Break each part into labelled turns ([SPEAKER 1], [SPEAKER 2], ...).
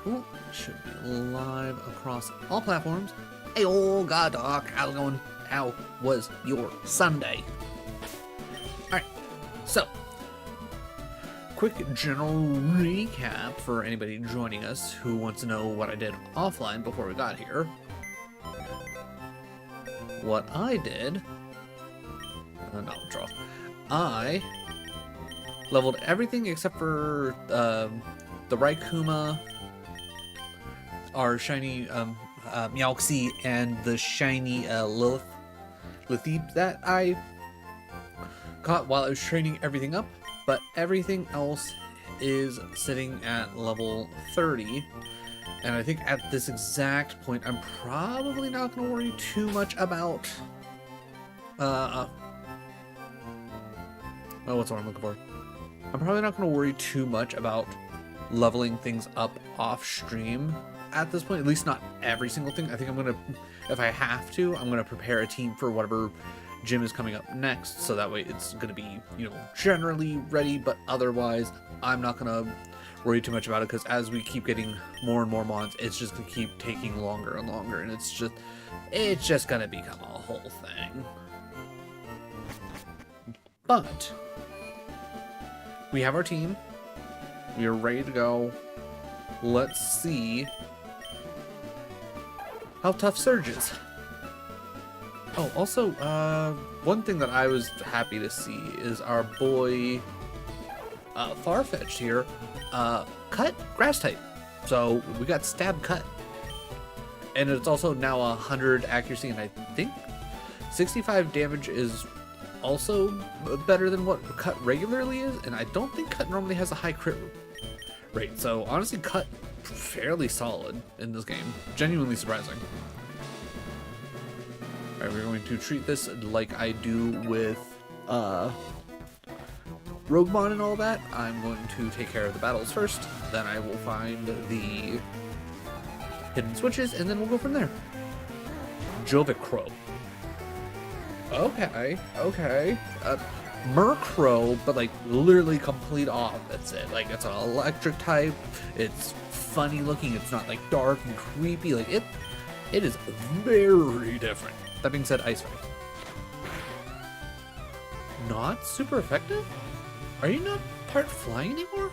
[SPEAKER 1] Cool. Should be live across all platforms. Hey, old God Doc, how's it going? How was your Sunday? Alright, so quick general recap for anybody joining us who wants to know what I did offline before we got here. What I did... no, draw. I leveled everything except for the Raikuma, our shiny Meowxie, and the shiny Lithib that I caught while I was training everything up, but everything else is sitting at level 30. And I think at this exact point, I'm probably not going to worry too much about... oh, what's what I'm looking for? I'm probably not going to worry too much about leveling things up off stream at this point. At least not every single thing. I think I'm going to, if I have to, I'm going to prepare a team for whatever gym is coming up next. So that way it's going to be, you know, generally ready. But otherwise, I'm not going to worry too much about it, because as we keep getting more and more mons, it's just gonna keep taking longer and longer, and it's just gonna become a whole thing. But we have our team, we are ready to go. Let's see how tough Surge is. Oh, also, one thing that I was happy to see is our boy Farfetch'd here cut grass type, so we got stab cut, and it's also now 100 accuracy, and I think 65 damage is also better than what cut regularly is, and I don't think cut normally has a high crit rate. So honestly, cut fairly solid in this game, genuinely surprising. All right, we're going to treat this like I do with Roguemon and all that. I'm going to take care of the battles first, then I will find the hidden switches, and then we'll go from there. Jovicro. Okay. Murkrow, but like literally complete opposite. Like, it's an electric type, it's funny looking, it's not like dark and creepy, like it is very different. That being said, Ice Ray. Not super effective? Are you not part flying anymore?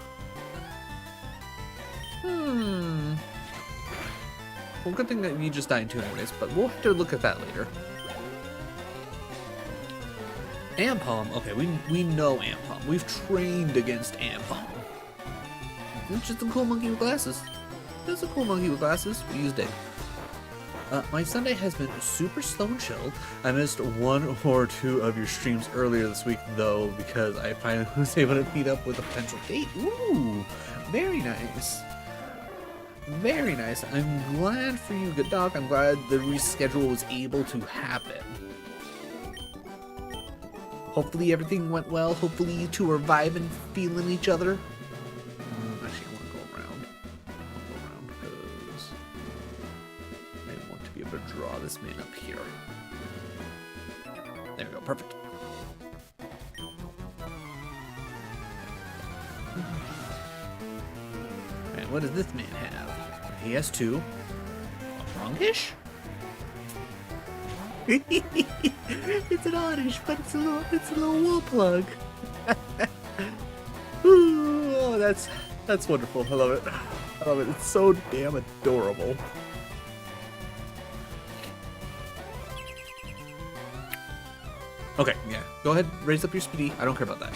[SPEAKER 1] Well, good thing that you just died too anyways, but we'll have to look at that later. Ampom, okay, we know Ampom. We've trained against Ampom. It's just a cool monkey with glasses. It's a cool monkey with glasses. We used it. My Sunday has been super slow and chill. I missed one or two of your streams earlier this week, though, because I finally was able to meet up with a potential date. Ooh, very nice. Very nice. I'm glad for you, good dog. I'm glad the reschedule was able to happen. Hopefully everything went well. Hopefully you two are vibing, feeling each other. Actually, I want to go around. Because I want to be able to draw this man up here. There we go, perfect. Alright, what does this man have? He has two. A Bronkish? It's an oddish, but it's a little wool plug. Ooh, oh, that's wonderful. I love it. I love it. It's so damn adorable. Okay, yeah. Go ahead, raise up your speedy. I don't care about that.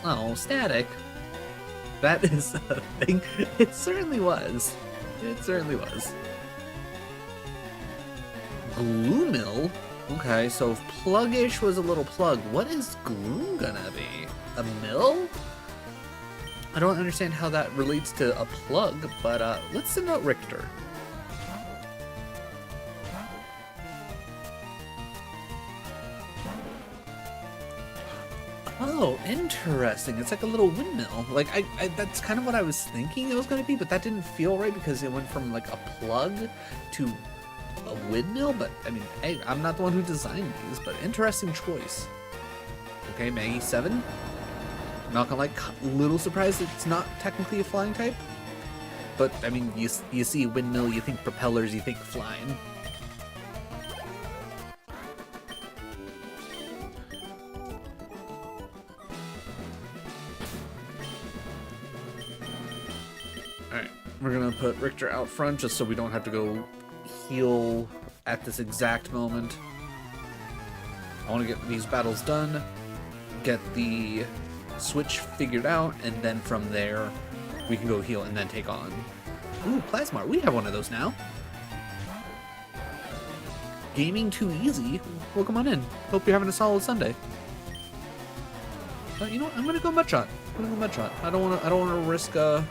[SPEAKER 1] Oh, static. That is a thing. It certainly was. It certainly was. Gloomill? Okay, so if Pluggish was a little plug, what is Gloom gonna be? A mill? I don't understand how that relates to a plug, but let's send out Richter. Oh, interesting. It's like a little windmill. Like, I that's kind of what I was thinking it was going to be, but that didn't feel right because it went from like a plug to a windmill. But I mean, hey, I'm not the one who designed these, but interesting choice. Okay, Maggie 7. Not gonna like, a little surprised it's not technically a flying type. But, I mean, you see windmill, you think propellers, you think flying. Alright, we're gonna put Richter out front just so we don't have to go heal at this exact moment. I want to get these battles done, get the switch figured out, and then from there we can go heal and then take on. Ooh, Plasmar, we have one of those now. Gaming too easy? Well, come on in. Hope you're having a solid Sunday. You know what? I'm gonna go Mudshot. I don't wanna risk a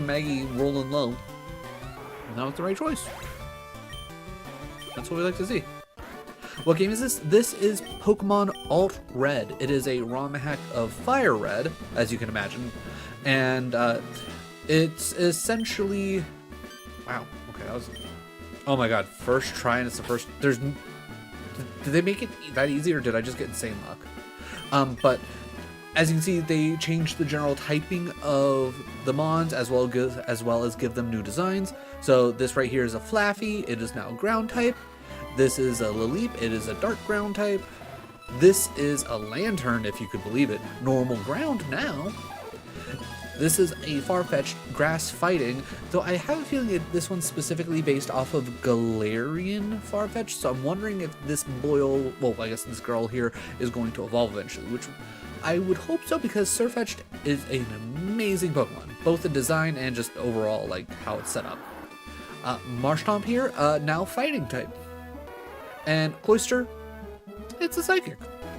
[SPEAKER 1] Maggie rolling low. And that was the right choice. That's what we like to see. What game is this? This is Pokemon AlteRed. It is a ROM hack of Fire Red, as you can imagine. And it's essentially... Wow, okay, that was... Oh my god, first try and it's the first... Did they make it that easy or did I just get insane luck? But as you can see, they changed the general typing of the Mons as well as give them new designs. So this right here is a Flaffy. It is now ground type. This is a Laleep, it is a dark ground type. This is a Lantern, if you could believe it. Normal ground now. This is a Farfetch'd grass fighting, though I have a feeling that this one's specifically based off of Galarian Farfetch'd, so I'm wondering if this boy, well, I guess this girl here is going to evolve eventually, which I would hope so because Surfetch'd is an amazing Pokemon, both the design and just overall, like, how it's set up. Marshtomp here, now fighting type. And Cloyster, it's a psychic.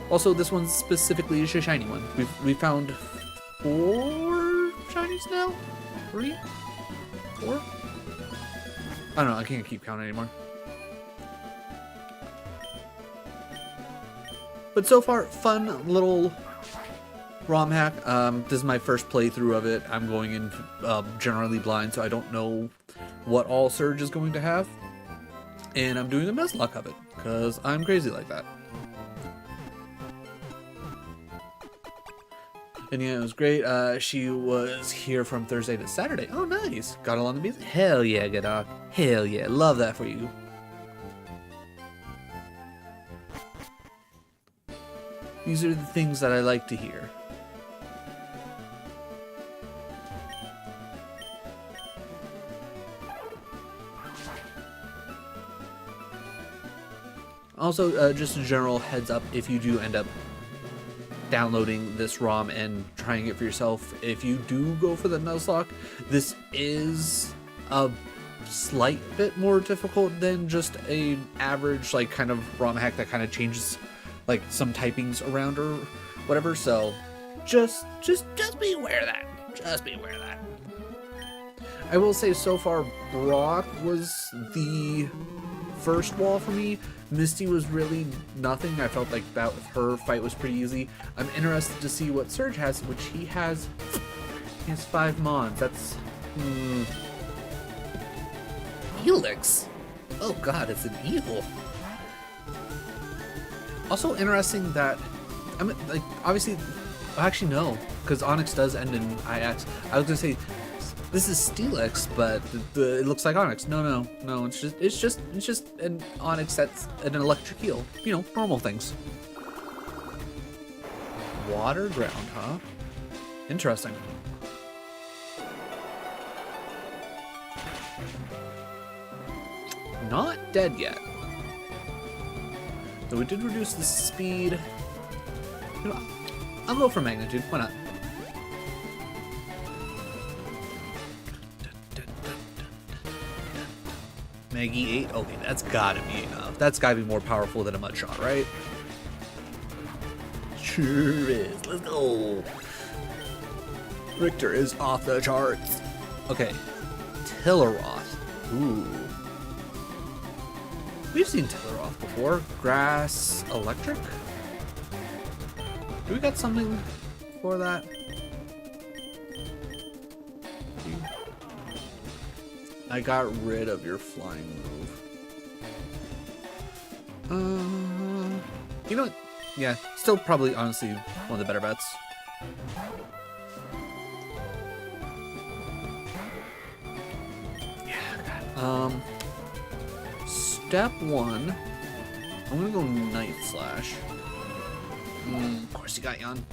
[SPEAKER 1] Also, this one's specifically a shiny one. We found 4 shinies now? 3? 4? I don't know, I can't keep counting anymore. But so far, fun little ROM hack. This is my first playthrough of it. I'm going in generally blind, so I don't know what all Surge is going to have. And I'm doing a Nuzlocke of it, because I'm crazy like that. And yeah, it was great. She was here from Thursday to Saturday. Oh, nice. Got along the music. Hell yeah, good dog. Hell yeah. Love that for you. These are the things that I like to hear. Also, just a general heads up, if you do end up downloading this ROM and trying it for yourself, if you do go for the Nuzlocke, this is a slight bit more difficult than just a average, like, kind of ROM hack that kind of changes, like, some typings around or whatever, so just be aware of that. Just be aware of that. I will say, so far, Brock was the first wall for me. Misty was really nothing. I felt like that with her fight was pretty easy. I'm interested to see what Surge has, which he has 5 Mons. That's Helix. Oh god, it's an evil. Also interesting that, I mean, like, obviously, actually no, because Onyx does end in IX. I was gonna say this is Steelix, but it looks like Onyx. No, it's just an Onyx that's an electric eel. You know, normal things. Water ground, huh? Interesting. Not dead yet. Though we did reduce the speed. You know, I'll go for magnitude. Why not? Maggie 8? Okay, that's gotta be enough. That's gotta be more powerful than a Mudshot, right? Sure is. Let's go. Richter is off the charts. Okay. Tillaroth. Ooh. We've seen Tillaroth before. Grass electric? Do we got something for that? I got rid of your flying move. You know what? Yeah, still probably, honestly, one of the better bets. Step 1, I'm gonna go Night Slash. Of course you got Yon.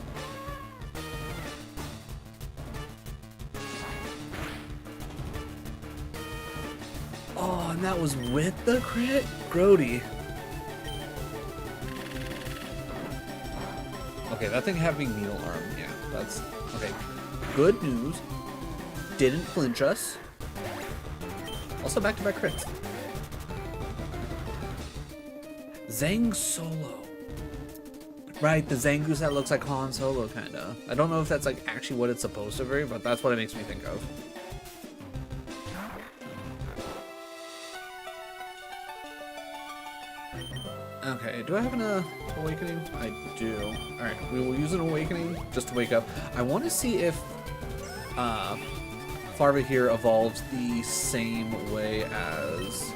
[SPEAKER 1] Oh, and that was with the crit? Grody. Okay, that thing having Needle Arm, yeah, that's... Okay, good news. Didn't flinch us. Also back-to-back crits. Zang Solo. Right, the Zangoose that looks like Han Solo, kinda. I don't know if that's like actually what it's supposed to be, but that's what it makes me think of. Okay, do I have an awakening? I do. Alright, we will use an awakening just to wake up. I want to see if Farva here evolves the same way as...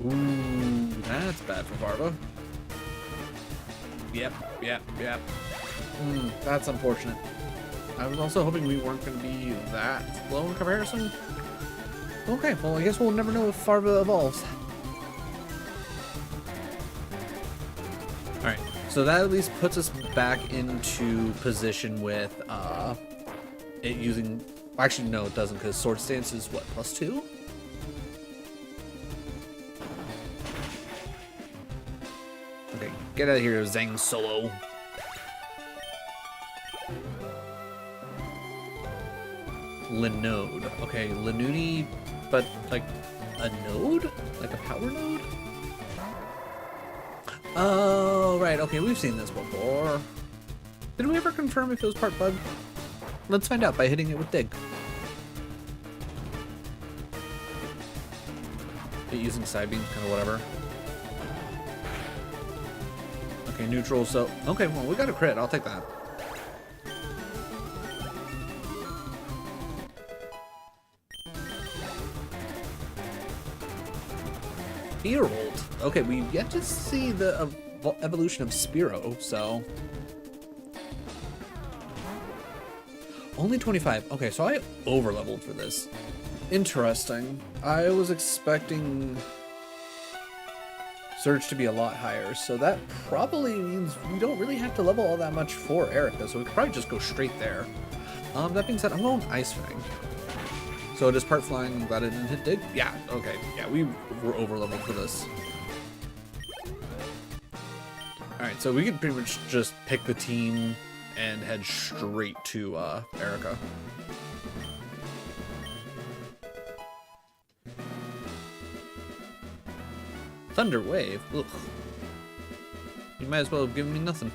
[SPEAKER 1] Ooh, that's bad for Farva. Yep. That's unfortunate. I was also hoping we weren't going to be that low in comparison. Okay, well, I guess we'll never know if Farva evolves. Alright, so that at least puts us back into position with it using... Actually, no, it doesn't, because Sword Stance is, what, +2? Okay, get out of here, Zang Solo. Linode. Okay, Linudi, but like a node? Like a power node? Oh, right. Okay, we've seen this before. Did we ever confirm if it was part bug? Let's find out by hitting it with Dig. Using side beam, kind of whatever. Okay, neutral, so... Okay, well, we got a crit. I'll take that. Spearold. Okay, we've yet to see the evolution of Spearow, so... Only 25. Okay, so I over-leveled for this. Interesting. I was expecting Surge to be a lot higher, so that probably means we don't really have to level all that much for Erica, so we could probably just go straight there. That being said, I'm going Ice Fang. So it is part flying, glad I didn't hit Dig? Yeah, okay. Yeah, we were over-leveled for this. Alright, so we can pretty much just pick the team and head straight to Erica. Thunder Wave? Ugh. You might as well have given me nothing.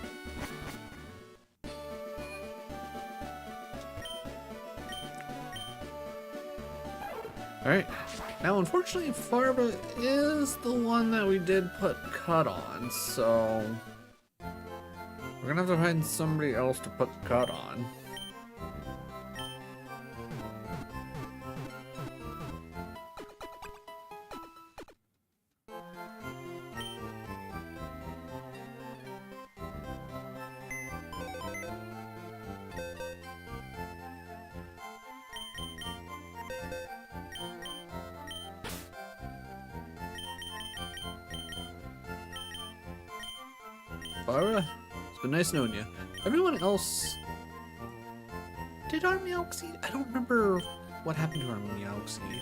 [SPEAKER 1] Alright. Now, unfortunately, Farva is the one that we did put Cut on, so... We're gonna have to find somebody else to put Cut on. Farva, it's been nice knowing you. Everyone else... Did our Meowxie? I don't remember what happened to our Meowxie.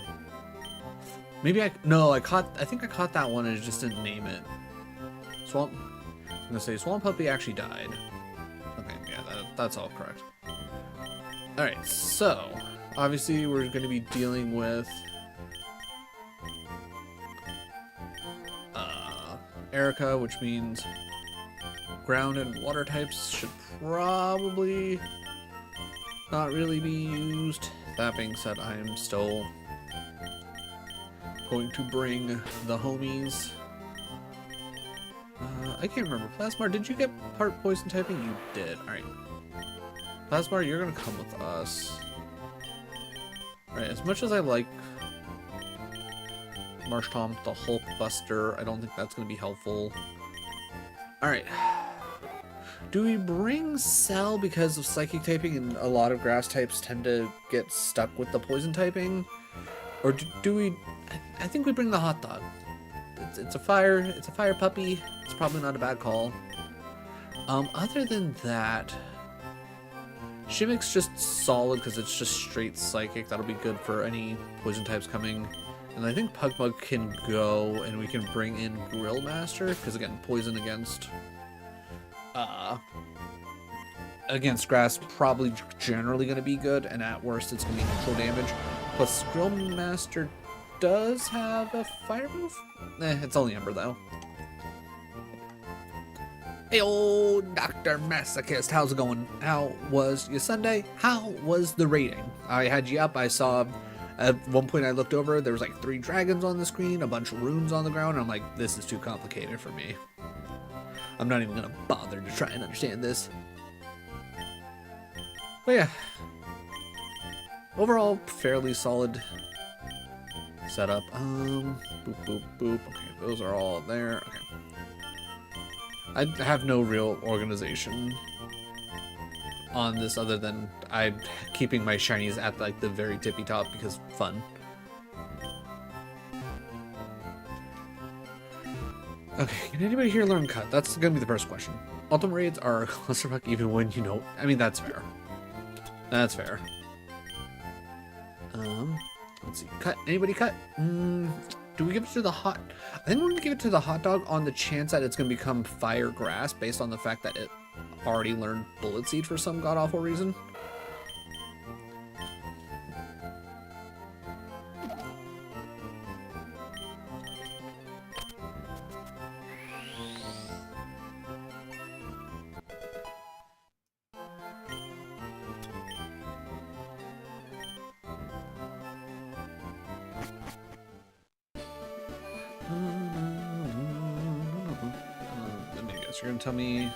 [SPEAKER 1] Maybe I... No, I think I caught that one and just didn't name it. Swamp... I'm gonna say Swamp Puppy actually died. Okay, yeah, that's all correct. Alright, so... Obviously, we're gonna be dealing with... Erica, which means... Ground and water types should probably not really be used. That being said, I am still going to bring the homies. I can't remember. Plasmar, did you get part poison typing? You did. Alright. Plasmar, you're going to come with us. Alright, as much as I like Marsh Tom, the Hulk Buster, I don't think that's going to be helpful. Alright. Do we bring Cell because of Psychic typing and a lot of grass types tend to get stuck with the poison typing? Or do we... I think we bring the Hot Dog. It's a fire puppy. It's probably not a bad call. Other than that... Shimmick's just solid because it's just straight Psychic. That'll be good for any poison types coming. And I think Pugmug can go, and we can bring in Grill Master, because again, poison against grass probably generally going to be good, and at worst it's going to be neutral damage. Plus, Grill Master does have a fire move? It's only Ember though. Hey, old Dr. Masochist, how's it going? How was your Sunday? How was the rating? I had you up, I saw... At one point I looked over, there was like 3 dragons on the screen, a bunch of runes on the ground, and I'm like, this is too complicated for me. I'm not even gonna bother to try and understand this. But yeah. Overall, fairly solid setup. Boop, boop, boop. Okay, those are all there. Okay. I have no real organization on this other than I'm keeping my shinies at like the very tippy top because fun. Okay, can anybody here learn cut? That's gonna be the first question. Ultimate raids are a clusterfuck even when you know. I mean, that's fair. That's fair. Let's see. Cut. Anybody cut? Do we give it to the hot? I think we're gonna give it to the hot dog on the chance that it's gonna become fire grass based on the fact that it already learned bullet seed for some god awful reason. Let me guess, you're gonna tell me.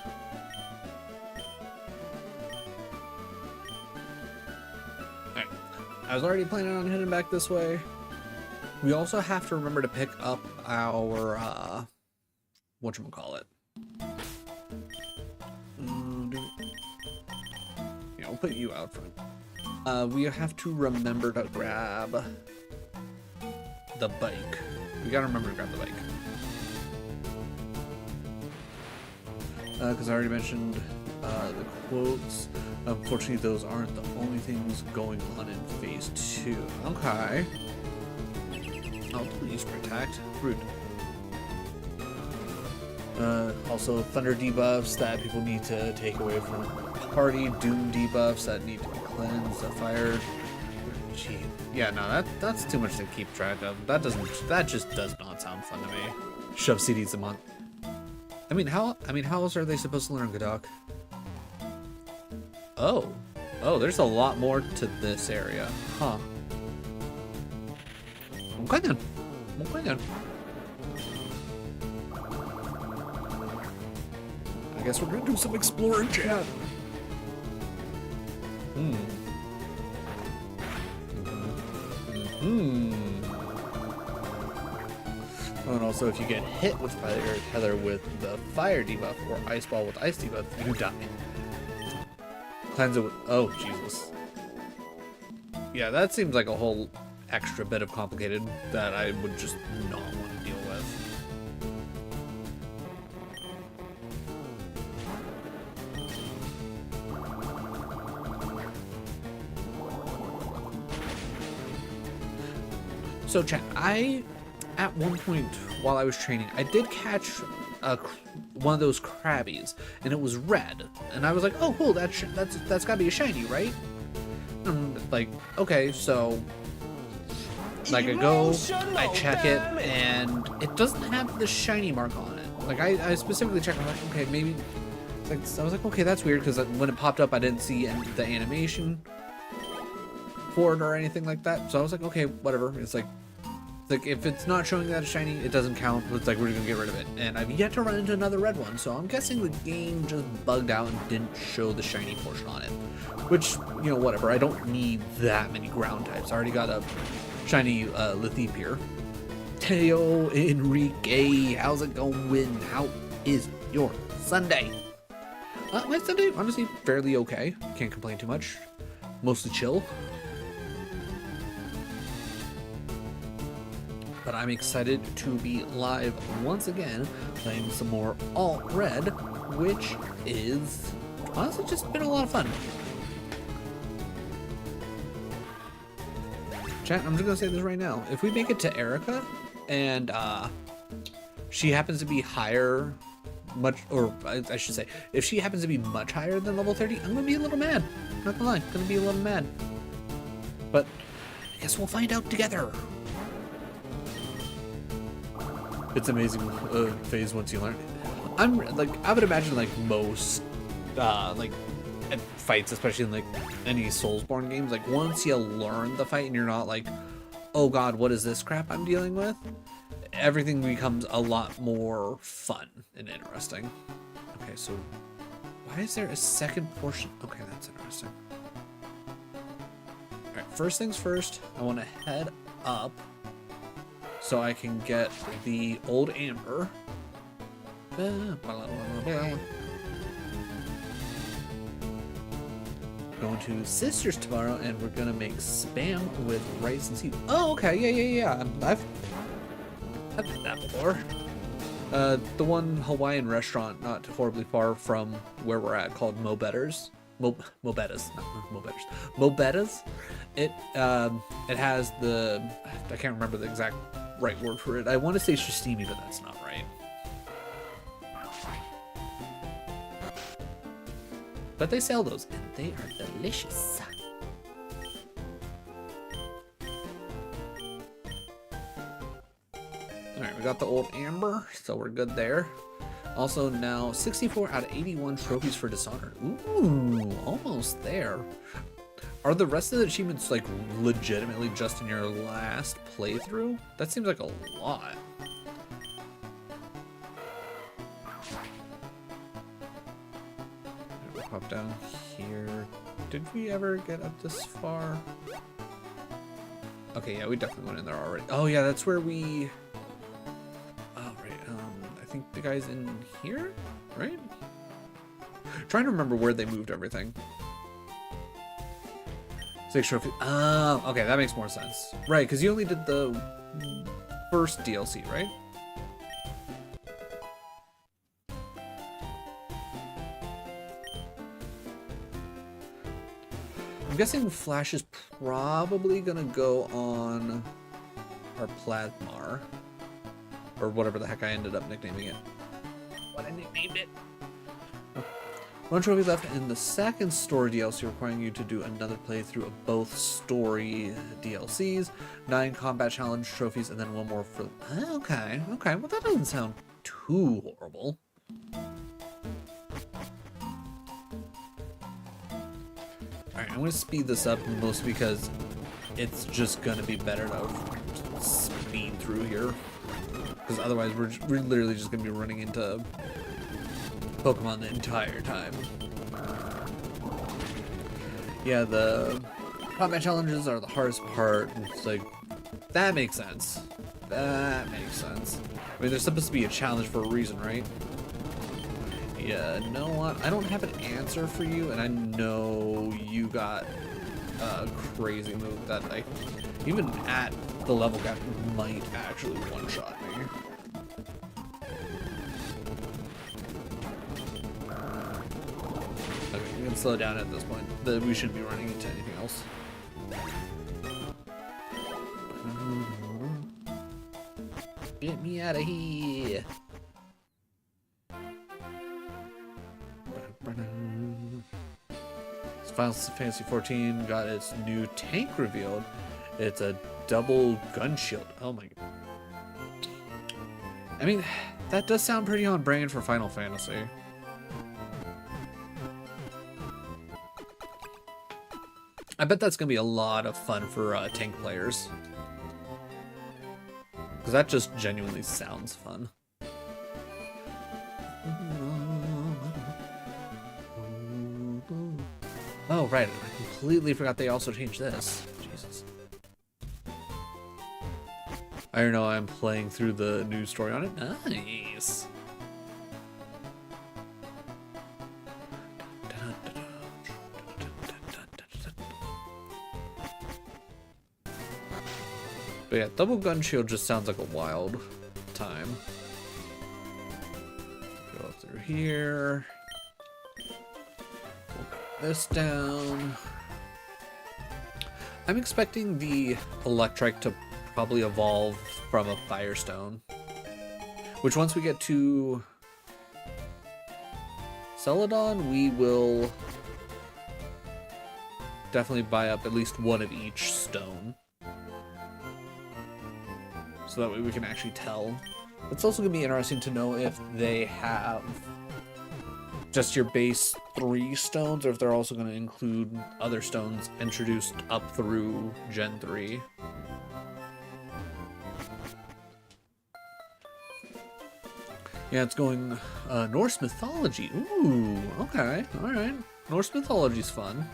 [SPEAKER 1] I was already planning on heading back this way. We also have to remember to pick up our, whatchamacallit. Yeah, we'll put you out front. We have to remember to grab the bike. We gotta remember to grab the bike. Because I already mentioned the quotes. Unfortunately, those aren't the only things going on in Phase 2. Okay. Oh, please protect. Rude. Also, Thunder debuffs that people need to take away from party. Doom debuffs that need to be cleansed. Fire. Gee. Yeah, no, that's too much to keep track of. That just does not sound fun to me. Shove CDs a month. I mean, how else are they supposed to learn Godok? Oh, there's a lot more to this area, huh? Okay then. I guess we're gonna do some exploring, chat. Oh, and also, if you get hit with Fire Tether with the fire debuff or Ice Ball with ice debuff, you die. Cleanse it with... Oh, Jesus. Yeah, that seems like a whole extra bit of complicated that I would just not want to deal with. So, chat, at one point while I was training, I did catch one of those Krabbies, and it was red, and I was like, oh cool, that's gotta be a shiny, right? And like, okay, so like I go, I check it, and it doesn't have the shiny mark on it. Like I specifically checked, I'm like, okay, maybe like, so I was like, okay, that's weird, because when it popped up I didn't see the animation for it or anything like that, so I was like, okay, whatever. It's like if it's not showing that it's shiny, it doesn't count. It's like, we're gonna get rid of it. And I've yet to run into another red one, so I'm guessing the game just bugged out and didn't show the shiny portion on it. Which, you know, whatever. I don't need that many ground types. I already got a shiny Lithipe here. Teo Enrique, how's it going? is your Sunday? My Sunday, honestly, fairly okay. Can't complain too much. Mostly chill. But I'm excited to be live once again, playing some more AlteRed, which is honestly just been a lot of fun. Chat, I'm just gonna say this right now. If we make it to Erica, and she happens to be higher, I should say, if she happens to be much higher than level 30, I'm gonna be a little mad. Not gonna lie, gonna be a little mad. But I guess we'll find out together. It's amazing phase once you learn. I would imagine like most fights, especially in like any Soulsborne games, like once you learn the fight and you're not like, oh god, what is this crap I'm dealing with? Everything becomes a lot more fun and interesting. Okay, so why is there a second portion? Okay, that's interesting. Alright, first things first, I want to head up so I can get the old amber. Going to Sisters tomorrow, and we're gonna make spam with rice and seafood. Oh, okay, yeah. I've done that before. The one Hawaiian restaurant not horribly far from where we're at called Mobetta's. Mobetta's. It has the, I can't remember the exact right word for it. I want to say sashimi, but that's not right. But they sell those, and they are delicious. Alright, we got the old amber, so we're good there. Also now 64 out of 81 trophies for Dishonored. Ooh, almost there. Are the rest of the achievements like legitimately just in your last playthrough? That seems like a lot. We'll pop down here. Did we ever get up this far? Okay, yeah, we definitely went in there already. Oh yeah, that's where we... Oh, right, I think the guy's in here, right? Trying to remember where they moved everything. 6 trophies. Oh, okay, that makes more sense. Right, because you only did the first DLC, right? I'm guessing Flash is probably gonna go on our Plasmar, or whatever the heck I ended up nicknaming it. What I nicknamed it. One trophy left in the second story DLC, requiring you to do another playthrough of both story DLCs, 9 combat challenge trophies, and then one more for... Okay, well that doesn't sound too horrible. Alright, I'm going to speed this up mostly because it's just going to be better to speed through here. Because otherwise we're literally just going to be running into Pokemon the entire time. Yeah, the combat challenges are the hardest part. It's like, that makes sense. That makes sense. I mean, there's supposed to be a challenge for a reason, right? Yeah, you know what? I don't have an answer for you, and I know you got a crazy move that I, even at the level gap, might actually one-shot me. Okay, we can slow down at this point. We shouldn't be running into anything else. Get me out of here. Final Fantasy 14 got its new tank revealed. It's a double gun shield. Oh my god. I mean, that does sound pretty on brand for Final Fantasy. I bet that's gonna be a lot of fun for tank players. Because that just genuinely sounds fun. Oh, right. I completely forgot they also changed this. Jesus. I don't know, I'm playing through the news story on it. Nice. But yeah, double gun shield just sounds like a wild time. Go through here. Put this down. I'm expecting the electric to probably evolve from a Firestone. Which once we get to Celadon, we will definitely buy up at least one of each stone. So that way we can actually tell. It's also going to be interesting to know if they have just your base 3 stones, or if they're also going to include other stones introduced up through Gen 3. Yeah, it's going Norse mythology. Ooh, okay, alright. Norse mythology's fun.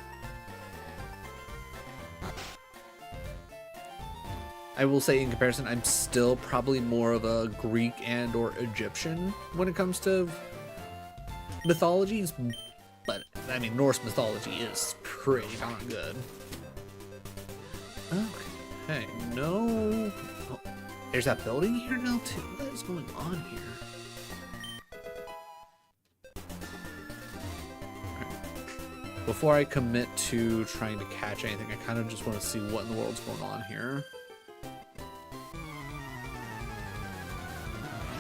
[SPEAKER 1] I will say, in comparison, I'm still probably more of a Greek and or Egyptian when it comes to mythologies, but I mean, Norse mythology is pretty darn good. Okay, no. Oh, there's that building here now too. What is going on here? Right. Before I commit to trying to catch anything, I kind of just want to see what in the world's going on here.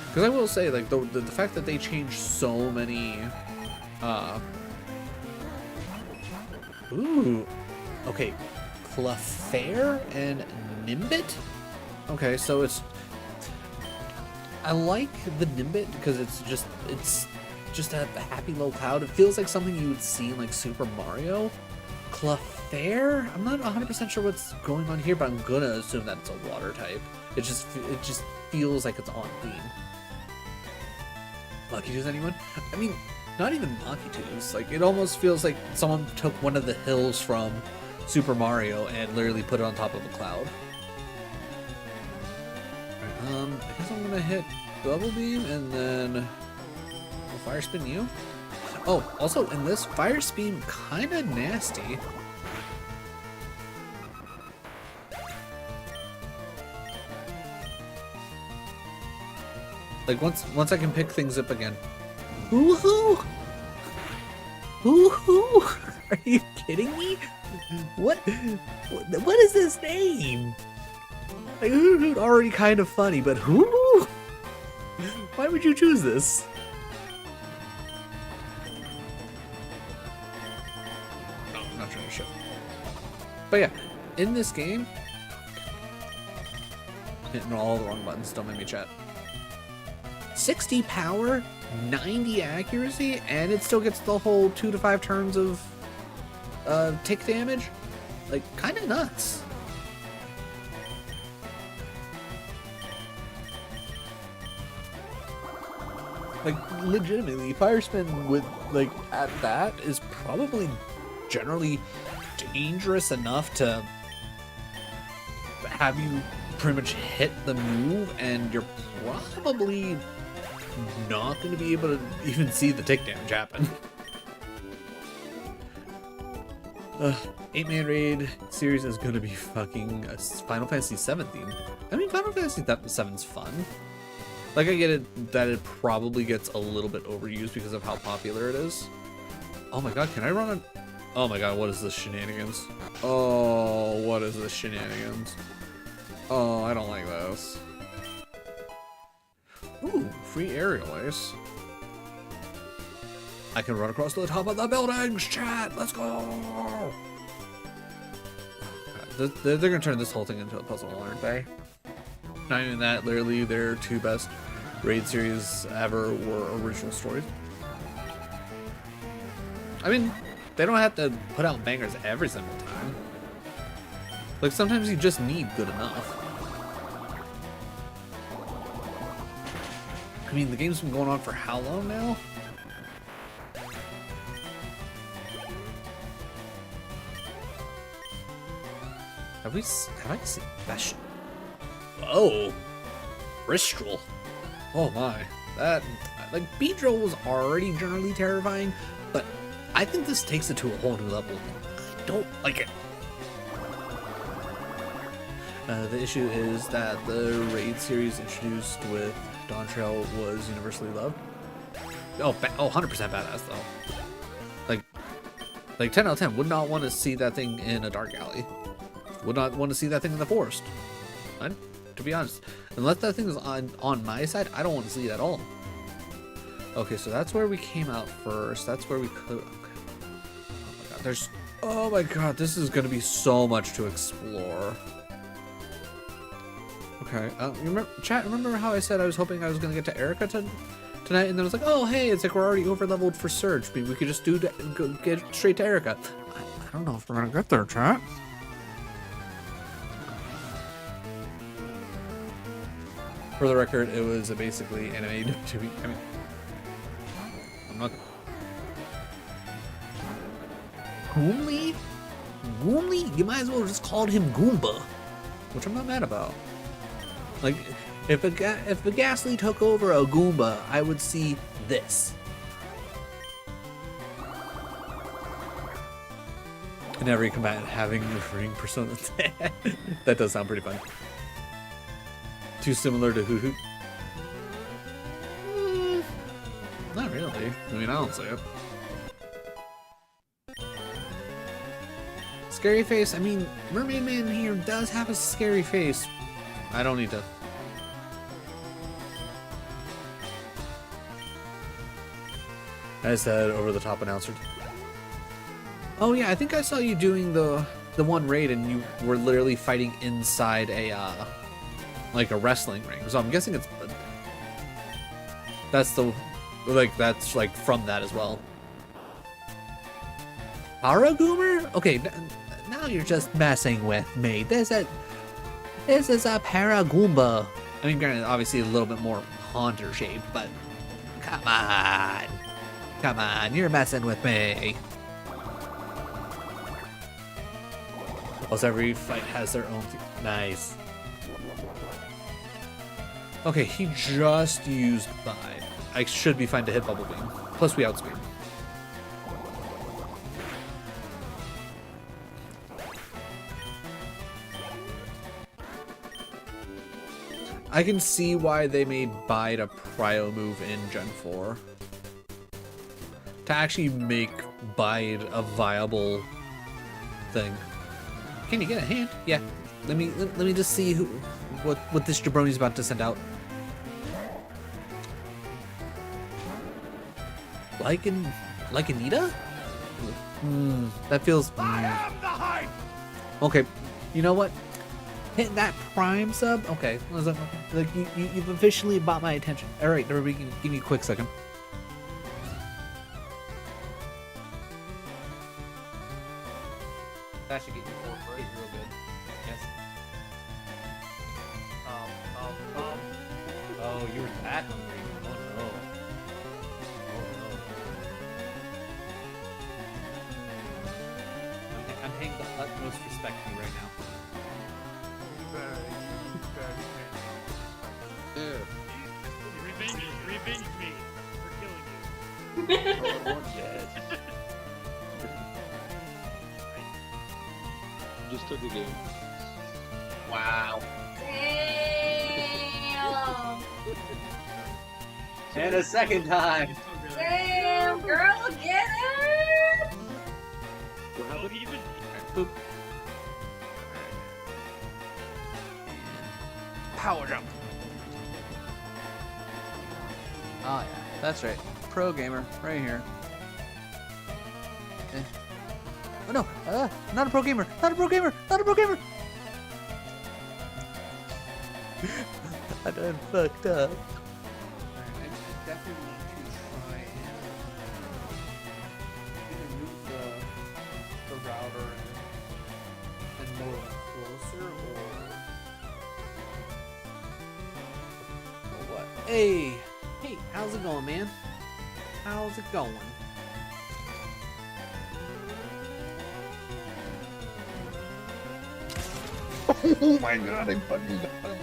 [SPEAKER 1] Because I will say, like, the fact that they changed so many, ooh, okay, Clefairy and Nimbit? Okay, so it's, I like the Nimbit because it's just a happy little cloud. It feels like something you would see in, like, Super Mario. Clefairy? I'm not 100% sure what's going on here, but I'm gonna assume that it's a water type. It just feels like it's on theme. Lucky Tooth, anyone? I mean, not even Lucky Tooth. Like, it almost feels like someone took one of the hills from Super Mario and literally put it on top of a cloud. Right, I guess I'm gonna hit Double Beam and then Fire Spin you. Oh, also in this, Fire Spin kinda nasty. Like, once I can pick things up again. Woohoo! Woohoo! Are you kidding me? What is this name? Like, Hoo-Hoo already kind of funny, but Hoo-Hoo? Why would you choose this? No, I'm not trying to show. But yeah, in this game, hitting all the wrong buttons, don't make me chat. 60 power, 90 accuracy, and it still gets the whole 2 to 5 turns of tick damage. Like, kind of nuts. Like, legitimately, Fire Spin with, like, at that is probably generally dangerous enough to have you pretty much hit the move, and you're probably not going to be able to even see the tick damage happen. 8-man raid series is going to be fucking a Final Fantasy VII theme. I mean, Final Fantasy VII's fun. Like, I get it that it probably gets a little bit overused because of how popular it is. Oh my god, can I run a... Oh my god, what is this shenanigans? Oh, what is this shenanigans? Oh, I don't like this. Ooh, free aerial ace. I can run across the top of the buildings, chat! Let's go! God, they're gonna turn this whole thing into a puzzle, aren't they? Not even that, literally their 2 best raid series ever were original stories. I mean, they don't have to put out bangers every single time. Like, sometimes you just need good enough. I mean, the game's been going on for how long now? Have I seen that? Oh, Bristol. Oh my, that, like, Beedrill was already generally terrifying, but I think this takes it to a whole new level. I don't like it. The issue is that the raid series introduced with Dawn Trail was universally loved. Oh, 100% badass though. Like 10 out of 10. Would not want to see that thing in a dark alley. Would not want to see that thing in the forest. To be honest, unless that thing is on my side, I don't want to see it at all. Okay, so that's where we came out first. That's where we could. Okay. Oh my god, there's. Oh my god, this is gonna be so much to explore. Okay, remember how I said I was hoping I was gonna get to Erica tonight, and then I was like, oh hey, it's like we're already over leveled for Surge. Maybe we could just get straight to Erica. I don't know if we're gonna get there, chat. For the record, it was basically animated to be. I mean, I'm not. Goomly? Goomly? You might as well have just called him Goomba, which I'm not mad about. Like, if a Ghastly took over a Goomba, I would see this. And every combatant having referring persona. That does sound pretty fun. Too similar to Hoo Hoo? Not really. I mean, I don't see it. Scary face? I mean, Mermaid Man here does have a scary face. I don't need to. I said over the top announcer. Oh yeah, I think I saw you doing the one raid and you were literally fighting inside a like a wrestling ring. So I'm guessing that's like from that as well. Paragoomer? Okay, now you're just messing with me. This is a Paragoomba. I mean, granted, obviously a little bit more haunter shaped, but come on, you're messing with me. Also, every fight has their own. Nice. Okay, he just used Vibe. I should be fine to hit Bubble Beam. Plus, we outspeed. I can see why they made Bide a prio move in Gen 4. To actually make Bide a viable thing. Can you get a hand? Yeah. Let me just see what this jabroni's about to send out. Like Anita? That feels. I am the hype. Okay, you know what? Hit that Prime sub. Okay, like you've officially bought my attention. All right, everybody, give me a quick second. That should get you 4 for 8 real good. Yes. Oh, you were that hungry. Oh no. I'm paying the utmost respect to you right now.
[SPEAKER 2] Revenge me for killing you.
[SPEAKER 3] Just took a game.
[SPEAKER 4] Wow.
[SPEAKER 5] Damn!
[SPEAKER 1] And a second time.
[SPEAKER 5] Damn, girl, get it!
[SPEAKER 3] What happened?
[SPEAKER 2] Even
[SPEAKER 1] Boop. Power jump. Oh yeah, that's right. Pro gamer, right here. Okay. Oh no, not a pro gamer, not a pro gamer, not a pro gamer! I done fucked up. I definitely need to try and either move the router and move closer or what? Hey, how's it going, man? How's it going?
[SPEAKER 3] Oh my god, I fucking got him.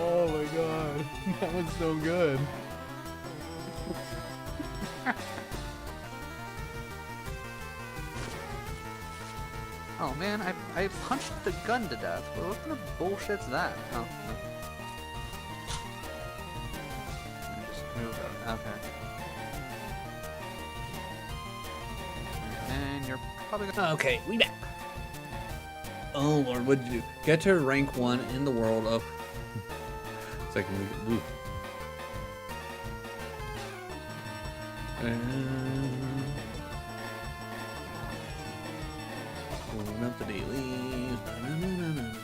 [SPEAKER 1] Oh my god, that was so good. Oh man, I punched the gun to death. What kind of bullshit's that? Oh, no. Just move it. Okay. And you're probably gonna... Okay, we back. Oh lord, what'd you do? Get to rank 1 in the world of... It's like... Ooh. Pulling up the dailies. Na-na-na-na-na.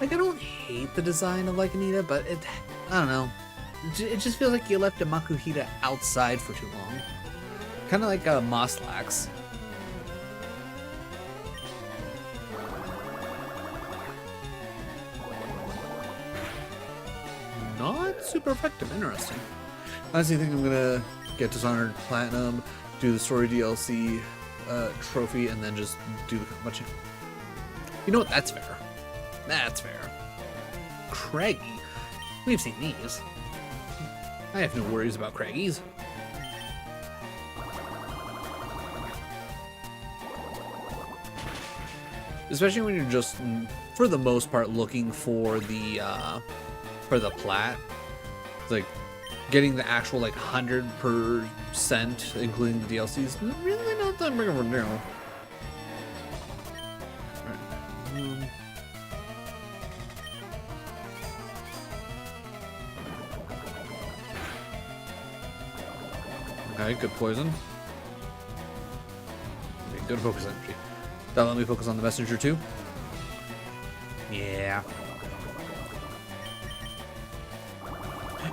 [SPEAKER 1] Like, I don't hate the design of like Anita, but I don't know. It just feels like you left a Makuhita outside for too long. Kind of like a Moslax. Not super effective. Interesting. I honestly think I'm gonna get Dishonored Platinum, do the story DLC trophy, and then just do the much. You know what? That's fair. That's fair. Craggy. We've seen these. I have no worries about Craggies. Especially when you're just, for the most part, looking for the plat. It's like getting the actual like 100%, including the DLCs, really not that big of a deal. Alright. Okay, good poison. Okay, good focus energy. That'll let me focus on the messenger too. Yeah.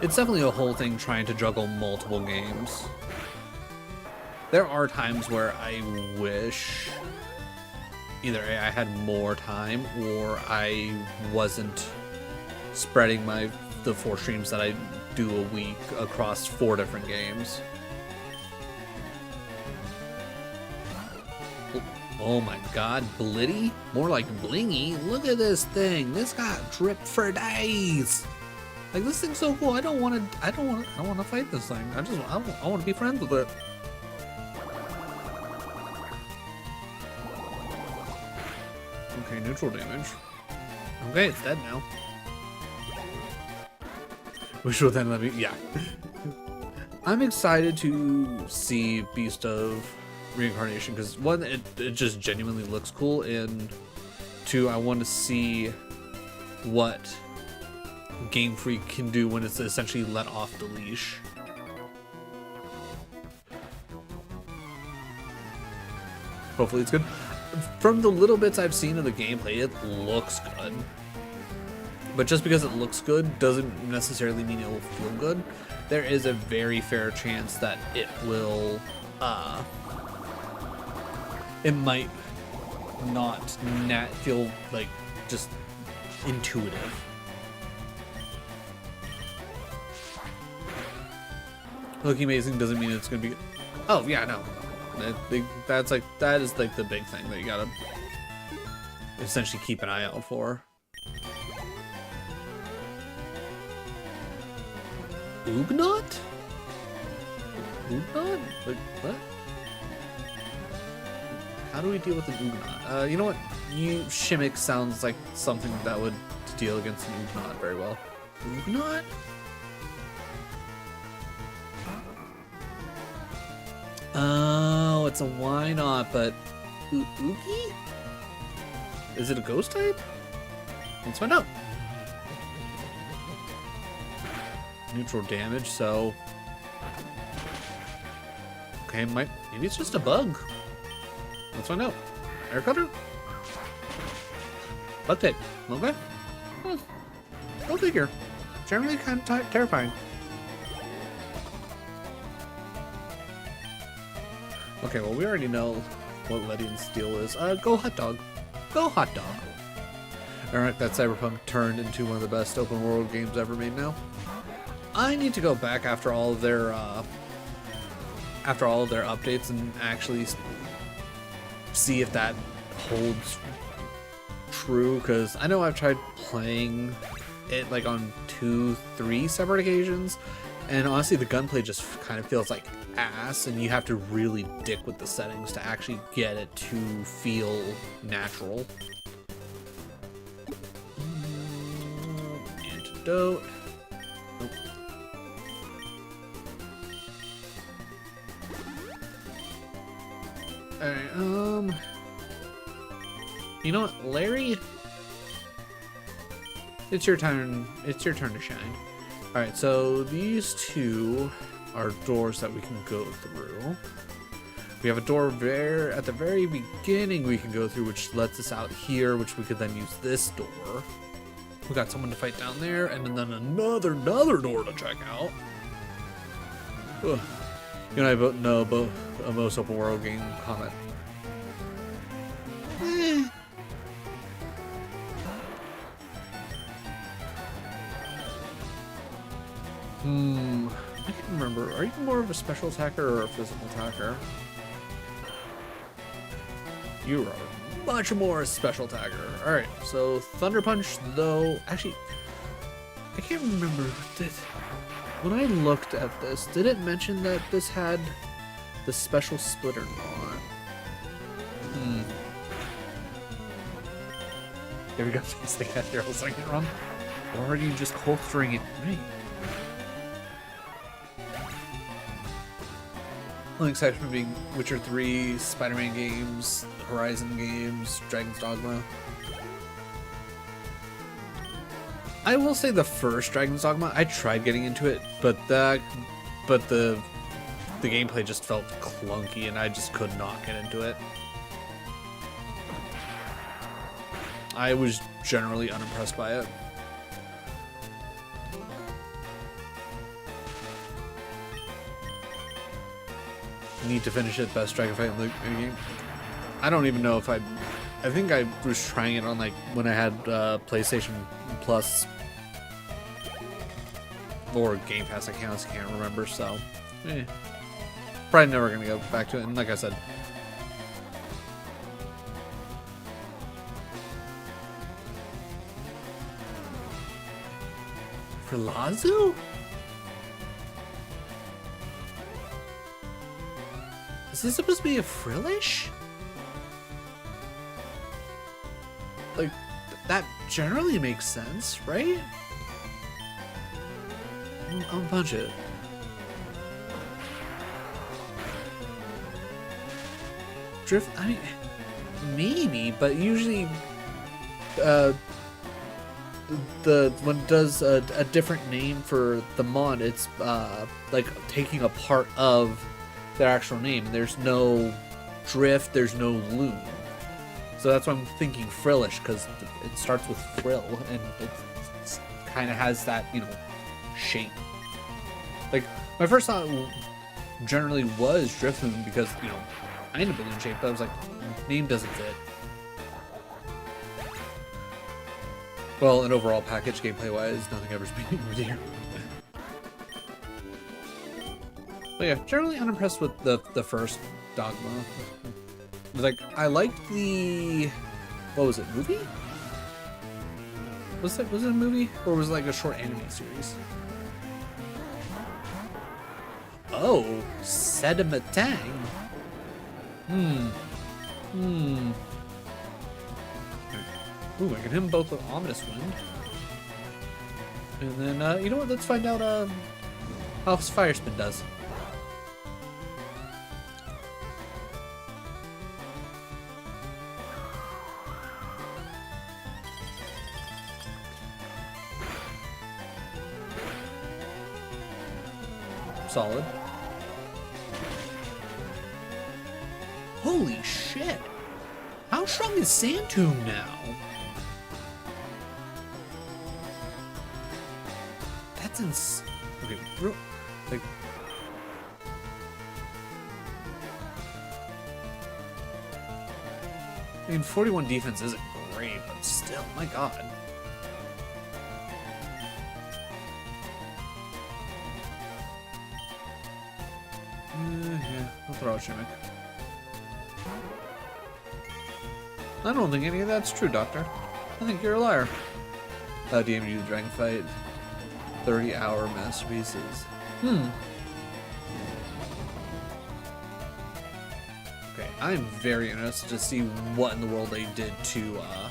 [SPEAKER 1] It's definitely a whole thing trying to juggle multiple games. There are times where I wish either I had more time or I wasn't spreading the 4 streams that I do a week across 4 different games. Oh my god, Blitty? More like Blingy? Look at this thing. This got drip for days. Like, this thing's so cool. I don't want to fight this thing. I want to be friends with it. Okay, neutral damage. Okay, it's dead now. Wish it would then let me, yeah. I'm excited to see Beast of Reincarnation because 1, it just genuinely looks cool, and 2, I want to see what Game Freak can do when it's essentially let off the leash. Hopefully it's good. From the little bits I've seen of the gameplay, it looks good. But just because it looks good doesn't necessarily mean it will feel good. There is a very fair chance that it will it might not feel like just intuitive. Looking amazing doesn't mean it's gonna be. Oh yeah, no. That is like the big thing that you gotta essentially keep an eye out for. Ugnaught? Ugnaught? Like what? How do we deal with an Ugnaught? You know what? Shimmick sounds like something that would deal against an Ugnaught very well. Ugnaught? Oh, it's a why not, but Oogie? Is it a ghost type? Let's find out. Neutral damage, so okay, maybe it's just a bug. Let's find out. Air cutter? Bug tape. Okay. Go figure. Generally kind of terrifying. Okay, well, we already know what Ledian's deal is. Go hot dog. Go hot dog. Alright, that Cyberpunk turned into one of the best open world games ever made now. I need to go back after all of their updates and actually see if that holds true, because I know I've tried playing it like on 2-3 separate occasions, and honestly the gunplay just kind of feels like ass, and you have to really dick with the settings to actually get it to feel natural. Antidote. Nope. Alright, you know what, Larry? It's your turn. It's your turn to shine. All right, so these two are doors that we can go through. We have a door there at the very beginning we can go through, which lets us out here, which we could then use this door. We got someone to fight down there, and then another door to check out. Ugh. You and I both know both a most open world game comment. I can't remember. Are you more of a special attacker or a physical attacker? You are much more a special attacker. Alright, so Thunder Punch, though, actually, I can't remember. When I looked at this, did it mention that this had the special split or not? Here we go. It's like that Daryl's second run. Or are you just holstering it at me? I'm excited for being Witcher 3, Spider-Man games, Horizon games, Dragon's Dogma. I will say the first Dragon's Dogma, I tried getting into it, but the gameplay just felt clunky and I just could not get into it. I was generally unimpressed by it. Need to finish it. Best dragon fight in the game. I don't even know if I think I was trying it on like when I had PlayStation Plus or Game Pass accounts. I can't remember. So probably never gonna go back to it. And like I said, for Lazu. Is this supposed to be a Frillish? Like, that generally makes sense, right? I'll punch it. Drift, I mean, maybe, but usually, when it does a different name for the mod, it's, like, taking a part of their actual name. There's no drift, there's no loom. So that's why I'm thinking Frillish, because it starts with frill and it kind of has that, you know, shape. Like, my first thought generally was drift loom because, you know, kind of balloon shape, but I was like, name doesn't fit. Well, an overall package gameplay wise, nothing ever's being here. But yeah, generally unimpressed with the first Dogma. Like, I liked the, what was it, movie? Was it a movie? Or was it like a short anime series? Oh, Sedimatang. Ooh, I can hit them both with Ominous Wind. And then, you know what, let's find out how Fire Spin does. Solid. Holy shit! How strong is Sandtomb now? That's insane. Okay, bro. Like. I mean, 41 defense isn't great, but still, my god. Yeah, I'll throw out Shimmick. I don't think any of that's true, Doctor. I think you're a liar. DM you the Dragon Fight. 30-hour masterpieces. Okay, I'm very interested to see what in the world they did to, I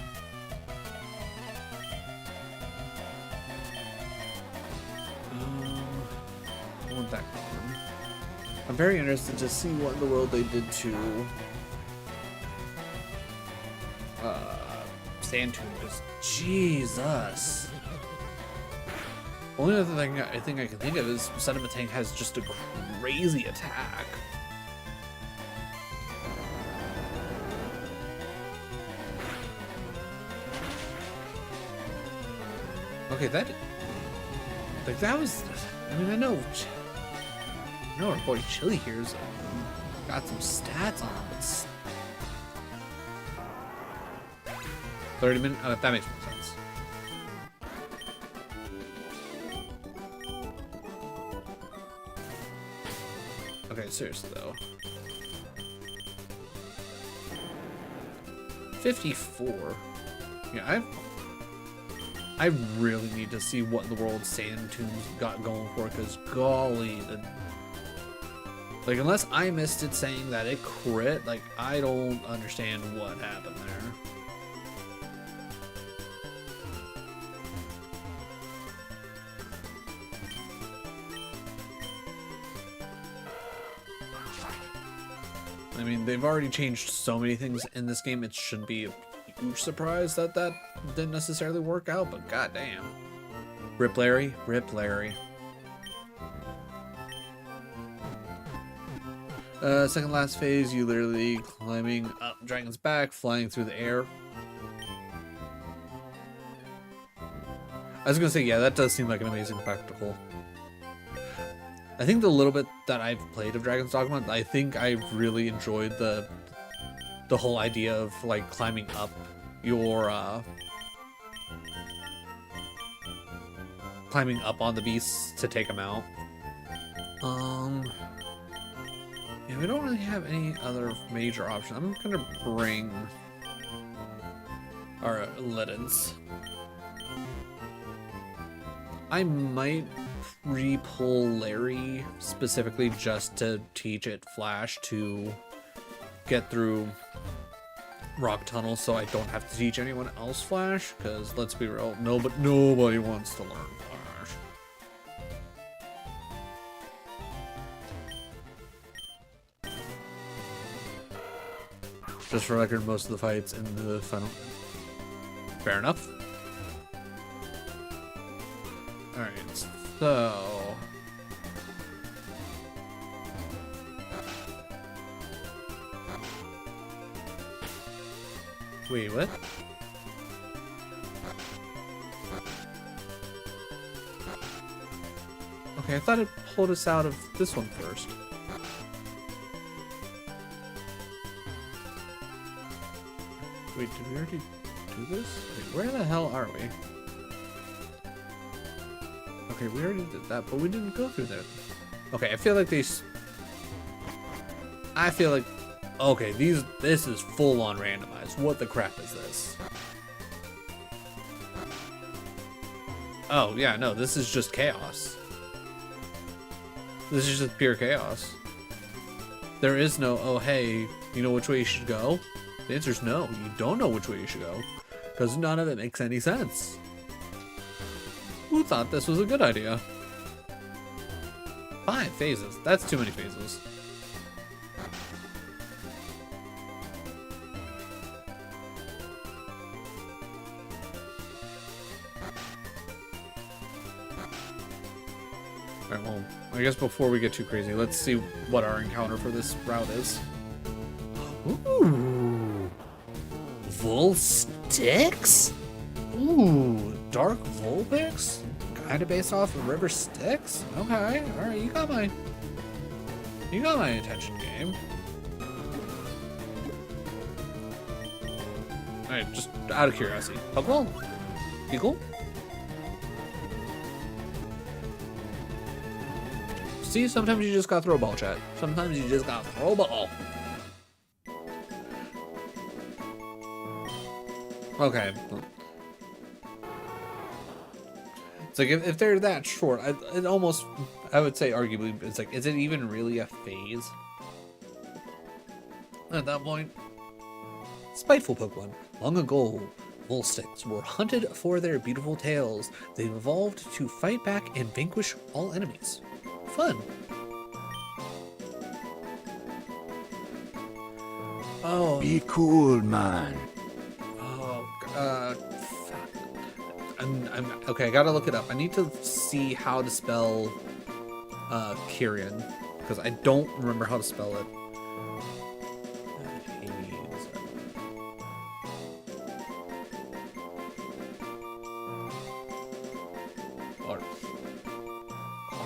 [SPEAKER 1] want that gone. I'm very interested to see what in the world they did to, Sand Tomb, because Jesus. Only other thing I think I can think of is Sedimentang has just a crazy attack. Okay, that was. I mean, I know our boy Chili here's got some stats on him, but 30 minutes. That makes more sense. Okay, seriously though. 54. Yeah, I really need to see what in the world Sand Tombs got going for, because golly, like, unless I missed it saying that it crit, like, I don't understand what happened there. I mean, they've already changed so many things in this game, it shouldn't be a huge surprise that that didn't necessarily work out, but goddamn. Rip Larry, Rip Larry. Second last phase, you literally climbing up Dragon's back, flying through the air. I was gonna say, yeah, that does seem like an amazing spectacle. I think the little bit that I've played of Dragon's Dogma, I think I've really enjoyed the whole idea of like climbing up your climbing up on the beasts to take them out. Yeah, we don't really have any other major options. I'm gonna bring our Liddens. I might re-pull Larry specifically just to teach it Flash to get through Rock Tunnel, so I don't have to teach anyone else Flash, because let's be real, nobody wants to learn Flash. Just for record, most of the fights in the final. Fair enough. Alright, so wait, what? Okay, I thought it pulled us out of this one first. Wait, did we already do this? Wait, where the hell are we? Okay, we already did that, but we didn't go through that. Okay, I feel like okay, this is full on randomized. What the crap is this? Oh, yeah, no, this is just chaos. This is just pure chaos. There is no, oh, hey, you know which way you should go? The answer is no, you don't know which way you should go, because none of it makes any sense. Who thought this was a good idea? 5 phases. That's too many phases. Alright, well, I guess before we get too crazy, let's see what our encounter for this route is. Ooh. Volstix? Ooh, Dark Vulpix? Kinda based off of River Styx? Okay, alright, you got my attention, game. Alright, just out of curiosity. Pokeball? Eagle? See, sometimes you just gotta throw a ball, chat. Sometimes you just gotta throw a ball. Okay. It's like if they're that short, I would say arguably, it's like, is it even really a phase? At that point, spiteful Pokemon. Long ago, Volsticks were hunted for their beautiful tails. They evolved to fight back and vanquish all enemies. Fun. Oh.
[SPEAKER 6] Be cool, man.
[SPEAKER 1] Oh, I'm okay. I gotta look it up. I need to see how to spell Kyrian because I don't remember how to spell it. Or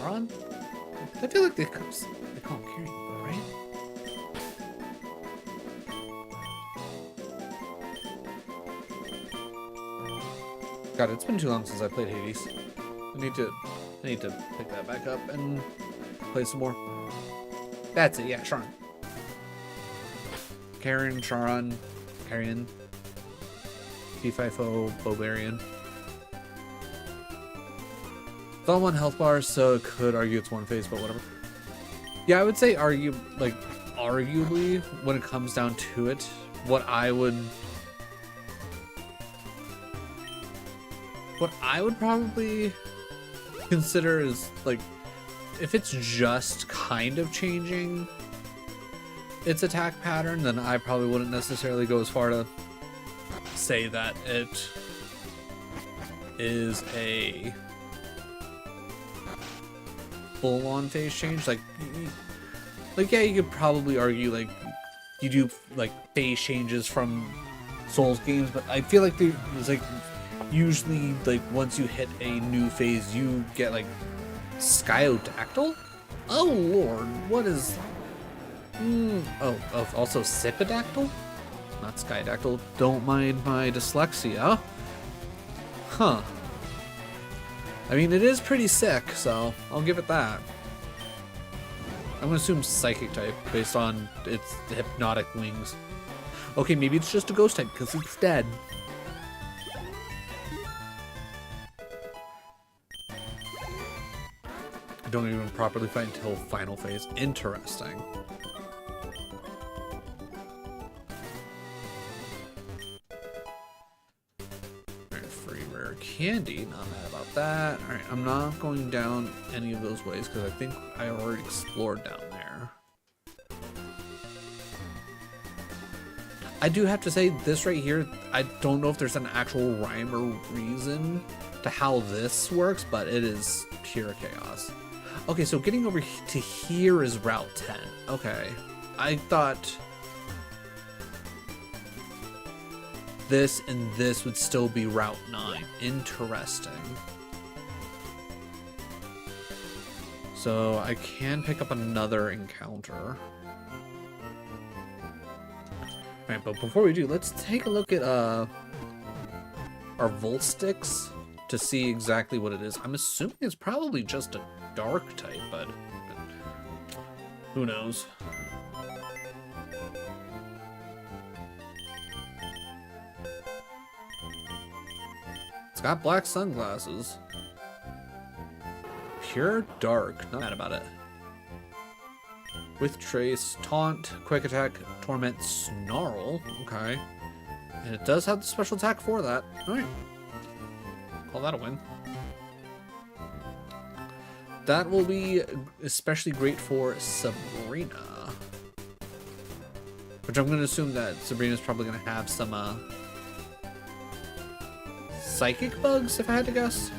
[SPEAKER 1] Charon? I feel like they call him Kyrian, right? God, it's been too long since I played Hades. I need to pick that back up and play some more. That's it, yeah, Charon. Karen, Charon, Carrion, P5O, Bobarian. It's all one health bar, so it could argue it's one phase, but whatever. Yeah, I would say arguably, when it comes down to it, what I would probably consider is like, if it's just kind of changing its attack pattern, then I probably wouldn't necessarily go as far to say that it is a full-on phase change. Like yeah, you could probably argue like you do like phase changes from Souls games, but I feel like there's like usually like once you hit a new phase you get like Skyodactyl? Oh lord, what is also Sipodactyl? Not Skydactyl. Don't mind my dyslexia. Huh. I mean, it is pretty sick, so I'll give it that. I'm gonna assume Psychic type based on its hypnotic wings. Okay, maybe it's just a Ghost type because it's dead. I don't even properly fight until final phase. Interesting. Alright, free rare candy. Not mad about that. Alright, I'm not going down any of those ways because I think I already explored down there. I do have to say, this right here, I don't know if there's an actual rhyme or reason to how this works, but it is pure chaos. Okay, so getting over to here is Route 10. Okay. I thought this and this would still be Route 9. Interesting. So I can pick up another encounter. Alright, but before we do, let's take a look at our Volsticks to see exactly what it is. I'm assuming it's probably just a dark type, but who knows? It's got black sunglasses. Pure dark, not mad about it. With Trace, Taunt, Quick Attack, Torment, Snarl. Okay. And it does have the special attack for that. Alright. Call that a win. That will be especially great for Sabrina. Which I'm going to assume that Sabrina's probably going to have some psychic bugs, if I had to guess.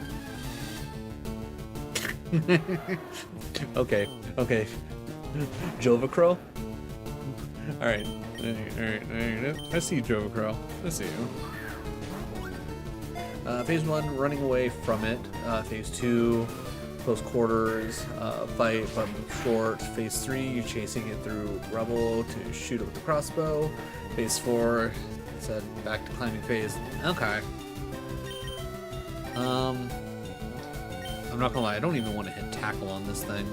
[SPEAKER 1] Okay. Jovacrow? Alright. I see you, Jovacrow. I see you. Phase 1, running away from it. Phase 2, close quarters, fight but move short. Phase 3, you're chasing it through rubble to shoot it with the crossbow. Phase 4, said back to climbing phase. Okay. I'm not gonna lie, I don't even want to hit tackle on this thing.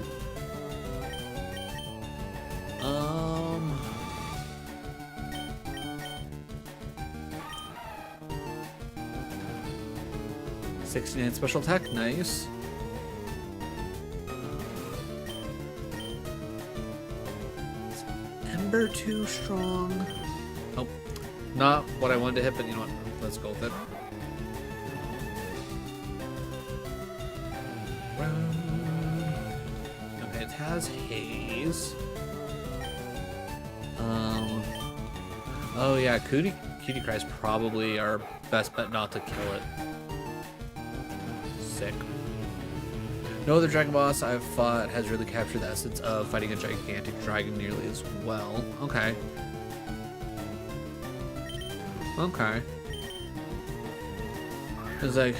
[SPEAKER 1] Um. 69 special attack, nice. Is Ember too strong? Oh, not what I wanted to hit, but you know what? Let's go with it. Okay, it has haze. Oh yeah, Cutie Cry's probably our best bet not to kill it. Sick. No other dragon boss I've fought has really captured the essence of fighting a gigantic dragon nearly as well. Okay. Okay. It's like,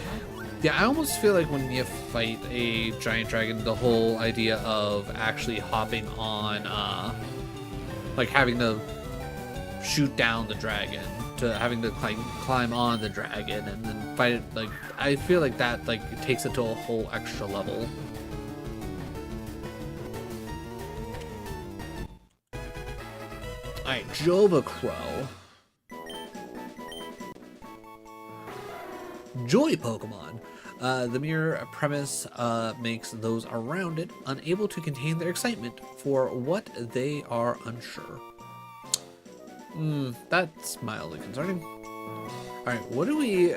[SPEAKER 1] yeah, I almost feel like when you fight a giant dragon, the whole idea of actually hopping on, like having to shoot down the dragon, to having to climb on the dragon and then fight it, like, I feel like that, like, it takes it to a whole extra level. Alright, Jova Crow. Joy Pokemon. The mere premise makes those around it unable to contain their excitement for what they are unsure. That's mildly concerning. Alright, what do we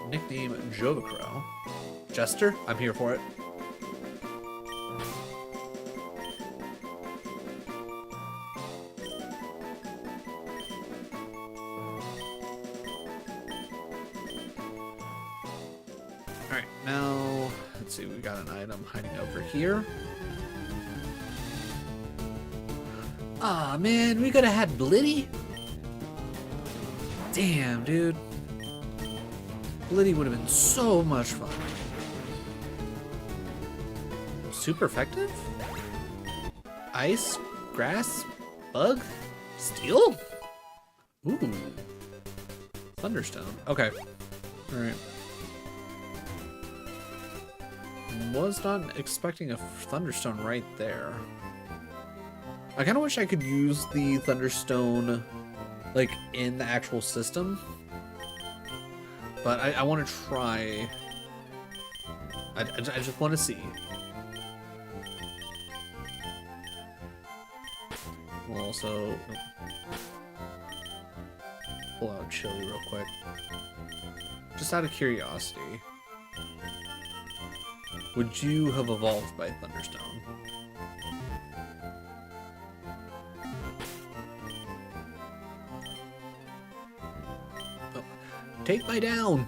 [SPEAKER 1] nickname Jova Crow? Jester? I'm here for it. Alright, now, let's see, we got an item hiding over here. Aw, man, we could have had Blitty. Damn, dude. Blitty would have been so much fun. Super effective? Ice, grass, bug, steel? Ooh. Thunderstone. Okay. Alright. Was not expecting a Thunderstone right there. I kind of wish I could use the Thunderstone, like, in the actual system. But I want to try. I just want to see. We'll also pull out Chili real quick. Just out of curiosity. Would you have evolved by Thunderstone? Oh. Take my down!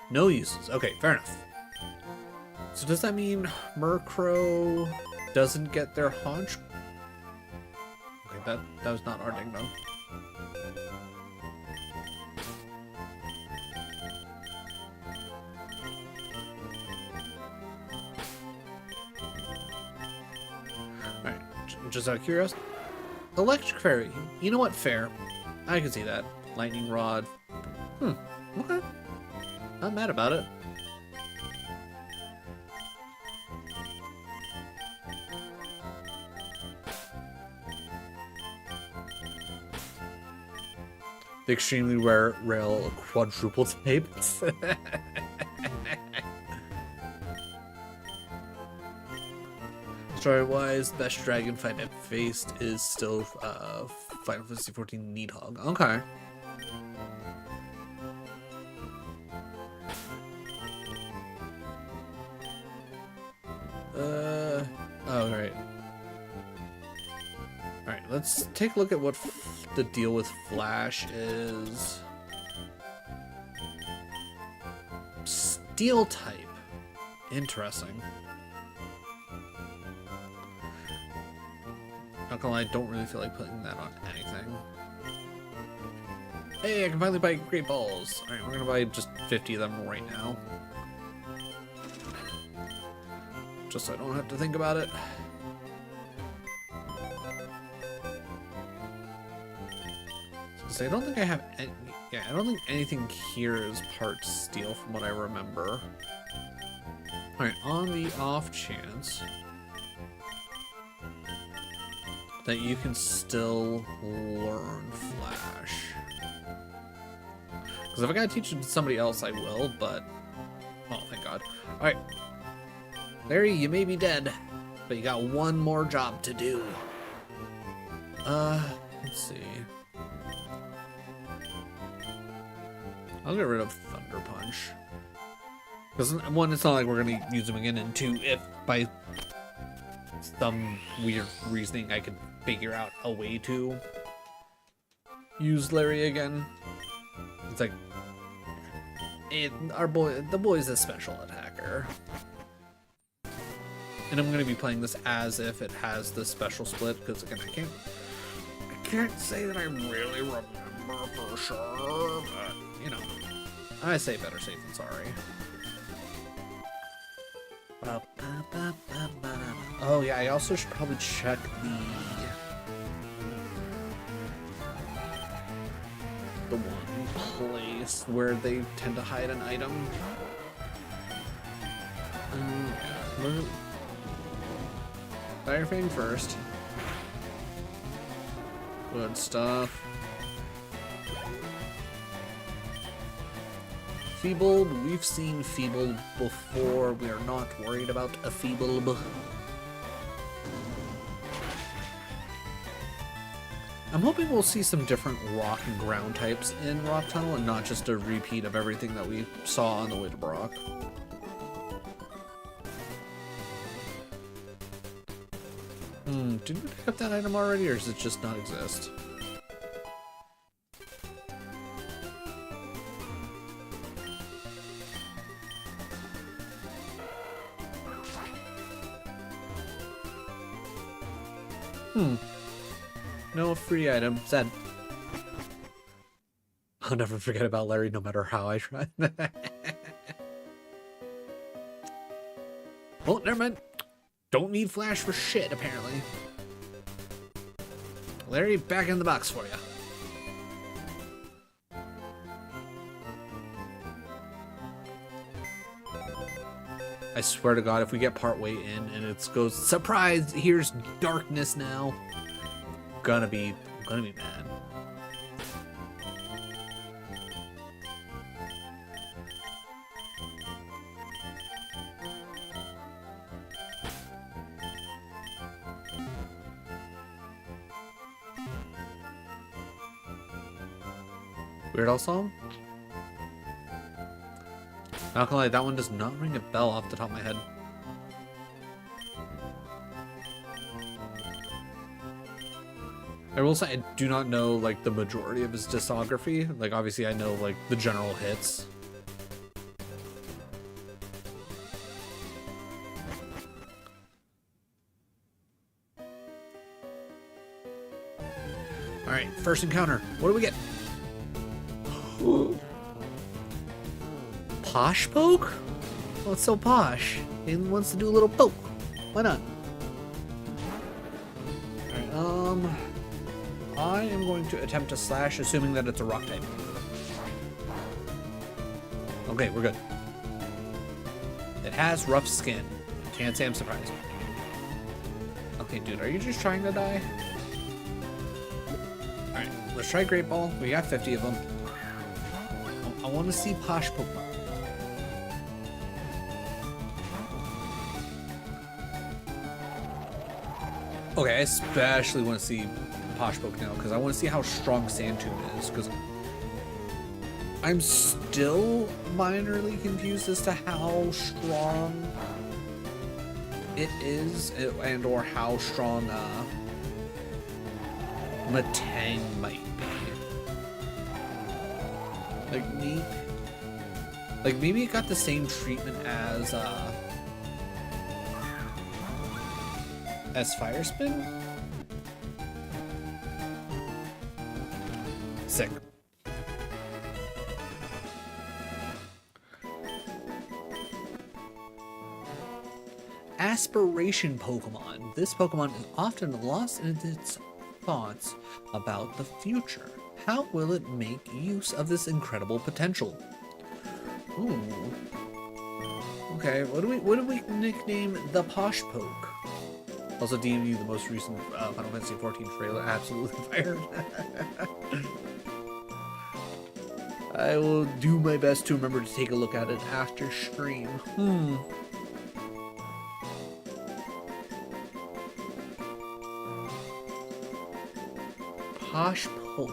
[SPEAKER 1] No uses. Okay, fair enough. So does that mean Murkrow doesn't get their haunch? Okay, that was not our ding-dong. Alright, just out of curiosity. Electric Fairy. You know what? Fair. I can see that. Lightning Rod. Okay. Not mad about it. The extremely rare quadruple tape. Story-wise, the best dragon fight I've faced is still Final Fantasy XIV Needhog. Okay. Oh, right. Alright, let's take a look at what the deal with Flash is. Steel type. Interesting. Not gonna lie, I don't really feel like putting that on anything. Hey, I can finally buy Great Balls. Alright, we're gonna buy just 50 of them right now. Just so I don't have to think about it. So I don't think I have any. Yeah, I don't think anything here is part steel from what I remember. Alright, on the off chance that you can still learn Flash. Because if I gotta teach it to somebody else, I will, but... Oh, thank God. Alright. Larry, you may be dead, but you got one more job to do. Let's see. I'll get rid of Thunder Punch. Because, one, it's not like we're gonna use them again, and two, if by some weird reasoning I could figure out a way to use Larry again, it's like, the boy's a special attacker. And I'm gonna be playing this as if it has the special split, because again, I can't say that I really remember for sure, but you know, I say better safe than sorry. Oh yeah, I also should probably check the one place where they tend to hide an item. Fire Fang first. Good stuff. Feebled, we've seen Feebled before. We are not worried about a Feebled. I'm hoping we'll see some different rock and ground types in Rock Tunnel and not just a repeat of everything that we saw on the way to Brock. Did we pick up that item already, or does it just not exist? No free item. Sad. I'll never forget about Larry no matter how I try. Oh, never mind. Don't need Flash for shit, apparently. Larry, back in the box for you. I swear to God, if we get partway in and it goes, surprise, here's darkness now. I'm gonna be mad. Weird Al song? Not gonna lie, that one does not ring a bell off the top of my head. I will say I do not know like the majority of his discography. Like obviously I know like the general hits. Alright, first encounter. What do we get? Posh poke? Oh, it's so posh. He wants to do a little poke. Why not? Alright, I am going to attempt to slash, assuming that it's a rock type. Okay, we're good. It has rough skin. Can't say I'm surprised. Okay, dude, are you just trying to die? Alright, let's try Great Ball. We got 50 of them. I want to see Posh Pokemon. Okay, I especially want to see Posh Poke now because I want to see how strong Sandtune is, because I'm still minorly confused as to how strong it is and or how strong Matang might be. Like maybe it got the same treatment as Fire Spin? Sick. Aspiration Pokemon. This Pokemon is often lost in its thoughts about the future. How will it make use of this incredible potential? Ooh. Okay, what do we nickname the Posh Poke? Also, DMU, the most recent Final Fantasy XIV trailer, absolutely fired. I will do my best to remember to take a look at it after stream. Posh Poke.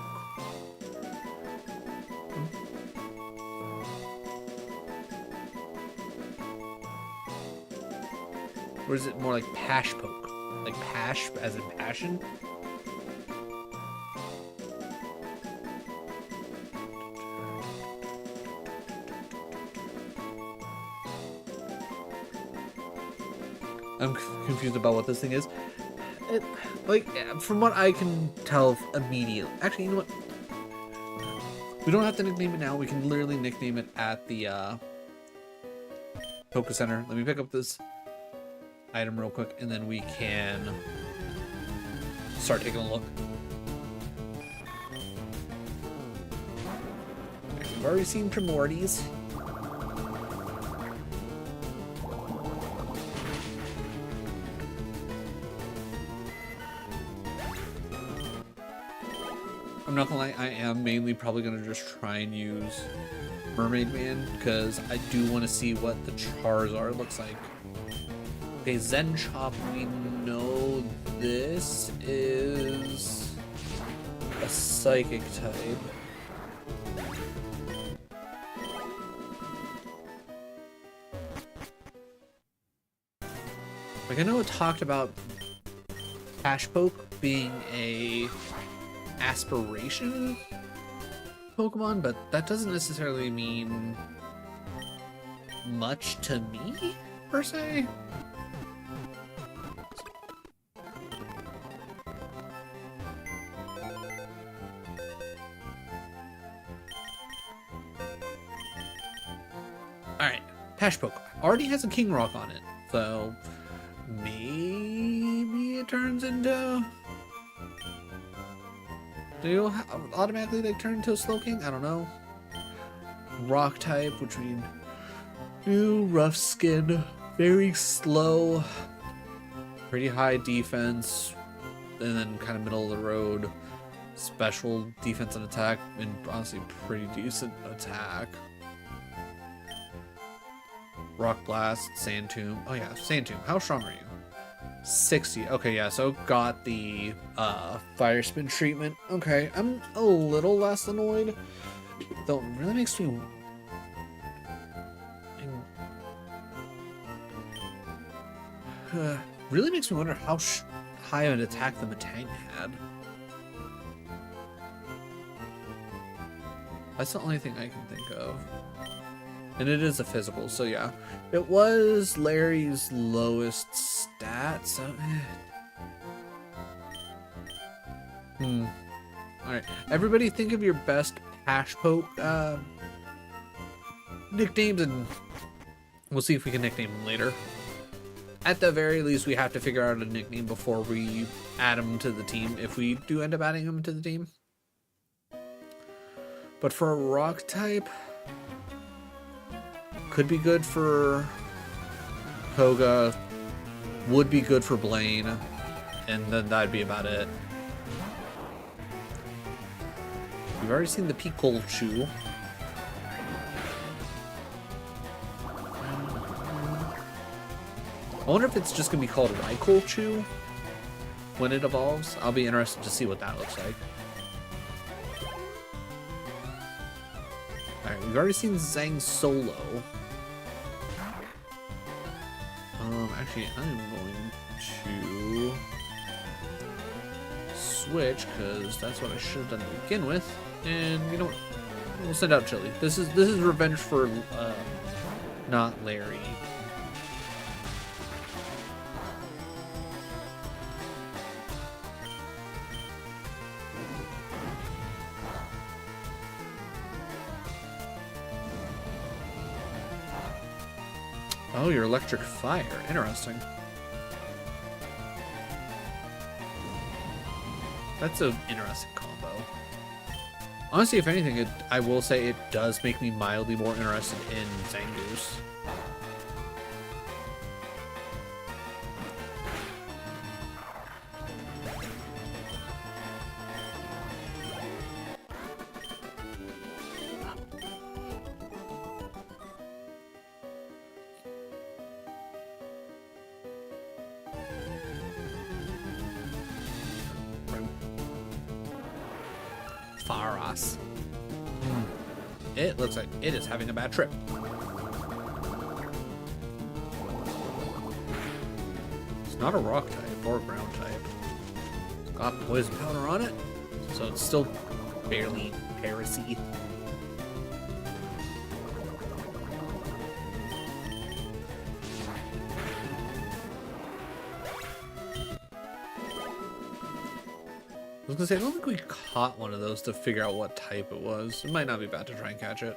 [SPEAKER 1] Or is it more like Pash Poke? Like Pash as in passion? I'm confused about what this thing is. It, like, from what I can tell immediately. Actually, you know what? We don't have to nickname it now. We can literally nickname it at the PokeCenter. Let me pick up this item real quick, and then we can start taking a look. We've already seen Primordies. I'm not gonna lie, I am mainly probably gonna just try and use Mermaid Man, because I do want to see what the Charizard looks like. Okay, Zen Chop, we know this is a Psychic type. Like, I know it talked about Pash Poke being a aspiration Pokemon, but that doesn't necessarily mean much to me, per se. Alright, Pash Poke already has a King Rock on it, so maybe it turns into... Do you automatically like turn into a Slowking? I don't know. Rock type, which we do rough skin, very slow, pretty high defense, and then kind of middle of the road, special defense and attack, and honestly pretty decent attack. Rock Blast, Sand Tomb. Oh yeah, Sand Tomb. How strong are you? 60. Okay, yeah, so got the fire spin treatment. Okay, I'm a little less annoyed, though it really makes me really makes me wonder how high of an attack the Metang had. That's the only thing I can think of. And it is a physical, so yeah. It was Larry's lowest stat, so... Alright, everybody think of your best Pash Poke nicknames, and we'll see if we can nickname them later. At the very least, we have to figure out a nickname before we add them to the team, if we do end up adding them to the team. But for a rock type... Could be good for Koga, would be good for Blaine, and then that'd be about it. We've already seen the Pikachu. I wonder if it's just gonna be called Raikou when it evolves. I'll be interested to see what that looks like. Alright, we've already seen Zang Solo. Actually, I'm going to switch, because that's what I should have done to begin with. And you know what? We'll send out Chili. This is revenge for not Larry. Oh, you're electric fire. Interesting. That's an interesting combo. Honestly, if anything, I will say it does make me mildly more interested in Zangoose. Faras. It looks like it is having a bad trip. It's not a rock type or a ground type. It's got poison powder on it, so it's still barely Parasy. I was gonna say, I don't think we caught one of those to figure out what type it was. It might not be bad to try and catch it.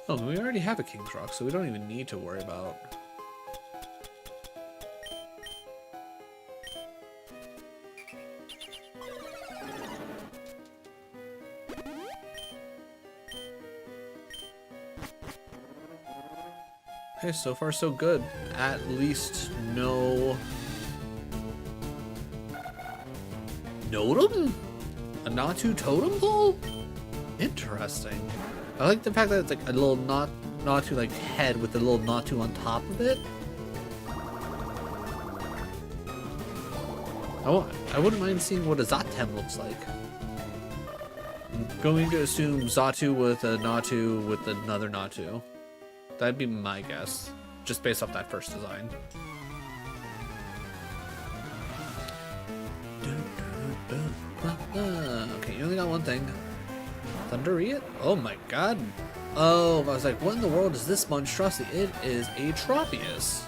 [SPEAKER 1] Oh, we already have a King's Rock, so we don't even need to worry about... Okay, so far so good. At least no... Notum? A Natu totem pole? Interesting. I like the fact that it's like a little Natu like head with a little Natu on top of it. I wouldn't mind seeing what a Zatem looks like. I'm going to assume Zatu with a Natu with another Natu. That'd be my guess, just based off that first design. Okay, you only got one thing. Thunderiet? Oh my god. Oh, I was like, what in the world is this monstrosity? It is a Tropius.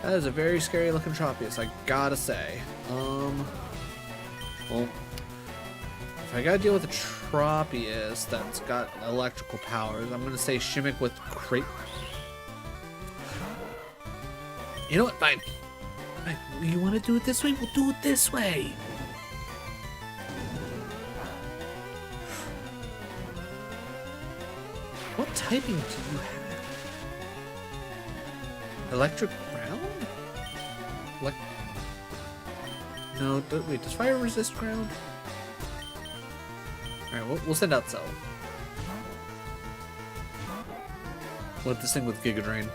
[SPEAKER 1] That is a very scary looking Tropius, I gotta say. Well, if I gotta deal with a Tropius that's got electrical powers, I'm gonna say Shimmick with crate. You know what? Fine. Fine. You wanna do it this way? We'll do it this way. What typing do you have? Electric ground? No, wait, does fire resist ground? Alright, we'll send out Cell. We'll hit this thing with Giga Drain.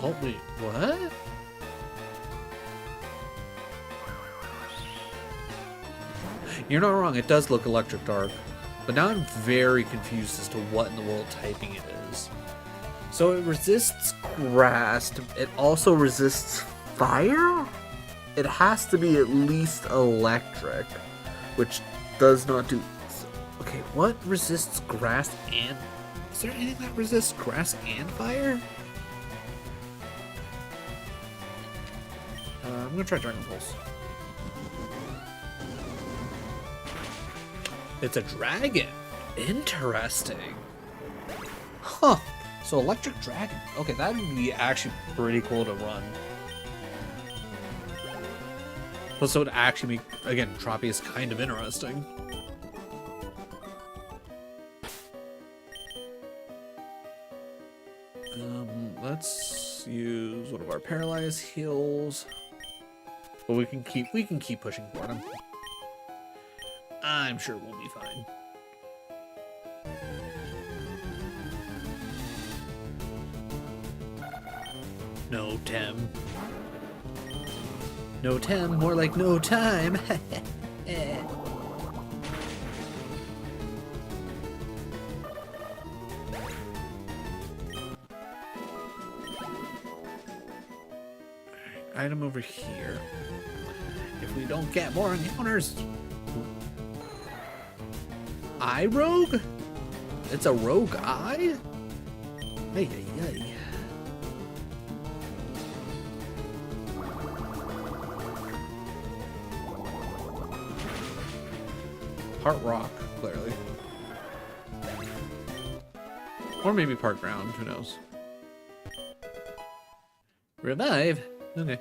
[SPEAKER 1] Oh, wait, what? You're not wrong, it does look electric dark. But now I'm very confused as to what in the world typing it is. So it resists grass, it also resists fire? It has to be at least electric, which does not do... Okay, what resists grass and... Is there anything that resists grass and fire? I'm gonna try Dragon Pulse. It's a dragon. Interesting. Huh. So electric dragon. Okay, that would be actually pretty cool to run. Plus, it would actually make, again, Tropius kind of interesting. Let's use one of our paralyzed heals. But we can keep pushing for him. I'm sure we'll be fine. No Tem. No Tem, more like no time. Item over here. If we don't get more encounters. Eye rogue? It's a rogue eye? Ay, ay, ay. Part rock, clearly. Or maybe part ground, who knows. Revive? Okay.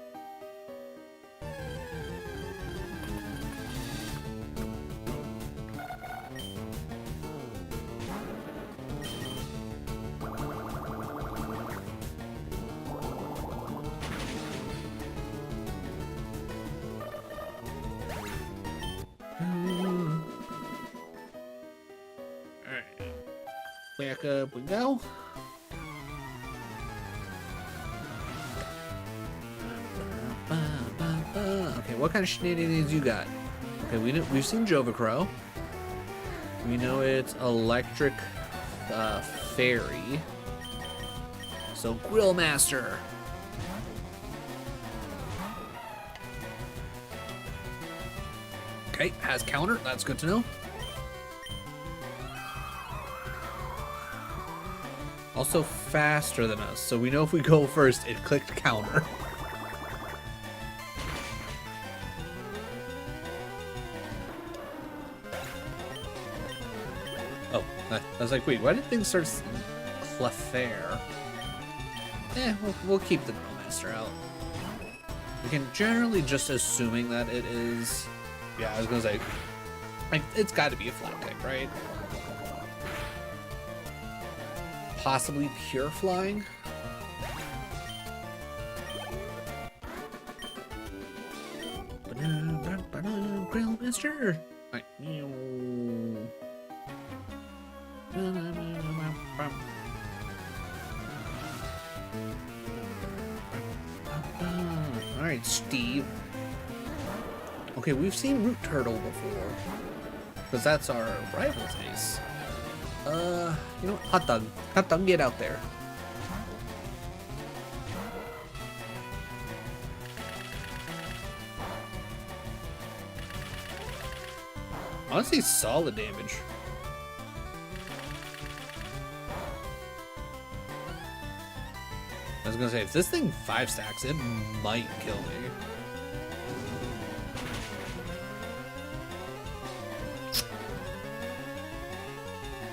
[SPEAKER 1] Back up we go. Okay, what kind of shenanigans you got? Okay, we've seen Jova Crow. We know it's electric fairy. So Grill Master. Okay, has counter. That's good to know. Also faster than us, so we know if we go first, it clicked counter. Oh, I was like, wait, why did things start Clefairy? We'll keep the Grill Master out. We can generally just assuming that it is. Yeah, I was gonna say, like, it's got to be a flat kick, right? Possibly pure flying. Grill Master. Right. All right, Steve. Okay, we've seen Root Turtle before, because that's our rival's ace. You know what? Hot dog. Hot dog, get out there. Honestly, solid damage. I was gonna say, if this thing 5 stacks, it might kill me.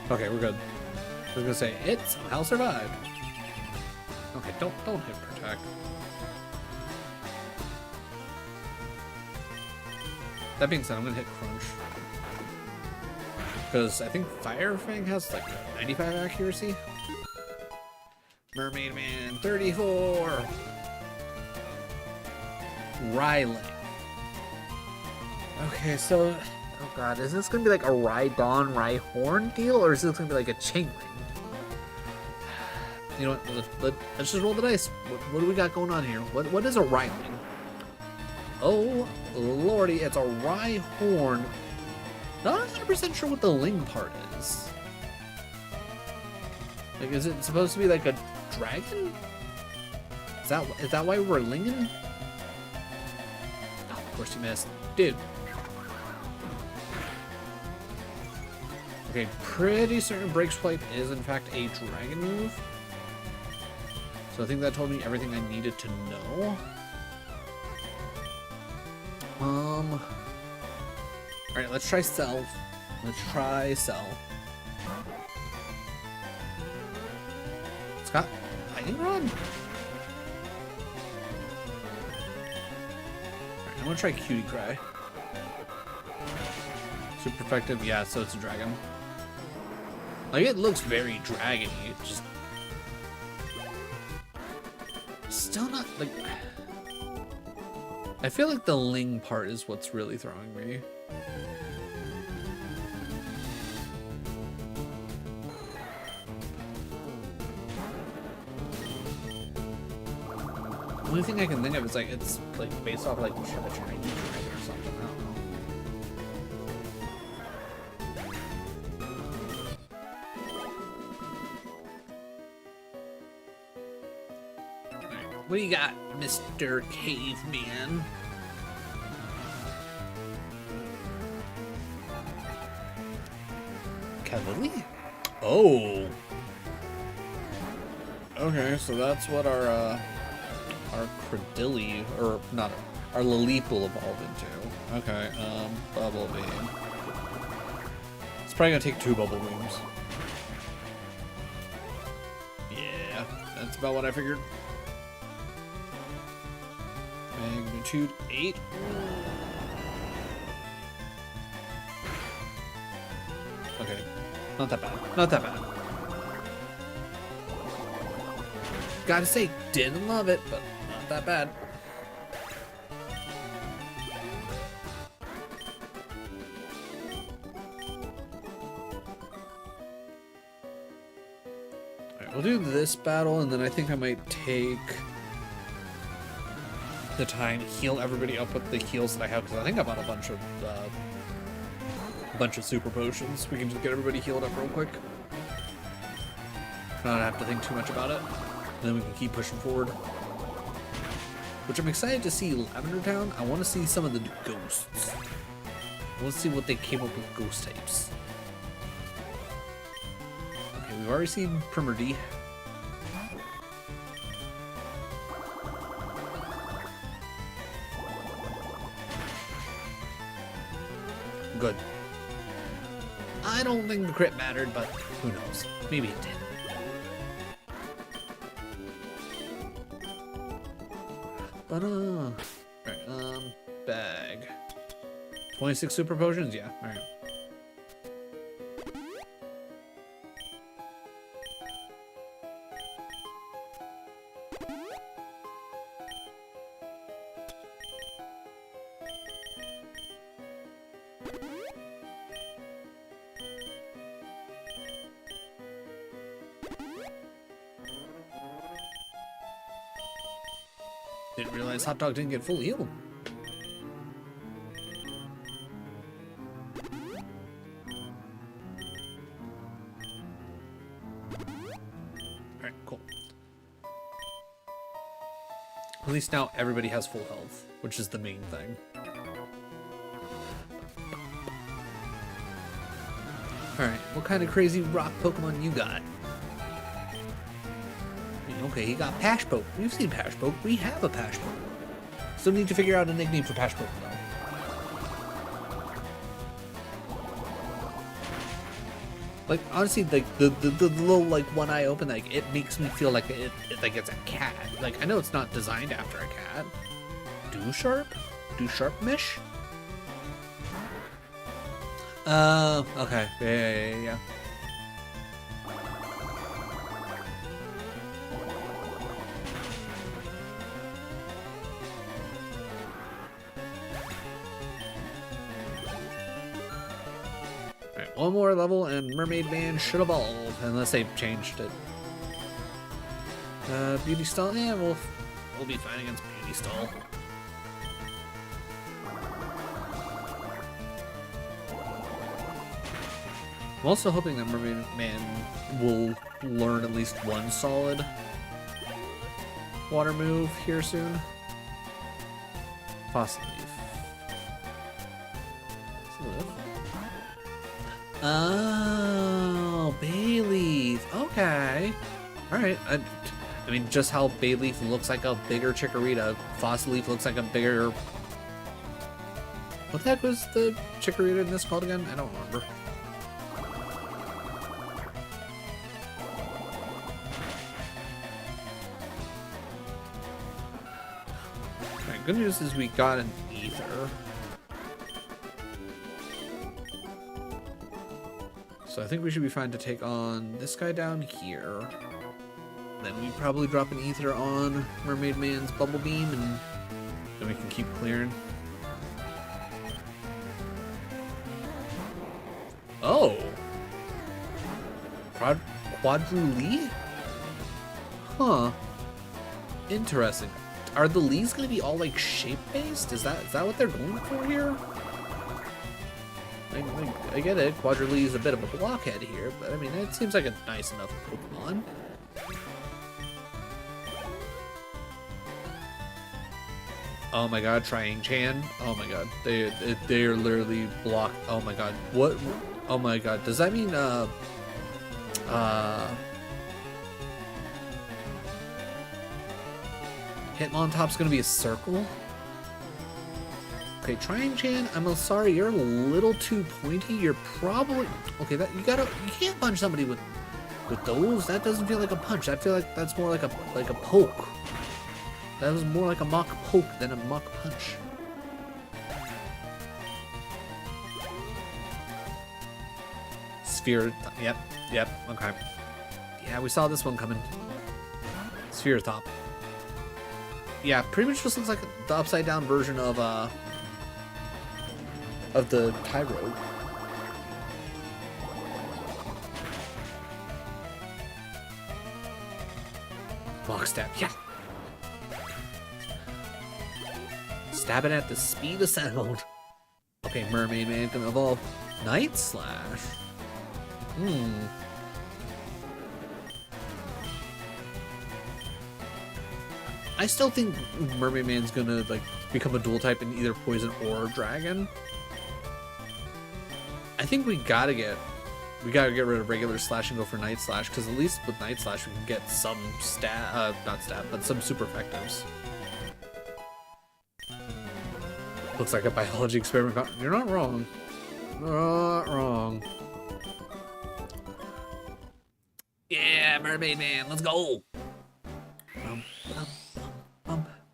[SPEAKER 1] Okay, we're good. I was gonna say, it somehow survived. Okay, don't hit protect. That being said, I'm gonna hit crunch. Because I think Fire Fang has like 95 accuracy. Mermaid Man 34. Ryling. Okay, so oh god, is this gonna be like a Rhydon Rhyhorn deal, or is this gonna be like a chain ring? You know what? Let's just roll the dice. What do we got going on here? What is a Ryling? Oh lordy, it's a Rhyhorn. Not 100% sure what the Ling part is. Like, is it supposed to be like a dragon? Is that why we're linging? Oh, of course you missed, dude. Okay, pretty certain Break Swipe is in fact a dragon move. So I think that told me everything I needed to know. Alright, let's try Cell. Let's try Cell. It's got Lightning Rod? Alright, I'm gonna try Cutie Cry. Super effective, yeah, so it's a dragon. Like, it looks very dragon-y, it just... Still not, like... I feel like the Ling part is what's really throwing me. The only thing I can think of is like it's like based off like a Chinese dragon or something. I don't know. What do you got, Mr. Caveman? Cavalier? Oh. Okay, so that's what our Credilli, or not, our Laleep will evolve into. Okay, Bubble Beam. probably gonna take 2 bubble rooms. Yeah, that's about what I figured. Magnitude 8. Okay, not that bad. Not that bad. Gotta say, didn't love it, but not that bad. Alright, we'll do this battle, and then I think I might take the time to heal everybody up with the heals that I have, because I think I bought a bunch of super potions. We can just get everybody healed up real quick. Not have to think too much about it. And then we can keep pushing forward. Which I'm excited to see Lavender Town. I want to see some of the ghosts. I want to see what they came up with ghost types. Okay, we've already seen Primer D. Good. I don't think the crit mattered, but who knows? Maybe it did. But alright, bag. 26 super potions? Yeah, alright. Didn't realize Hot Dog didn't get full heal. Alright, cool. At least now everybody has full health, which is the main thing. Alright, what kind of crazy rock Pokemon you got? Okay, he got Pashpoke. We've seen Pashpoke. We have a Pashpoke. Still need to figure out a nickname for Pashpoke, though. Like, honestly, like, the little, like, one eye open, like, it makes me feel like like it's a cat. Like, I know it's not designed after a cat. Do-Sharp? Do-Sharp-mish? Okay. Yeah. One more level and Mermaid Man should evolve, unless they've changed it. Beauty Stall? Yeah, we'll be fine against Beauty Stall. I'm also hoping that Mermaid Man will learn at least one solid water move here soon. Fossil Leaf. Oh, Bayleaf. Okay. Alright. I mean, just how Bayleaf looks like a bigger Chikorita. Fossil Leaf looks like a bigger... What the heck was the Chikorita in this called again? I don't remember. Alright, good news is we got an Ether. So I think we should be fine to take on this guy down here. Then we probably drop an Ether on Mermaid Man's Bubble Beam, and then we can keep clearing. Oh! Quadrille? Huh. Interesting. Are the Lees gonna be all like shape-based? Is that what they're going for here? I get it, Quadrille is a bit of a blockhead here, but I mean, it seems like a nice enough Pokemon. Oh my god, Triang-chan. Oh my god, they are literally blocked. Oh my god, what? Oh my god, does that mean, Hitmontop's gonna be a circle? Okay, Trying-chan, I'm sorry, you're a little too pointy. You're probably okay. That you can't punch somebody with those. That doesn't feel like a punch. I feel like that's more like a poke. That was more like a mock poke than a mock punch. Sphere. Yep. Okay. Yeah, we saw this one coming. Sphere top. Yeah, pretty much just looks like the upside down version of the Tyro. Mock stab, yeah. Stabbing at the speed of sound. Okay, Mermaid Man can evolve. Night Slash. I still think Mermaid Man's gonna like become a dual type in either poison or dragon. I think we gotta get rid of regular slash and go for Night Slash, because at least with Night Slash we can get some but some super effectives. Looks like a biology experiment. You're not wrong. Not wrong. Yeah, Mermaid Man, let's go.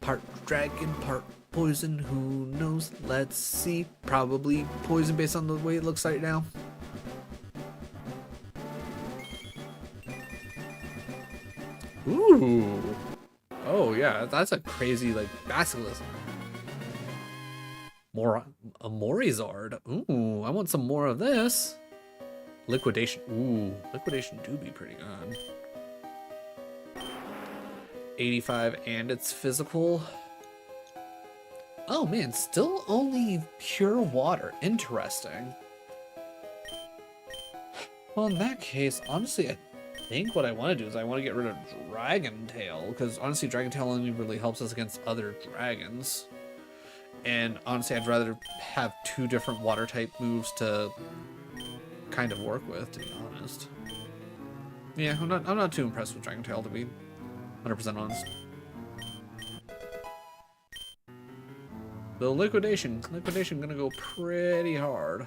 [SPEAKER 1] Part dragon, part poison, who knows? Let's see. Probably poison based on the way it looks right now. Ooh. Oh yeah, that's a crazy like basilisk. More a Morizard. Ooh, I want some more of this. Liquidation. Ooh, liquidation do be pretty good. 85 and it's physical. Oh man, still only pure water. Interesting. Well, in that case, honestly, I think what I want to do is I want to get rid of Dragon Tail, because honestly, Dragon Tail only really helps us against other dragons. And honestly, I'd rather have two different water type moves to kind of work with, to be honest. Yeah, I'm not too impressed with Dragon Tail, to be 100% honest. The liquidation gonna go pretty hard.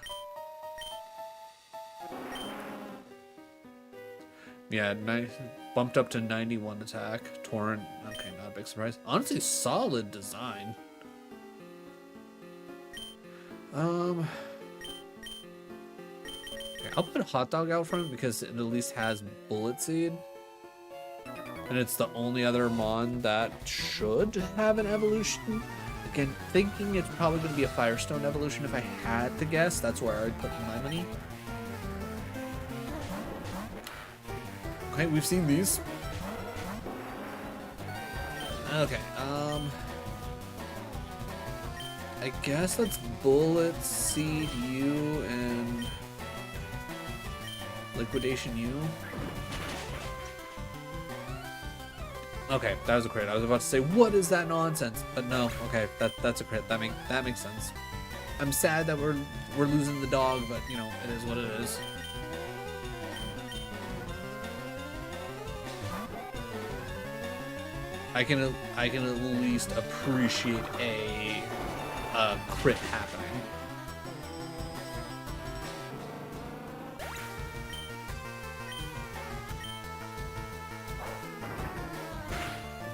[SPEAKER 1] Yeah, nice. Bumped up to 91 attack. Torrent, okay, not a big surprise. Honestly, solid design. Okay, I'll put Hot Dog out front because it at least has Bullet Seed. And it's the only other Mon that should have an evolution. Again, thinking it's probably going to be a Firestone evolution if I had to guess. That's where I'd put my money. Okay, we've seen these. Okay, I guess that's Bullet Seed U and Liquidation U. Okay, that was a crit. I was about to say, what is that nonsense? But no, okay, that's a crit. That makes sense. I'm sad that we're losing the dog, but you know, it is what it is. I can at least appreciate a crit happening.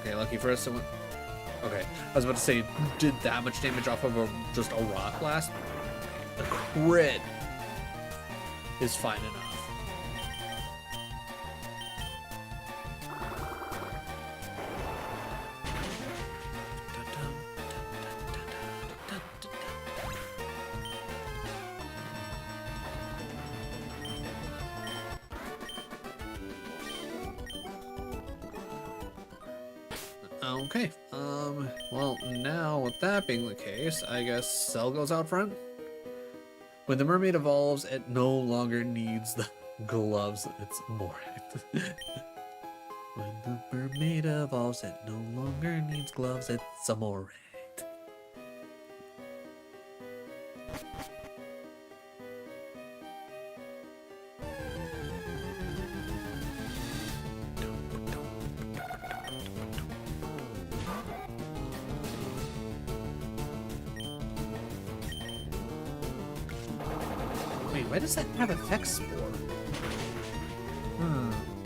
[SPEAKER 1] Okay, lucky for us. Okay, I was about to say, did that much damage off of just a rock blast? The crit is fine enough. Okay, well, now with that being the case, I guess Cell goes out front. When the mermaid evolves, it no longer needs the gloves, it's more. When the mermaid evolves, it no longer needs gloves, it's amore. Why does that have effect spore?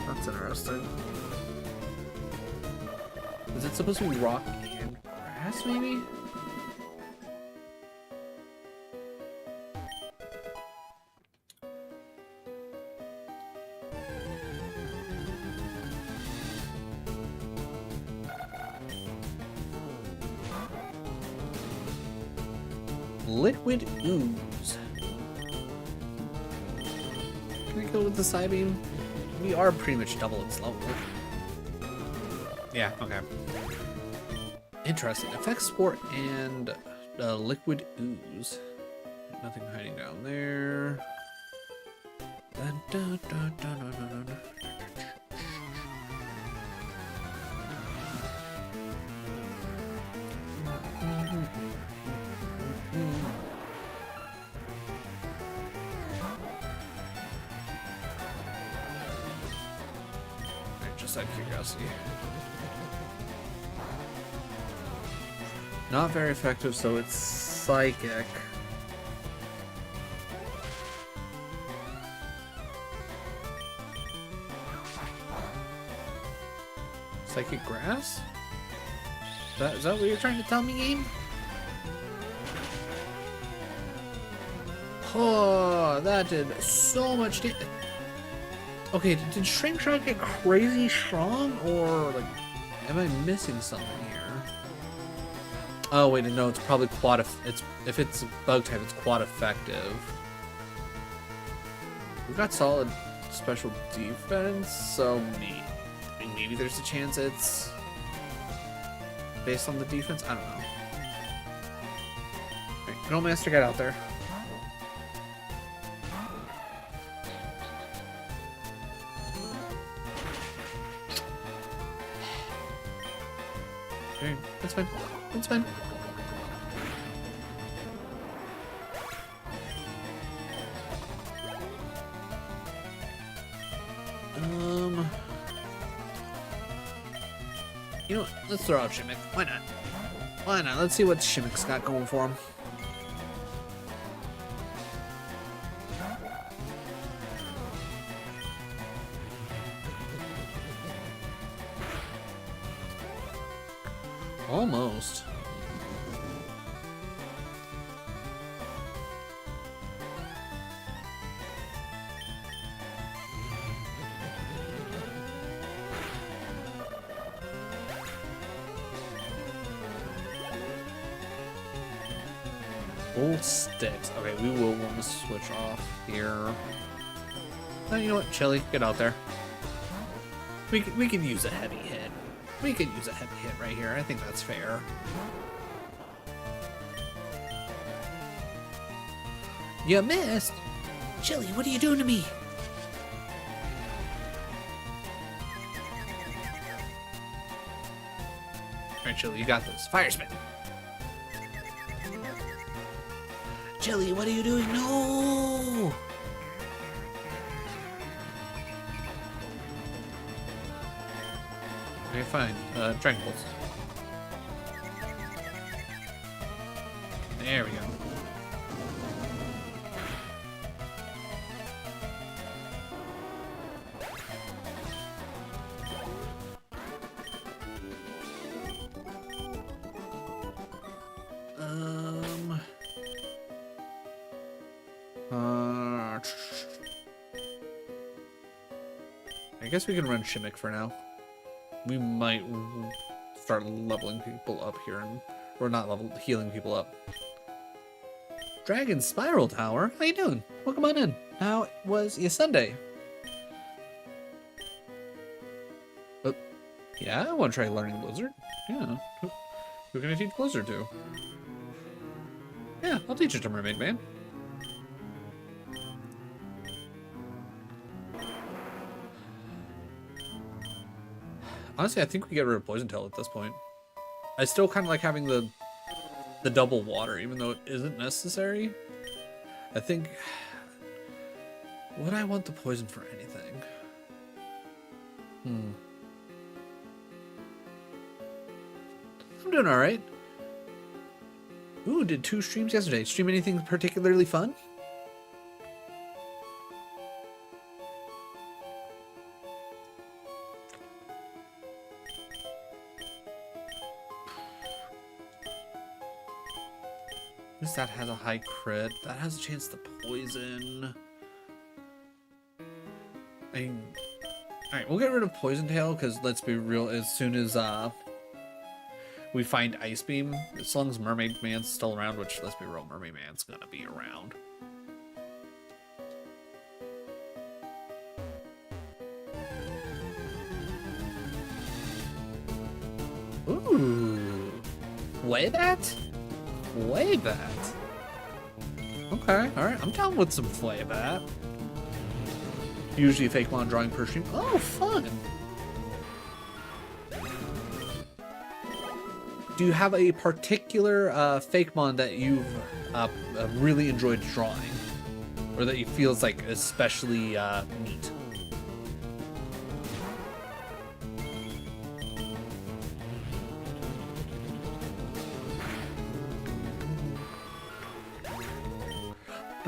[SPEAKER 1] That's interesting. Is it supposed to be rock and grass, maybe? Liquid ooze. Can we go with the Psybeam? We are pretty much double its level. Yeah, okay. Interesting. Effect Sport and Liquid Ooze. Nothing hiding down there. Dun, dun, dun, dun, dun, dun, dun. Just out of curiosity. Not very effective, so it's psychic. Psychic grass? Is that what you're trying to tell me, game? Oh, that did so much damage. Okay, did Shrink Shock get crazy strong, or like, am I missing something here? Oh wait, no, it's probably quad. If it's a bug type, it's quad effective. We've got solid special defense, so maybe there's a chance it's based on the defense. I don't know. Alright, Girl Master, get out there. Okay, that's fine. That's fine. You know what? Let's throw out Shimmick. Why not? Why not? Let's see what Shimmick's got going for him. Almost. Old sticks. Okay, we will want to switch off here. Oh, you know what? Chili, get out there. We can use a heavy hit. We could use a heavy hit right here. I think that's fair. You missed! Chili, what are you doing to me? Alright, Chili, you got this. Fire spin! Chili, what are you doing? No! Okay, fine. Dragon Balls. There we go. I guess we can run Shimmick for now. We might start leveling people up here, or not healing people up. Dragon Spiral Tower, how you doing? Welcome on in. How was your Sunday? Oh, yeah, I want to try learning Blizzard. Yeah, who can I teach Blizzard to? Yeah, I'll teach it to Mermaid Man. Honestly, I think we get rid of Poison Tail at this point. I still kind of like having the double water, even though it isn't necessary. I think... Would I want the poison for anything? I'm doing alright. Ooh, did 2 streams yesterday. Stream anything particularly fun? Because that has a high crit. That has a chance to poison. I mean, alright, we'll get rid of Poison Tail, because let's be real, as soon as we find Ice Beam, as long as Mermaid Man's still around, which, let's be real, Mermaid Man's gonna be around. Ooh. Flaybat? Flaybat. Okay, alright, I'm down with some Flaybat. Usually Fakemon drawing per stream. Oh, fun! Do you have a particular Fakemon that you've really enjoyed drawing? Or that you feel is like especially neat?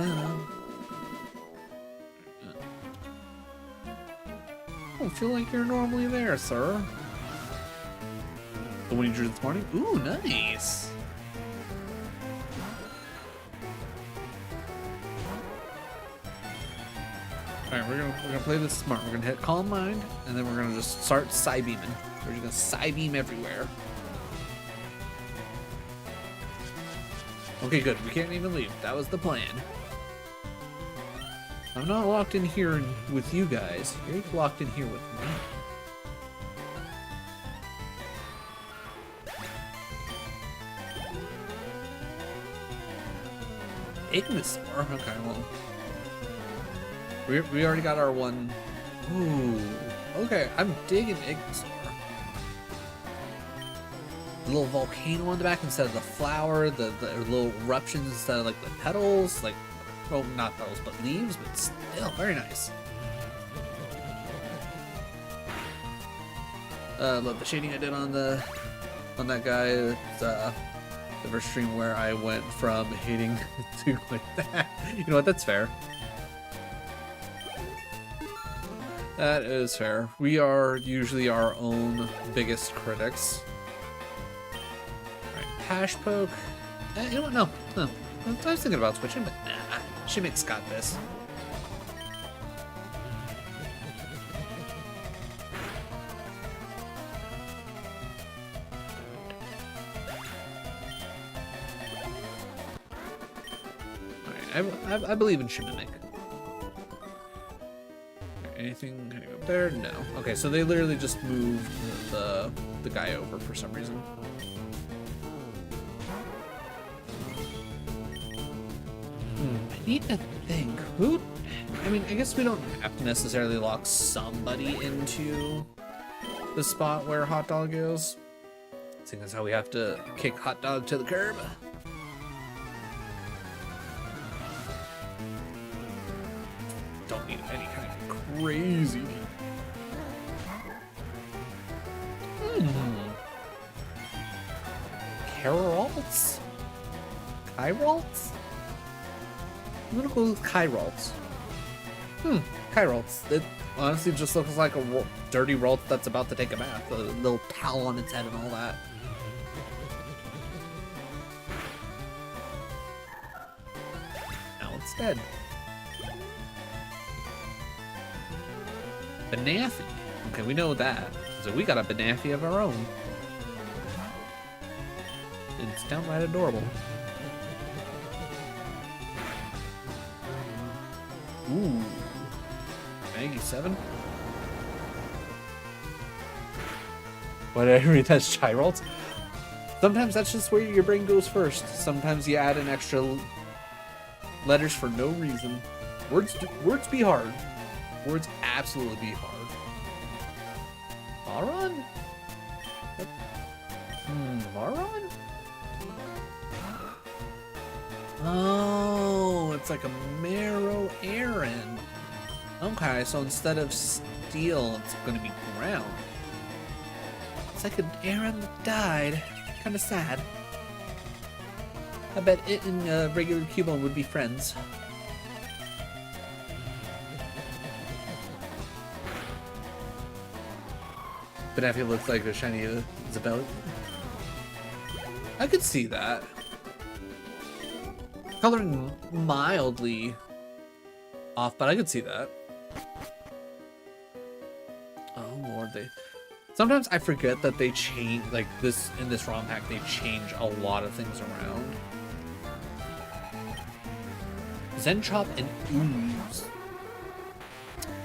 [SPEAKER 1] I don't feel like you're normally there, sir. The one you drew this morning? Ooh, nice! Alright, we're gonna play this smart. We're gonna hit Calm Mind, and then we're gonna just start Psybeaming. We're just gonna Psybeam everywhere. Okay, good. We can't even leave. That was the plan. I'm not locked in here with you guys. You're locked in here with me. Ignisaur? Okay, well. We already got our one. Ooh. Okay, I'm digging Ignisaur. The little volcano on the back instead of the flower, the little eruptions instead of like the petals, like, well, not petals, but leaves, but still very nice. Love the shading I did on that guy. It's, the first stream where I went from hating to like that. You know what? That's fair. That is fair. We are usually our own biggest critics. Alright, Hash Poke. You know what? No. I was thinking about switching, but nah. Shimmick's got this. Alright, I believe in Shimmick. Anything heading up there? No. Okay, so they literally just moved the guy over for some reason. I need to think. Who? I mean, I guess we don't have to necessarily lock somebody into the spot where Hot Dog is. I think that's how we have to kick Hot Dog to the curb. Don't need any kind of crazy. Carolts? Kyralts? I'm gonna go with Kyralts. Kyralts. It honestly just looks like a dirty Ralt that's about to take a bath. A little towel on its head and all that. Now it's dead. Banafi. Okay, we know that. So we got a Banafi of our own. It's downright adorable. Ooh. Maggie 7? Whatever, that's Chiralt. Sometimes that's just where your brain goes first. Sometimes you add an extra letters for no reason. Words be hard. Words absolutely be hard. Varon? Varon? Oh, it's like a Marrow Aaron. Okay, so instead of steel, it's gonna be ground. It's like an Aaron that died. Kinda sad. I bet it and regular Cubone would be friends. But if it looks like a shiny Isabella. I could see that. Coloring mildly off, but I could see that. Oh lord, sometimes I forget that they change, like this, in this ROM hack, they change a lot of things around. Zenchop and Ooze.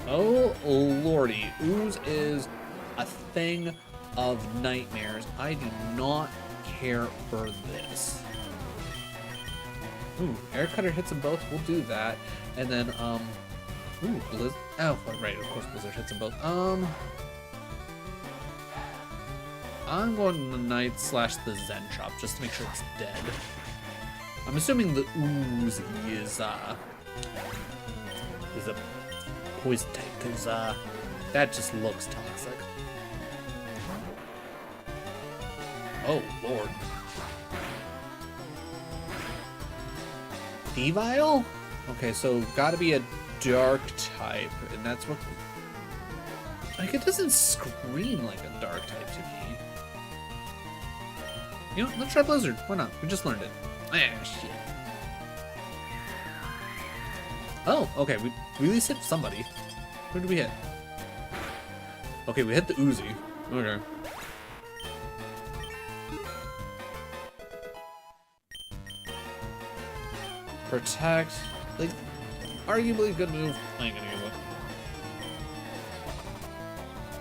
[SPEAKER 1] Oh lordy, Ooze is a thing of nightmares. I do not care for this. Ooh, Air Cutter hits them both. We'll do that. And then, ooh, Blizzard. Oh, right, of course Blizzard hits them both. I'm going the Knight slash the Zenchop just to make sure it's dead. I'm assuming the Ooze is a poison type, because that just looks toxic. Oh lord. Devile? Okay, so gotta be a dark type, and that's what... Like, it doesn't scream like a dark type to me. You know, let's try Blizzard. Why not? We just learned it. Ah, shit. Oh, okay, we at least hit somebody. Who did we hit? Okay, we hit the Uzi. Okay. Protect. Like, arguably a good move. I ain't gonna give it.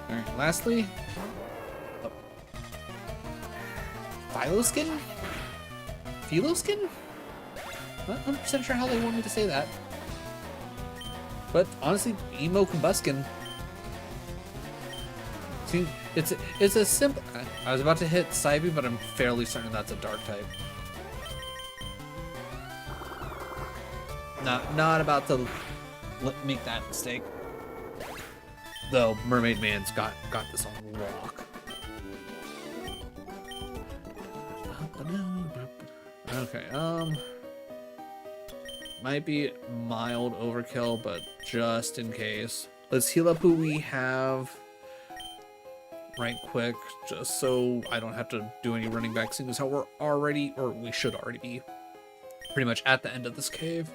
[SPEAKER 1] Alright, lastly. Oh. Philoskin? Philoskin? Not 100% sure how they want me to say that. But honestly, Emo Combuskin. See, it's a simple. I was about to hit Psybe, but I'm fairly certain that's a dark type. Not about to make that mistake. Though Mermaid Man's got this on lock. Okay, might be mild overkill, but just in case. Let's heal up who we have right quick, just so I don't have to do any running back, seeing as how we're already, or we should already be, pretty much at the end of this cave.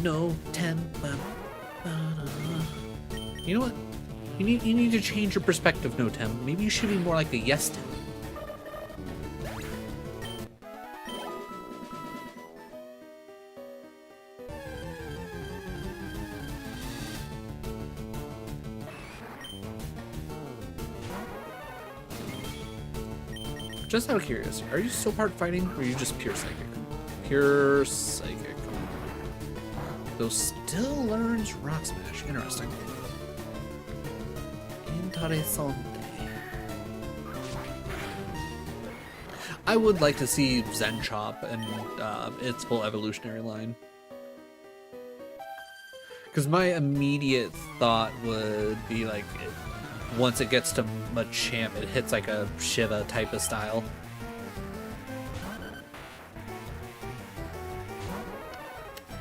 [SPEAKER 1] No temper. You know what? You need to change your perspective, No Tem. Maybe you should be more like a Yes Tem. Just out of curiosity, are you so hard fighting, or are you just pure psychic? Pure psychic. Though still learns Rock Smash. Interesting. Interessante. I would like to see Zenchop and its full evolutionary line. Because my immediate thought would be like, once it gets to Machamp, it hits like a Shiva type of style.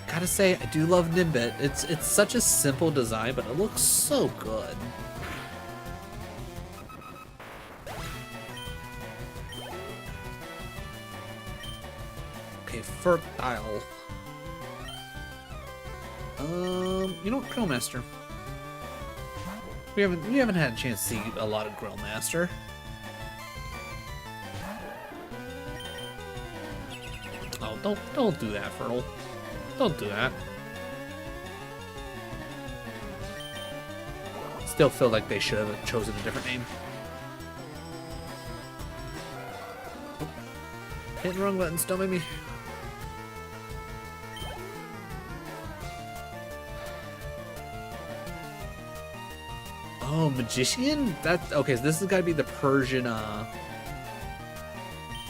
[SPEAKER 1] Gotta say, I do love Nimbit. It's such a simple design, but it looks so good. Okay, Fertile. You know what, Grillmaster. We haven't had a chance to see a lot of Grillmaster. Oh, don't do that, Fertile. Don't do that. Still feel like they should have chosen a different name. Hit the wrong buttons, don't make me. Oh, Magician? Okay, so this has got to be the Persian,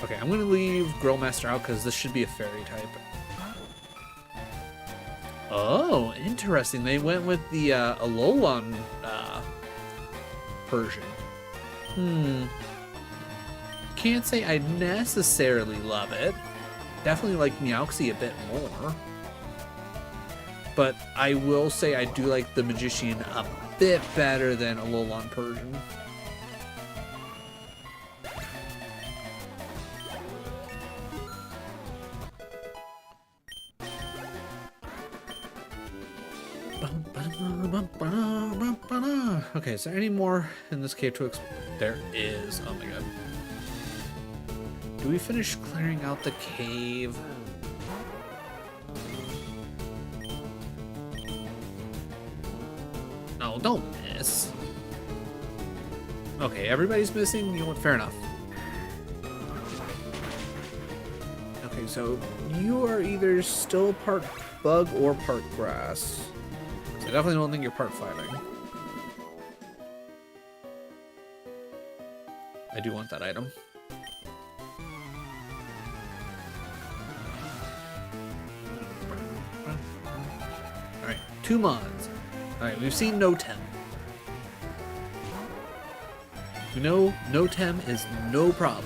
[SPEAKER 1] Okay, I'm gonna leave Grillmaster out because this should be a fairy type. Oh, interesting. They went with the Alolan Persian. Can't say I necessarily love it. Definitely like Meowxie a bit more. But I will say I do like the Magician a bit better than Alolan Persian. Okay, is there any more in this cave to explore? There is. Oh my god. Do we finish clearing out the cave? No, don't miss. Okay, everybody's missing. You know what? Fair enough. Okay, so you are either still part bug or part grass. So I definitely don't think you're part fighting. I do want that item. Alright, 2 mods. Alright, we've seen Notem. We know Notem is no problem.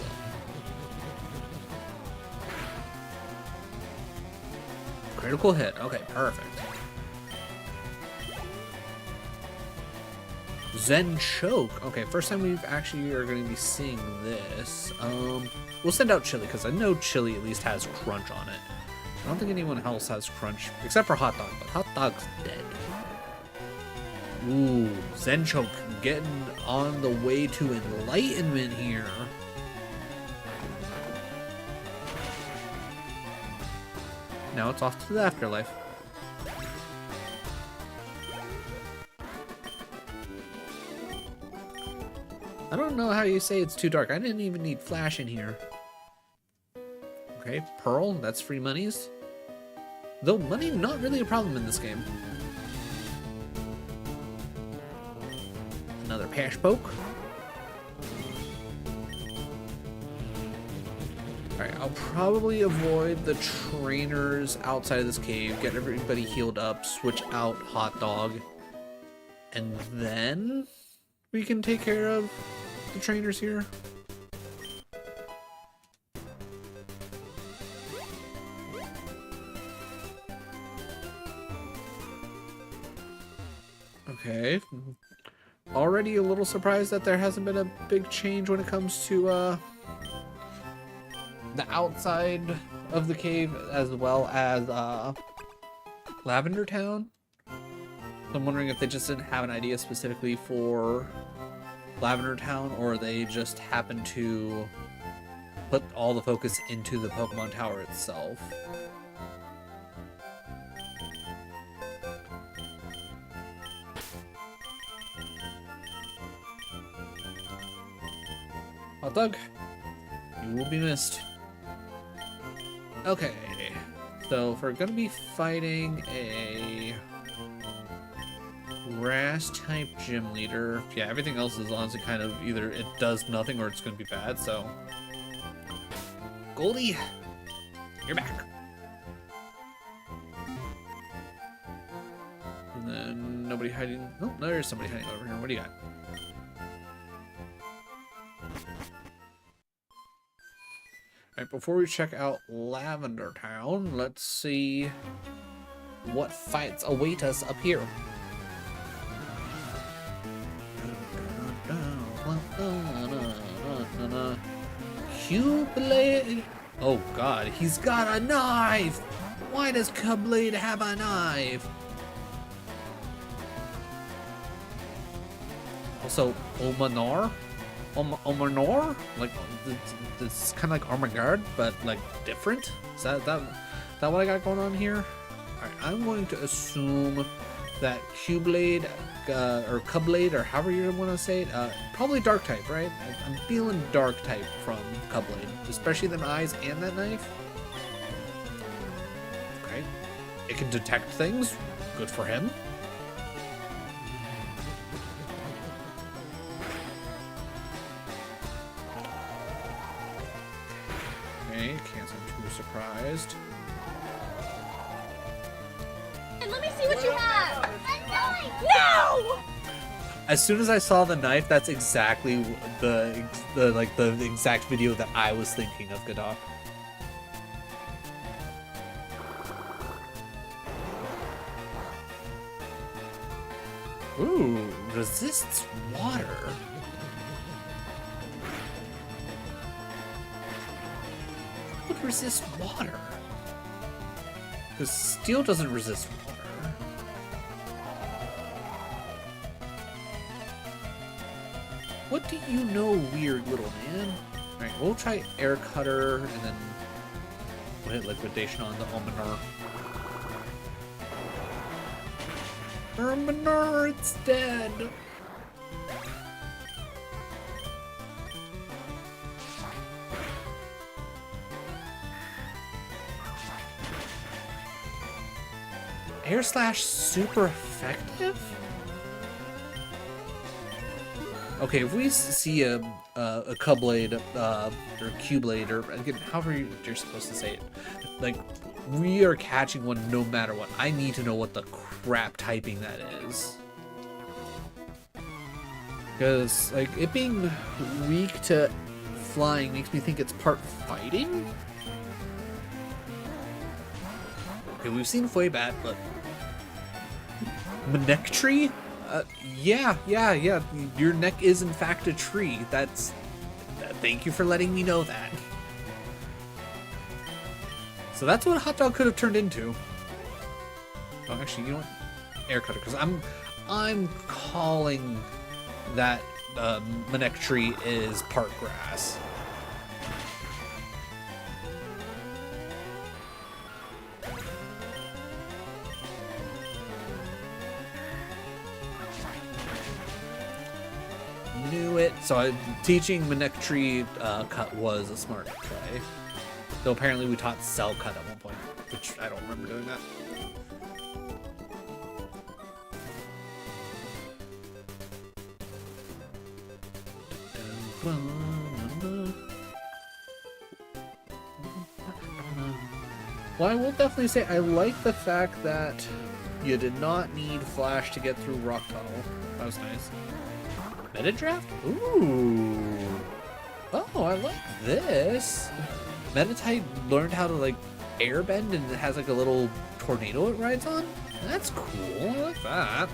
[SPEAKER 1] Critical hit. Okay, perfect. Zen Choke. Okay, first time we've actually are going to be seeing this. We'll send out Chili because I know Chili at least has Crunch on it. I don't think anyone else has Crunch except for Hot Dog, but Hot Dog's dead. Ooh, Zen Choke getting on the way to enlightenment here. Now it's off to the afterlife. I don't know how you say it's too dark. I didn't even need flash in here. Okay, Pearl, that's free monies. Though money not really a problem in this game. Another Pash Poke. Alright, I'll probably avoid the trainers outside of this cave, get everybody healed up, switch out Hot Dog, and then we can take care of the trainers here. Okay. Already a little surprised that there hasn't been a big change when it comes to the outside of the cave as well as Lavender Town. I'm wondering if they just didn't have an idea specifically for Lavender Town, or they just happened to put all the focus into the Pokemon Tower itself. Hot Dog, you will be missed. Okay, so if we're gonna be fighting a grass type gym leader, yeah, everything else is honestly kind of either it does nothing or it's gonna be bad, so. Goldie, you're back. And then nobody hiding. Oh, there's somebody hiding over here. What do you got? Alright, before we check out Lavender Town, let's see what fights await us up here. Q-Blade! Oh god, he's got a knife! Why does Q-Blade have a knife? Also, Omanar? Omanor? Like, it's kind of like Armaguard, but like different? Is that what I got going on here? Alright, I'm going to assume that Q-Blade, or Q-Blade, or however you want to say it, probably Dark type, right? I'm feeling Dark type from Q-Blade, especially them eyes and that knife. Okay, it can detect things, good for him. Okay, can't seem too surprised.
[SPEAKER 5] And let me see what you have. No!
[SPEAKER 1] As soon as I saw the knife, that's exactly the exact video that I was thinking of, Godok. Ooh, resists water. What would resist water? Because steel doesn't resist water. What do you know, weird little man? Alright, we'll try Air Cutter, and then we'll hit Liquidation on the Ominar. Ominar, it's dead! Air Slash super effective? Okay, if we see a Cubblade, or Q-Blade, or again, however you're supposed to say it, like, we are catching one no matter what. I need to know what the crap typing that is. Because, like, it being weak to flying makes me think it's part fighting? Okay, we've seen Fwaybat, but... Manectree? Yeah. Your neck is in fact a tree. Thank you for letting me know that. So that's what Hot Dog could have turned into. Oh, actually, you know what? Air Cutter, because I'm calling that Manectree is part grass. Knew it. So teaching Manectree cut was a smart play. Though apparently we taught Cell Cut at one point, which I don't remember doing that. Well, I will definitely say I like the fact that you did not need Flash to get through Rock Tunnel. That was nice. Meta Draft? Ooh. Oh, I like this. Metatite learned how to, like, airbend, and it has, like, a little tornado it rides on? That's cool. I like that.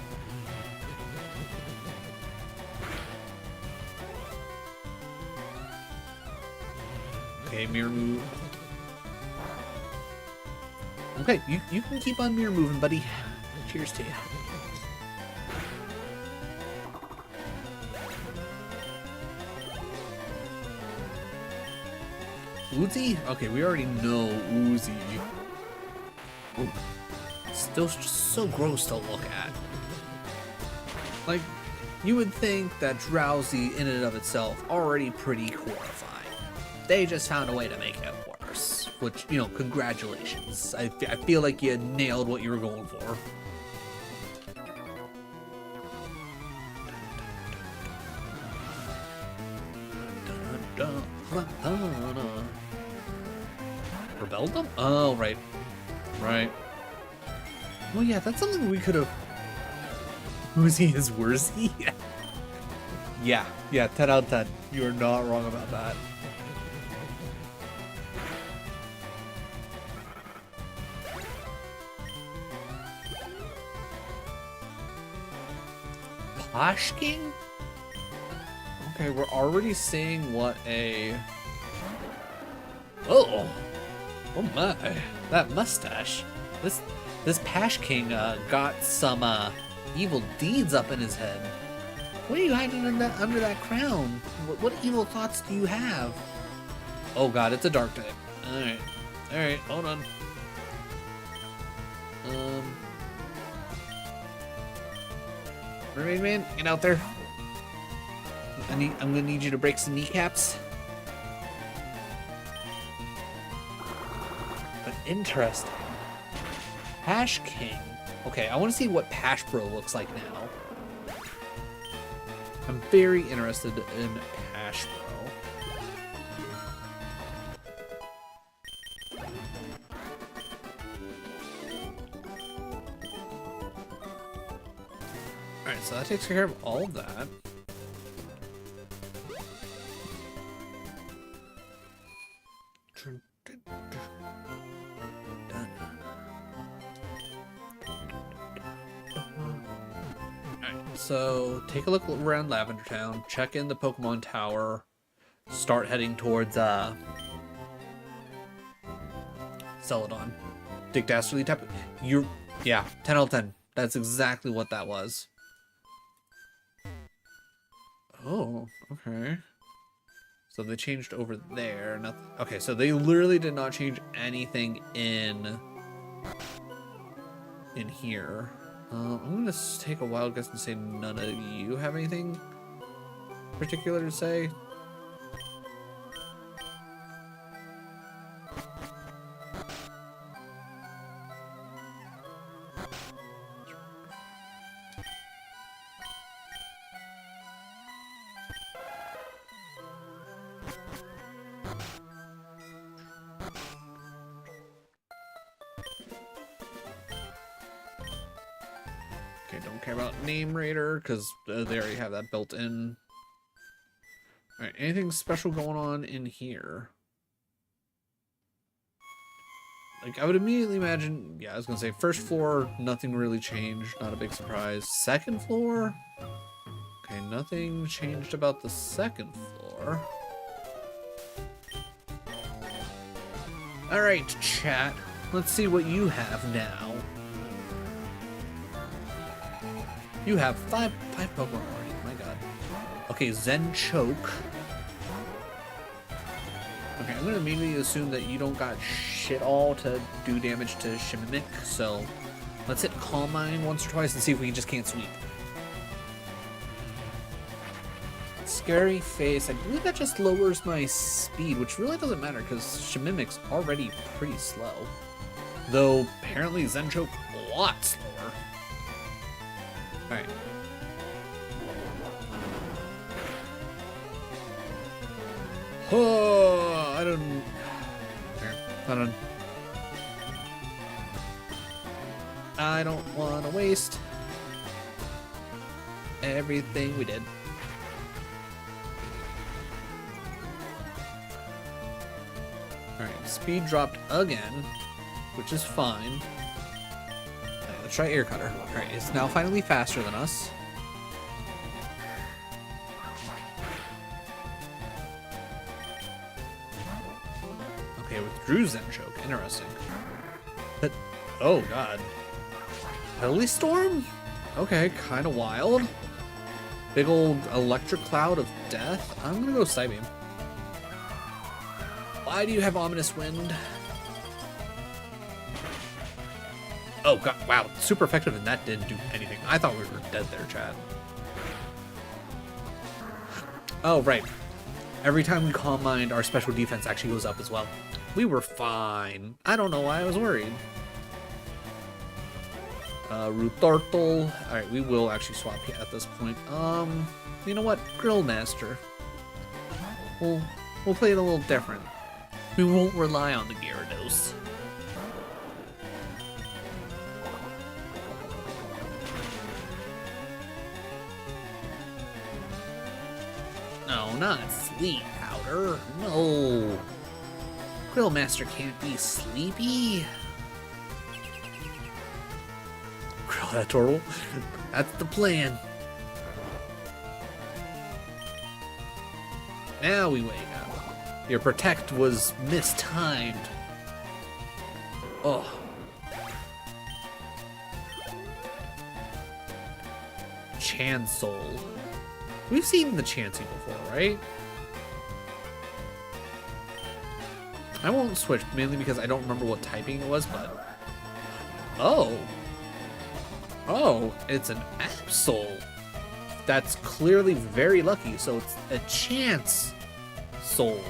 [SPEAKER 1] Okay, mirror move. Okay, you can keep on mirror moving, buddy. Cheers to you. Uzi? Okay, we already know Uzi. Ooh. Still just so gross to look at. Like, you would think that Drowsy in and of itself already pretty horrifying. They just found a way to make it worse. Which, you know, congratulations. I feel like you nailed what you were going for. Rebelled them? Oh, right. Right. Well, yeah, that's something we could have... Uzi is Wurzy? Yeah, 10 out of 10. You are not wrong about that. Posh King? Okay, we're already seeing what a... Oh! Oh my! That mustache! This Pash King got some evil deeds up in his head. What are you hiding under that crown? What evil thoughts do you have? Oh god, it's a dark type. Alright, hold on. Mermaid Man, get out there. I'm gonna need you to break some kneecaps. But interesting. Pash King. Okay, I want to see what Pash Bro looks like now. I'm very interested in Pash Bro. Alright, so that takes care of all of that. So, take a look around Lavender Town, check in the Pokemon Tower, start heading towards, Celadon. Dig Dastardly Tapu. Yeah, 10 out of 10. That's exactly what that was. Oh, okay. So they changed over there. Nothing. Okay, so they literally did not change anything in here. I'm gonna take a wild guess and say none of you have anything particular to say. Okay, don't care about name raider because they already have that built in. All right, anything special going on in here? Like, I would immediately imagine, yeah, I was gonna say first floor, nothing really changed, not a big surprise. Second floor, okay, nothing changed about the second floor. All right, chat, let's see what you have now. You have five Pokemon already, my god. Okay, Zen Choke. Okay, I'm gonna immediately assume that you don't got shit all to do damage to Shimimic, so let's hit Calm Mind once or twice and see if we just can't sweep. Scary Face, I believe that just lowers my speed, which really doesn't matter because Shimimic's already pretty slow. Though, apparently Zen Choke a lot slower. Alright. Oh, I don't... Here, hold on. I don't want to waste everything we did. Alright, speed dropped again, which is fine. Alright, let's try Air Cutter. Alright, it's now finally faster than us. Okay, withdrew Zen Choke. Interesting. But, oh god. Holy Storm? Okay, kind of wild. Big old electric cloud of death. I'm gonna go Psybeam. Why do you have Ominous Wind? Oh god, wow, super effective, and that didn't do anything. I thought we were dead there, Chad. Oh, right. Every time we Calm Mind, our special defense actually goes up as well. We were fine. I don't know why I was worried. Rutortle. Alright, we will actually swap here at this point. You know what? Grill Master. We'll play it a little different. We won't rely on the Gyarados. No, not Sleep Powder. No. Grill Master can't be sleepy. Grill that turtle. That's the plan. Now we wake up. Your Protect was mistimed. Oh. Chansol. We've seen the Chansey before, right? I won't switch, mainly because I don't remember what typing it was, but... Oh. Oh, it's an Absol. That's clearly very lucky, so it's a Chance Soul.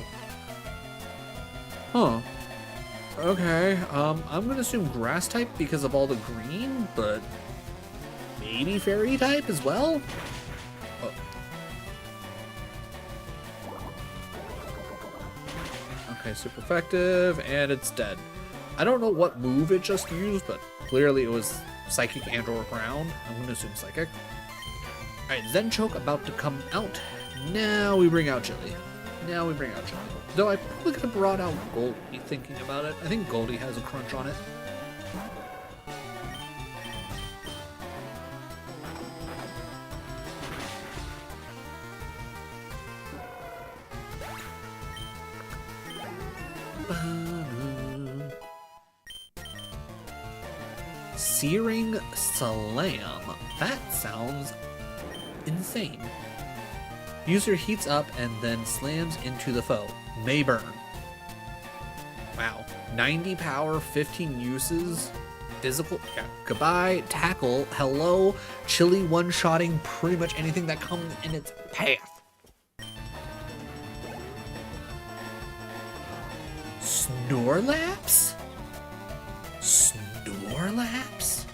[SPEAKER 1] Huh. Okay, I'm gonna assume Grass type because of all the green, but... Maybe Fairy type as well? Oh. Okay, super effective, and it's dead. I don't know what move it just used, but clearly it was Psychic and or Ground. I'm gonna assume Psychic. Alright, Zen Choke about to come out. Now we bring out Chili. Though I probably could have brought out Goldie thinking about it. I think Goldie has a crunch on it. Searing Slam. That sounds insane. User heats up and then slams into the foe. May burn. Wow. 90 power, 15 uses. Physical. Yeah. Goodbye. Tackle. Hello. Chili one-shotting pretty much anything that comes in its path. Snorlax? Snorlax?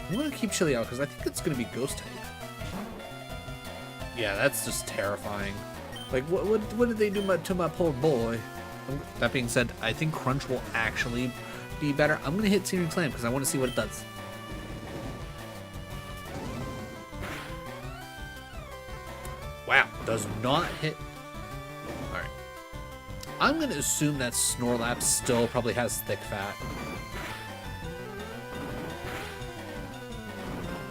[SPEAKER 1] I'm gonna keep Chili out because I think it's gonna be Ghost type. Yeah, that's just terrifying. Like, what did they do to my poor boy? That being said, I think Crunch will actually be better. I'm gonna hit Searing Slam because I want to see what it does. Wow, does not hit. All right. I'm gonna assume that Snorlax still probably has thick fat.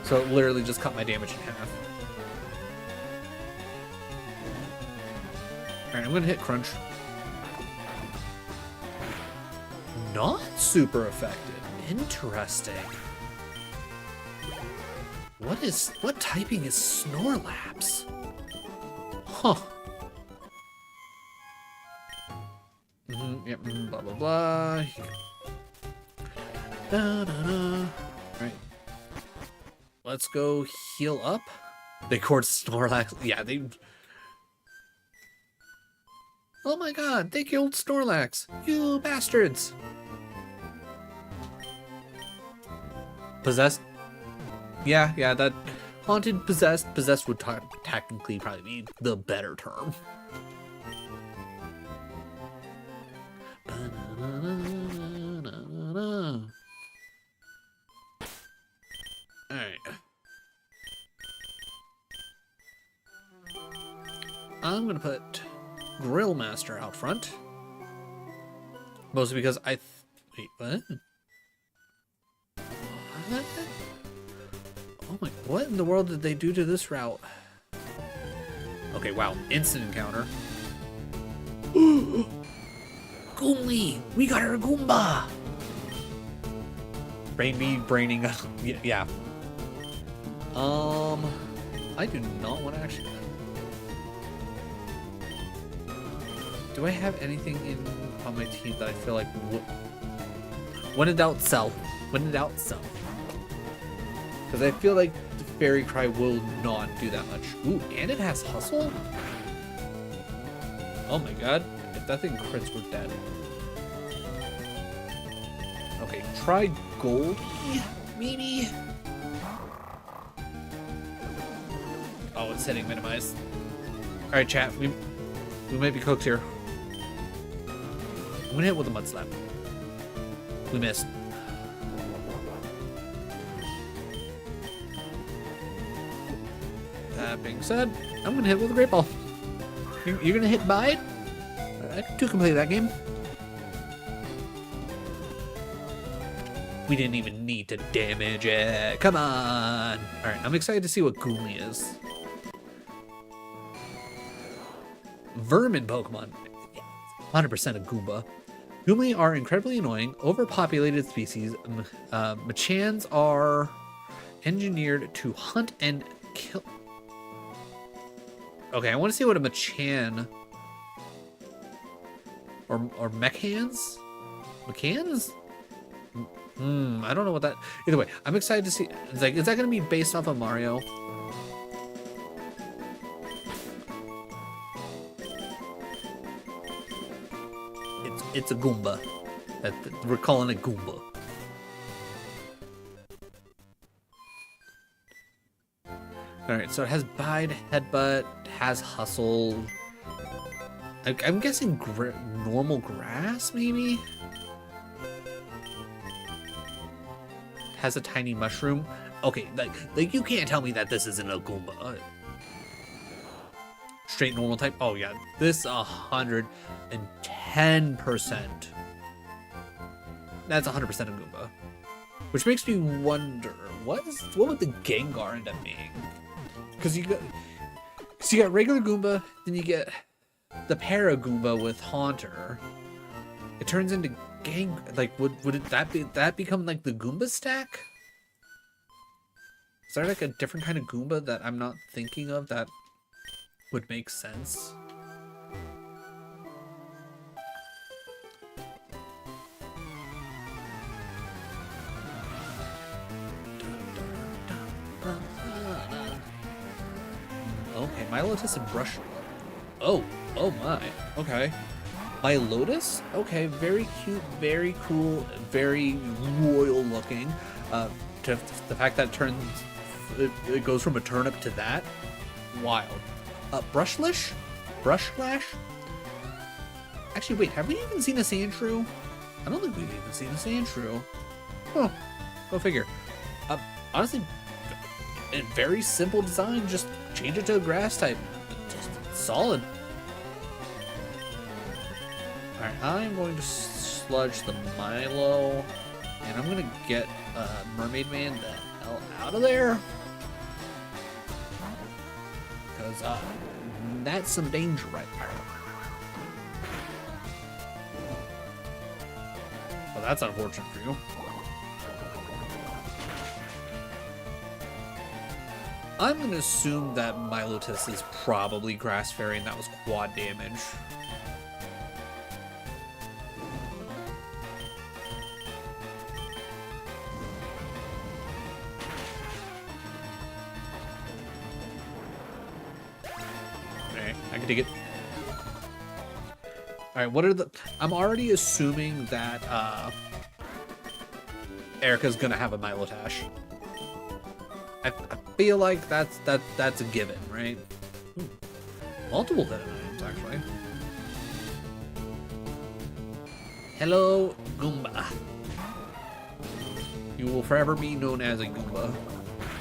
[SPEAKER 1] So it literally just cut my damage in half. Alright, I'm gonna hit Crunch. Not super effective. Interesting. What typing is Snorlax? Huh. Yep, blah blah blah. Da, da, da. Right. Let's go heal up. They court Snorlax. Yeah, they. Oh my god, they killed Snorlax. You bastards. Possessed? Yeah, that. Haunted, possessed. Possessed would technically probably be the better term. Alright. I'm gonna put Grill Master out front. Mostly because wait, what? What? Oh my, what in the world did they do to this route? Okay, wow, instant encounter. Goomly! We got our Goomba! Brain me braining us. Yeah. I do not want to actually. Do I have anything on my team that I feel like when in doubt, sell. When in doubt, sell. Because I feel like the Fairy Cry will not do that much. Ooh, and it has Hustle? Oh my god. If that thing crits, we're dead. Okay, try Gold. Maybe. Oh, it's hitting minimize. Alright, chat. We might be cooked here. I'm gonna hit with a Mud Slap. We missed. That being said, I'm gonna hit with a Great Ball. You're gonna hit Bide? To complete that game. We didn't even need to damage it. Come on. Alright, I'm excited to see what Goomly is. Vermin Pokemon. 100% a Goomba. Goomly are incredibly annoying, overpopulated species. Machans are engineered to hunt and kill. Okay, I want to see what a Machan or Mechans? Mechans? I don't know what that. Either way, I'm excited to see. It's like, is that going to be based off of Mario? It's a Goomba. We're calling it Goomba. Alright, so it has Bide, Headbutt, has Hustle. I'm guessing normal grass, maybe? Has a tiny mushroom. Okay, like you can't tell me that this isn't a Goomba. Straight normal type. Oh yeah, this 110%. That's 100% a Goomba. Which makes me wonder, what would the Gengar end up being? Because you got regular Goomba, then you get the Para Goomba with Haunter. It turns into would that become like the Goomba stack? there like a different kind of Goomba that I'm not thinking of that would make sense? Okay, my Lotus and Brush. Oh my. Okay. My Lotus? Okay, very cute, very cool, very royal looking. To the fact that it goes from a turnip to that, wild. Brushlish? Brushflash? Actually, wait, have we even seen a Sandshrew? I don't think we've even seen a Sandshrew. Huh. Go figure. Honestly, a very simple design. Just change it to a grass type. Just solid. Alright, I'm going to sludge the Milo. And I'm going to get Mermaid Man the hell out of there. Because that's some danger right there. Well, that's unfortunate for you. I'm going to assume that Milotus is probably Grass Fairy and that was quad damage. Okay, I can dig it. Alright, what are the... I'm already assuming that Erica's going to have a Milotash. I feel like that's a given, right? Ooh, multiple hidden items, actually. Hello, Goomba. You will forever be known as a Goomba.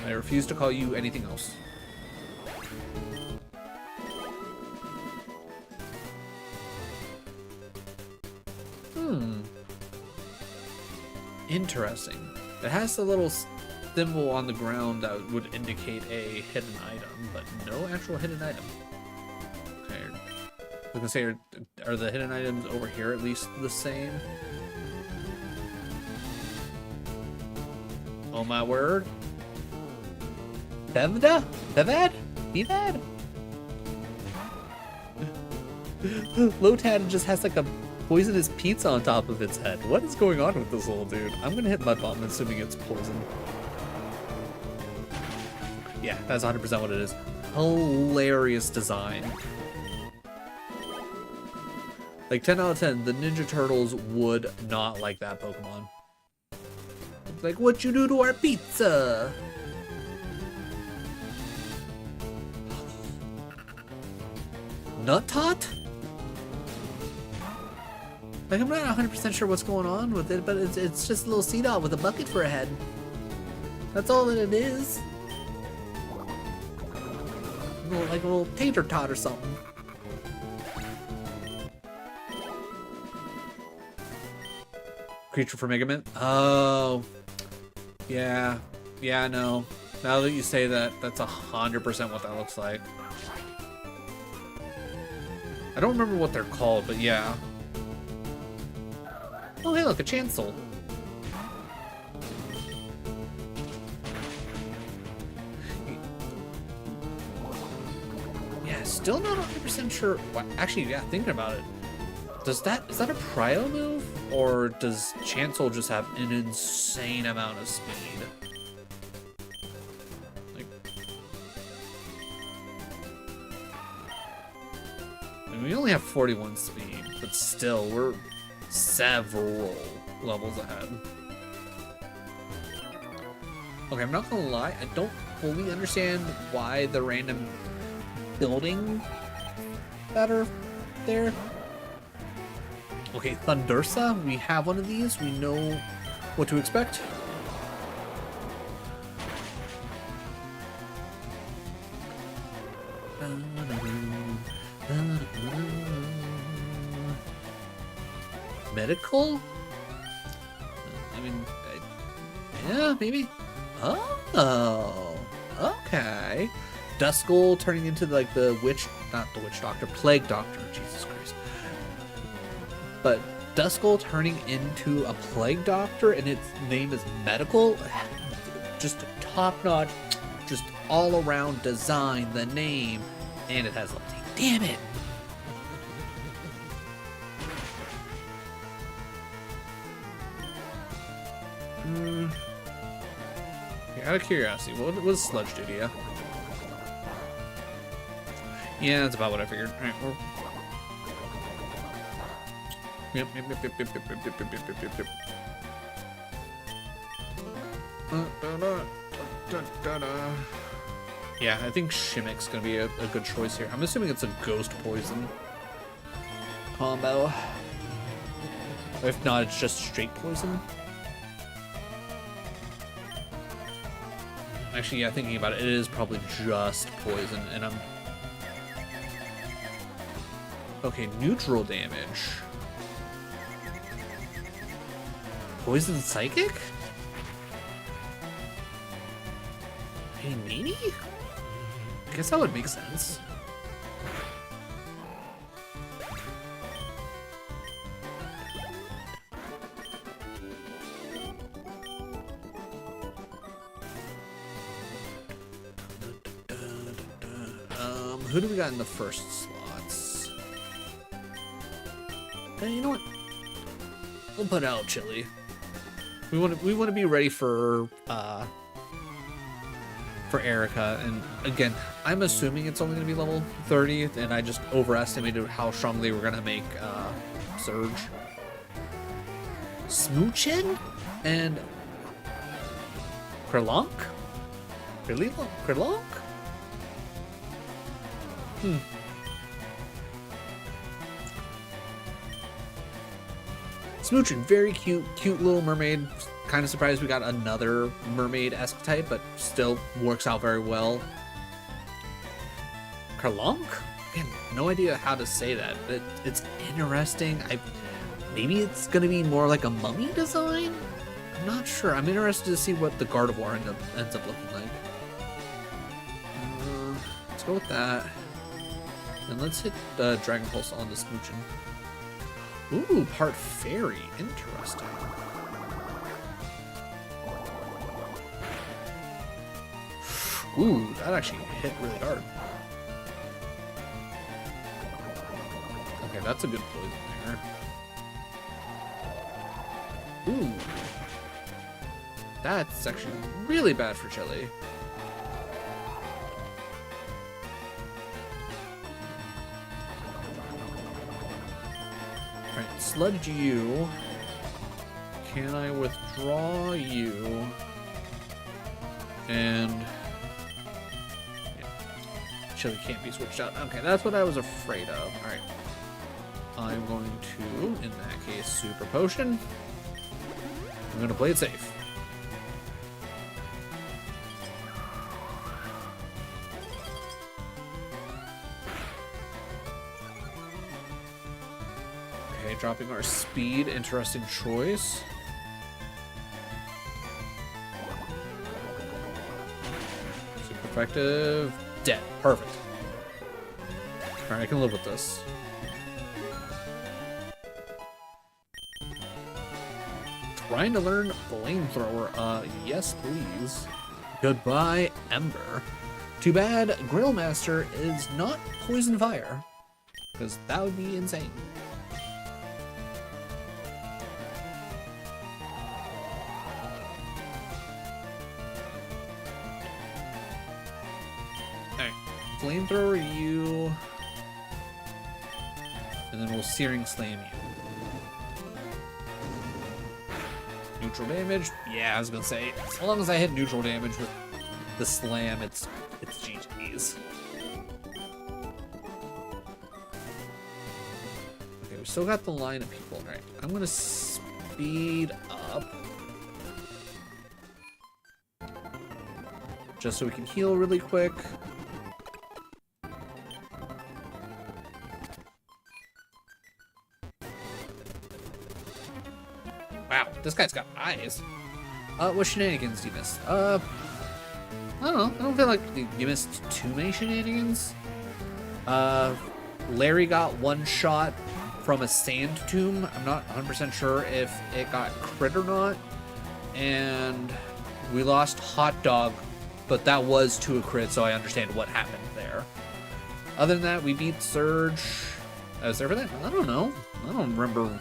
[SPEAKER 1] I refuse to call you anything else. Interesting. It has the little symbol on the ground that would indicate a hidden item, but no actual hidden item. Okay. I was gonna say, are the hidden items over here at least the same? Oh my word. Bevda? Bevad? Bevad? Lotad just has like a poisonous pizza on top of its head. What is going on with this little dude? I'm gonna hit Mud Bomb assuming it's poison. Yeah, that's 100% what it is. Hilarious design. Like 10 out of 10, the Ninja Turtles would not like that Pokemon. It's like, what you do to our pizza? Nut Tot? Like, I'm not 100% sure what's going on with it, but it's just a little Sea-Dot with a bucket for a head. That's all that it is. Like a little tater tot or something. Creature for Mega Man? Oh. Yeah. Yeah, no. Now that you say that, that's 100% what that looks like. I don't remember what they're called, but yeah. Oh, hey, look, a Chancel. Yeah, still not 100% sure. Actually, yeah, thinking about it. Is that a Prio move? Or does Chancel just have an insane amount of speed? Like, I mean, we only have 41 speed, but still, we're several levels ahead. Okay, I'm not gonna lie, I don't fully understand why the random building that are there. Okay, Thundursa, we have one of these, we know what to expect. Medical? I mean, yeah, maybe. Oh, okay. Duskull turning into like the witch, not the witch doctor, plague doctor. Jesus Christ. But Duskull turning into a plague doctor and its name is Medical. Just top notch. just all around design, the name, and it has level 10. Damn it! Out of curiosity, what does Sludge do to you? Yeah, that's about what I figured. Alright, well. Yep. Yeah, I think Shimmick's gonna be a good choice here. I'm assuming it's a ghost poison combo. If not, it's just straight poison. Actually, yeah, thinking about it, it is probably just poison, and I'm... Okay, neutral damage. Poison Psychic? Hey, Meanie? I guess that would make sense. Who do we got in the first slots? Hey, you know what? We'll put out Chili. We want to be ready for Erica, and again, I'm assuming it's only going to be level 30, and I just overestimated how strong they were going to make Surge. Smoochin and Krelonk? Krelonk? Smoochin, very cute little mermaid. Kind of surprised we got another mermaid-esque type, but still works out very well. Krelonk? Again, no idea how to say that, but it's interesting. Maybe it's gonna be more like a mummy design? I'm not sure. I'm interested to see what the Gardevoir ends up looking like. Let's go with that. And let's hit Dragon Pulse on the Smoochin. Ooh, part fairy. Interesting. Ooh, that actually hit really hard. Okay, that's a good poison there. Ooh. That's actually really bad for Chili. Alright, Sludge you. Can I withdraw you? And... yeah. Chili can't be switched out. Okay, that's what I was afraid of. Alright. I'm going to, in that case, Super Potion. I'm going to play it safe. Okay, dropping our speed. Interesting choice. Super effective. Dead. Perfect. Alright, I can live with this. Trying to learn Flamethrower. Yes, please. Goodbye, Ember. Too bad Grillmaster is not Poison Fire, because that would be insane. Alright, Flamethrower you, and then we'll Searing Slam you. Neutral damage? Yeah, I was gonna say, as long as I hit neutral damage with the slam, it's GG's. Okay, we still got the line of people. Alright, I'm gonna speed up. Just so we can heal really quick. Wow, this guy's got eyes. What shenanigans do you miss? I don't know. I don't feel like you missed too many shenanigans. Larry got one shot from a sand tomb. I'm not 100% sure if it got crit or not. And we lost Hot Dog but that was to a crit, so I understand what happened there. Other than that, we beat Surge. I was there for that? I don't know. I don't remember.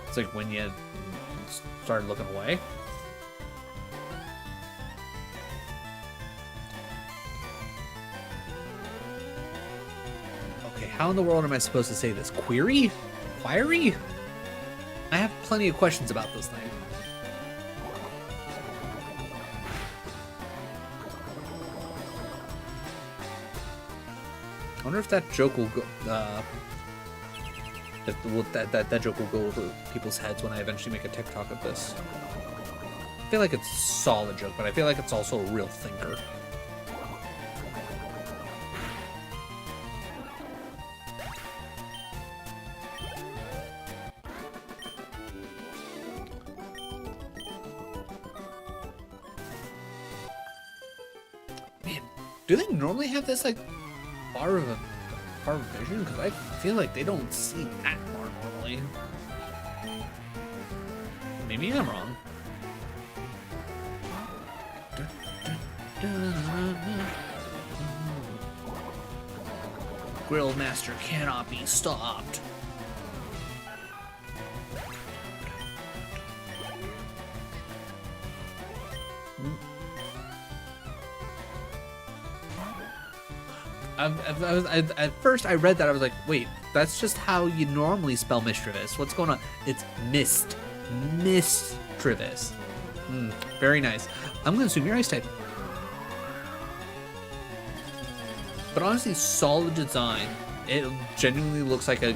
[SPEAKER 1] It's like when you started looking away. Okay, how in the world am I supposed to say this? Query? Query? I have plenty of questions about this thing. I wonder if that joke will go. That joke will go over people's heads when I eventually make a TikTok of this. I feel like it's a solid joke, but I feel like it's also a real thinker. Man, do they normally have this like far of vision? Because I feel like they don't see that far normally. Maybe I'm wrong. Grill Master cannot be stopped. At first I read that, I was like, wait, that's just how you normally spell mischievous. What's going on? It's mischievous. Very nice. I'm gonna assume you're ice type. But honestly, solid design. It genuinely looks like a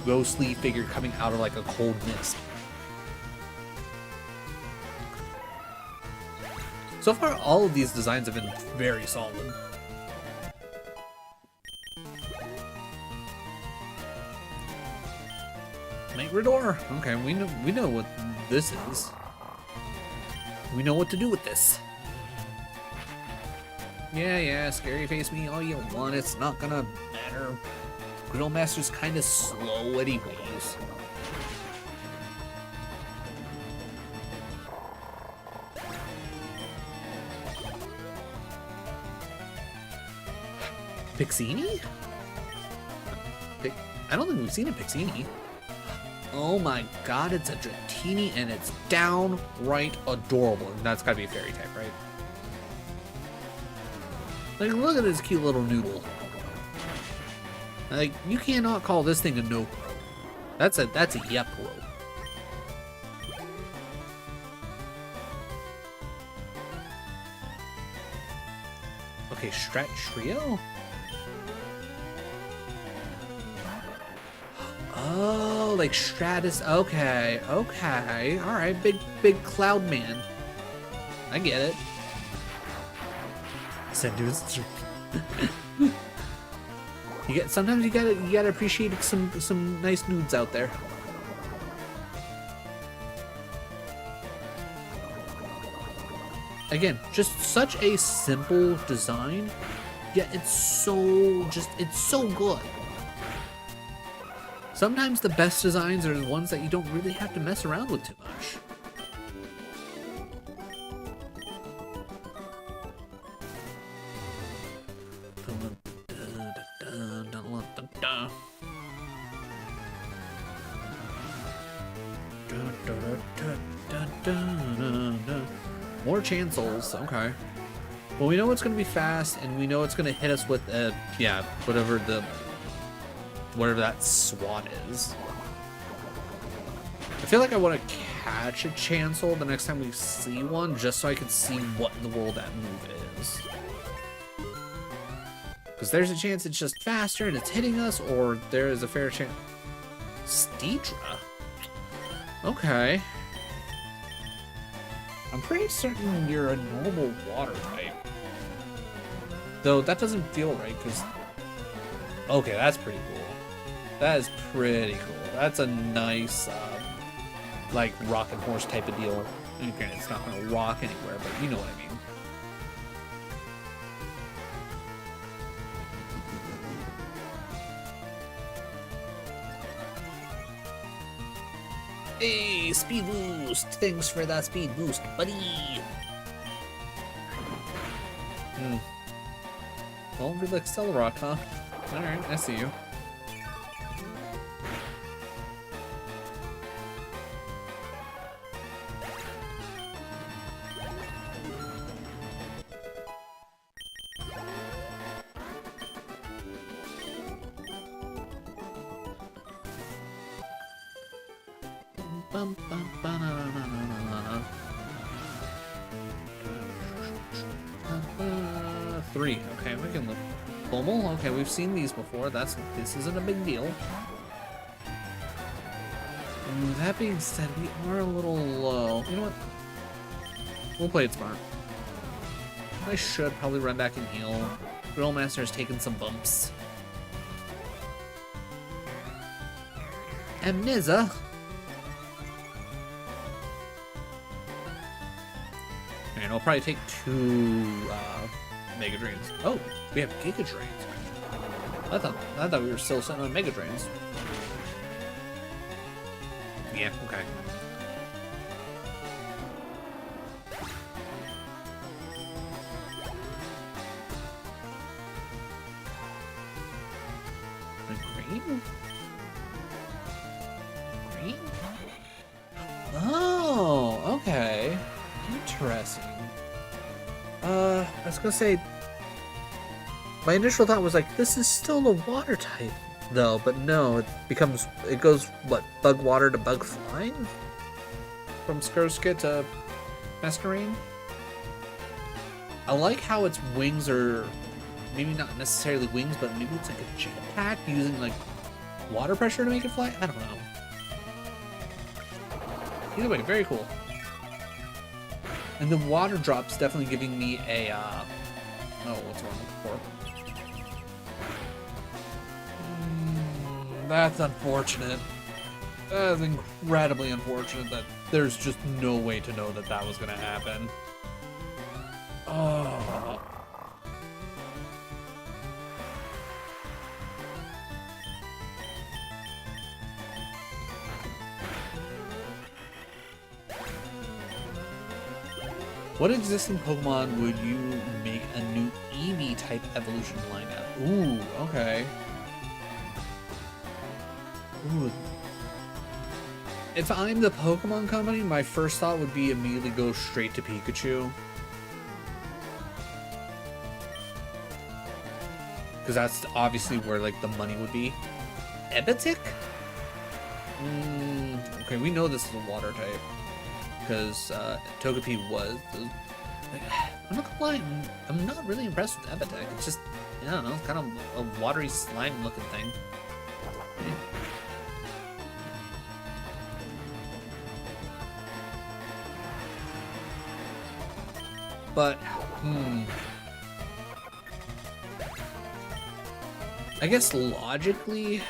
[SPEAKER 1] ghostly figure coming out of like a cold mist. So far, all of these designs have been very solid. Rigor. Okay, we know what this is. We know what to do with this. Yeah, scary face me all you want. It's not gonna matter. Grill Master's kind of slow anyways. Pixini? I don't think we've seen a Pixini. Oh my god, it's a Dratini and it's downright adorable. And that's gotta be a fairy type, right? Like, look at this cute little noodle. Like, you cannot call this thing a no pro. That's a yep pro. Okay, Strat Trio? Oh, like Stratus. Okay. Alright, big cloud man. I get it. Sometimes you gotta appreciate some nice nudes out there. Again, just such a simple design, yet it's so good. Sometimes the best designs are the ones that you don't really have to mess around with too much. More chancels, okay. Well, we know it's gonna be fast, and we know it's gonna hit us with whatever that swat is. I feel like I want to catch a chancel the next time we see one, just so I can see what in the world that move is. Because there's a chance it's just faster and it's hitting us, or there is a fair chance. Steedra? Okay. I'm pretty certain you're a normal water type. Though that doesn't feel right, because... Okay, that's pretty cool. That is pretty cool. That's a nice, like, rockin' horse type of deal. And granted, it's not gonna rock anywhere, but you know what I mean. Hey, speed boost! Thanks for that speed boost, buddy! Hmm. Well, we like Rock, huh? Alright, I see you. Bum, bum, ba-na-na-na-na-na-na. 3. Okay, we can look. Bummel? Okay, we've seen these before. This isn't a big deal. That being said, we are a little low. You know what? We'll play it smart. I should probably run back and heal. Grill Master has taken some bumps. Amnesia. And I'll probably take 2 Mega Drains. Oh, we have Giga Drains. I thought we were still sitting on Mega Drains. Yeah, okay. Green? Green? Oh, okay. Interesting. I was gonna say, my initial thought was like, this is still a water type, though, but no, it goes, what, bug water to bug flying? From Skurskit to Masquerain? I like how its wings are, maybe not necessarily wings, but maybe it's like a jetpack using like water pressure to make it fly? I don't know. Either way, very cool. And the water drop's definitely giving me a, oh, what's wrong with the port? That's unfortunate. That is incredibly unfortunate that there's just no way to know that that was going to happen. Oh. What existing Pokemon would you make a new Eevee type evolution lineup? Ooh, okay. Ooh. If I'm the Pokemon company, my first thought would be immediately go straight to Pikachu. Because that's obviously where like the money would be. Ebitic? Okay, we know this is a water type. Because Togepi was. Like, I'm not gonna lie, I'm not really impressed with Ebitek. It's just, I don't know, it's kind of a watery slime looking thing. But, I guess logically,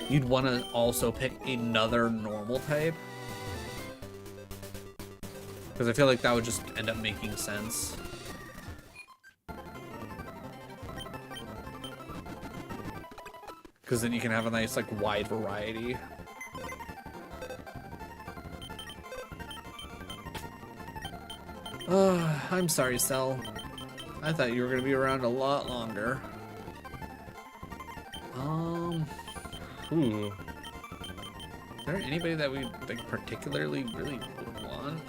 [SPEAKER 1] you'd want to also pick another normal type. Because I feel like that would just end up making sense. Because then you can have a nice, like, wide variety. I'm sorry, Cell. I thought you were going to be around a lot longer. Ooh. Is there anybody that we, like, particularly really would want?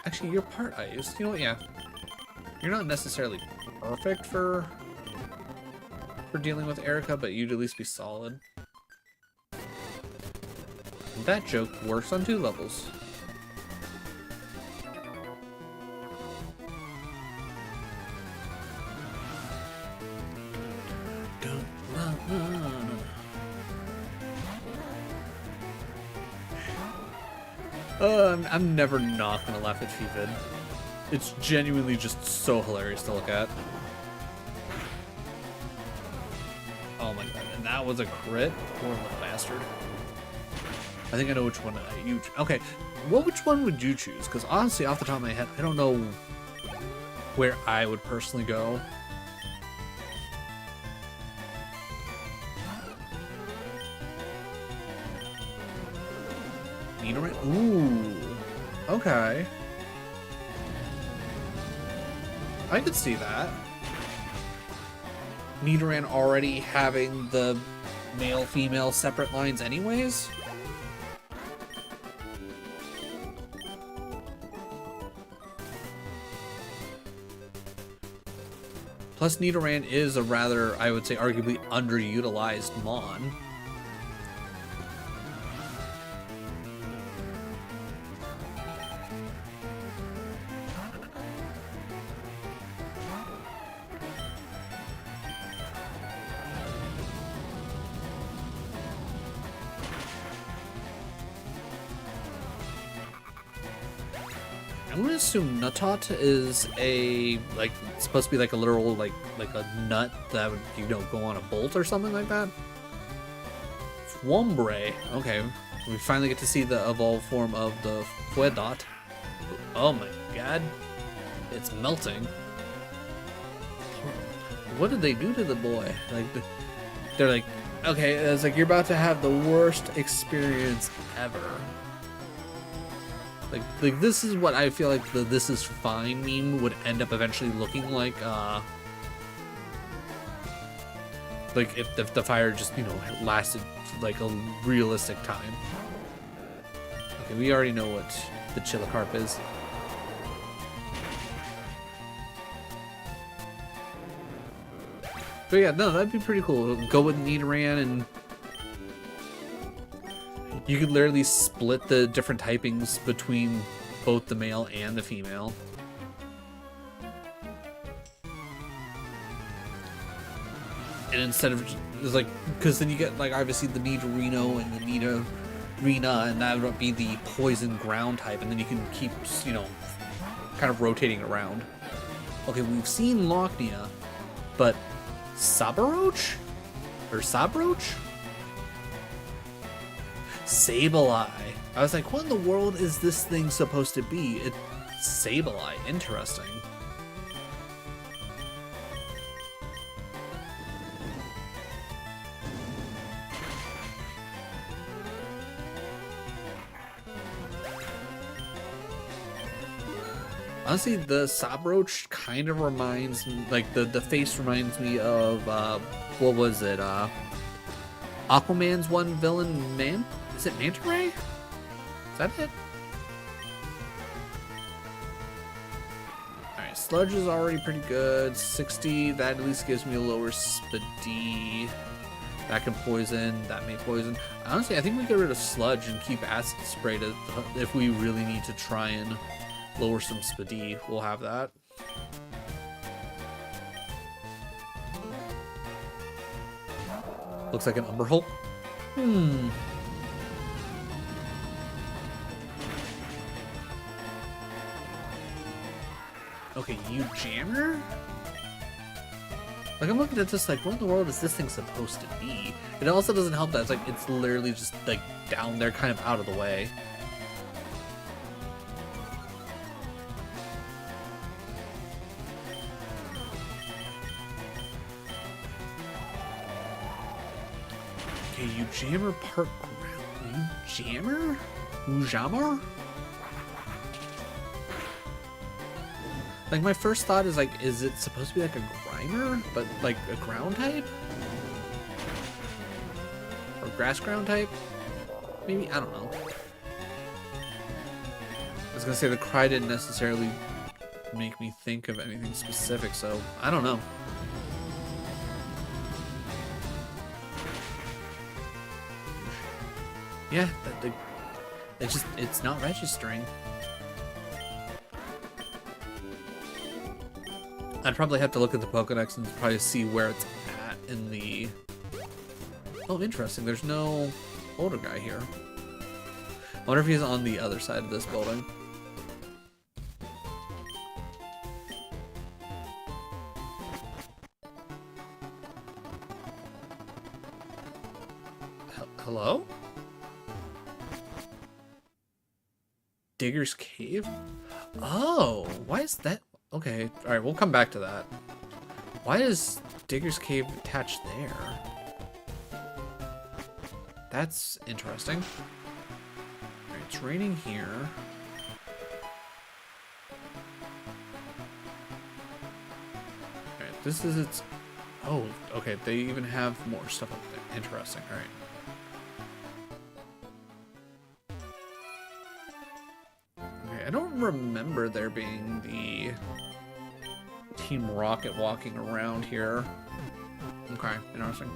[SPEAKER 1] Actually, you're part ice. You know what? Yeah. You're not necessarily perfect for dealing with Erica, but you'd at least be solid. That joke works on 2 levels. I'm never not gonna laugh at Fevid. It's genuinely just so hilarious to look at. Oh my god, and that was a crit? Poor little bastard. I think I know which one you... Okay, which one would you choose? Because honestly, off the top of my head, I don't know where I would personally go. Ooh, okay. I could see that. Nidoran already having the male-female separate lines anyways? Plus, Nidoran is a rather, I would say, arguably underutilized Mon. I'm gonna assume Nutot is a, like, supposed to be like a literal, like a nut that would, you know, go on a bolt or something like that. Swombre. Okay, we finally get to see the evolved form of the Fuedot. Oh my god, it's melting. What did they do to the boy? Like, they're like, okay, it's like you're about to have the worst experience ever. Like this is what I feel like the "this is fine" meme would end up eventually looking like if the fire just, you know, lasted like a realistic time. Okay, we already know what the Chilacarp is. But yeah, no, that'd be pretty cool. Go with Nidoran, and you could literally split the different typings between both the male and the female. And instead of, it's like, because then you get, like, obviously the Nidorino and the Nidorina, and that would be the poison ground type, and then you can keep, you know, kind of rotating around. Okay, we've seen Lochnia, but Sabaroach? Or Sabroach? Sableye. I was like, what in the world is this thing supposed to be? It's Sableye. Interesting. Honestly, the Sabroach kind of reminds me, like, the face reminds me of, what was it, Aquaman's one villain, is it Manta Ray? Is that it? Alright, Sludge is already pretty good. 60, that at least gives me a lower speed. That can poison, that may poison. Honestly, I think we get rid of Sludge and keep Acid Spray to, if we really need to try and lower some speed. We'll have that. Looks like an Umber Hulk. Okay, you jammer? Like, I'm looking at this like, what in the world is this thing supposed to be? It also doesn't help that it's like, it's literally just like down there, kind of out of the way. Okay, you jammer part ground. You jammer? Ujammer? Like, my first thought is like, is it supposed to be like a Grimer, but like a ground type? Or grass ground type? Maybe, I don't know. I was gonna say the cry didn't necessarily make me think of anything specific, so I don't know. Yeah, it's not registering. I'd probably have to look at the Pokedex and probably see where it's at in the... Oh, interesting. There's no older guy here. I wonder if he's on the other side of this building. Hello? Digger's Cave? Oh, why is that? Okay, alright, we'll come back to that. Why is Digger's Cave attached there? That's interesting. Alright, it's raining here. This is its... Oh, okay. They even have more stuff up there. Interesting. All right. Okay, I don't remember there being the Team Rocket walking around here. Okay, interesting.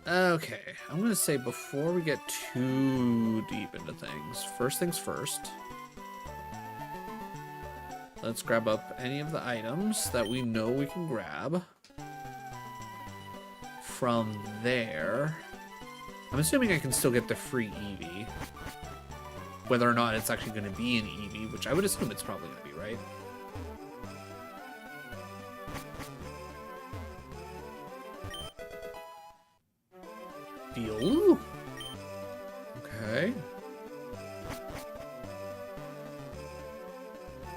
[SPEAKER 1] Okay, I'm gonna say before we get too deep into things first, let's grab up any of the items that we know we can grab. From there, I'm assuming I can still get the free Eevee. Whether or not it's actually going to be an Eevee, which I would assume it's probably going to be, right? Deal. Okay.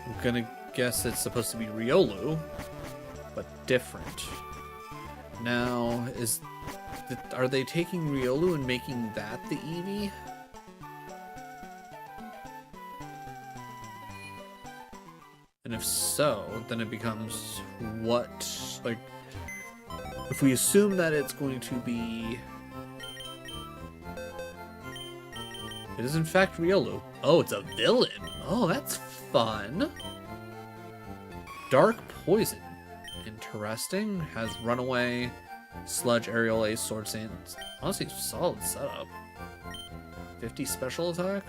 [SPEAKER 1] I'm gonna guess it's supposed to be Riolu, but different. Now, are they taking Riolu and making that the Eevee? And if so, then it becomes what? Like, if we assume that it's going to be... It is in fact Riolu. Oh, it's a villain. Oh, that's fun. Dark Poison. Interesting. Has Runaway, Sludge, Aerial Ace, Sword Sand. Honestly, solid setup. 50 special attack?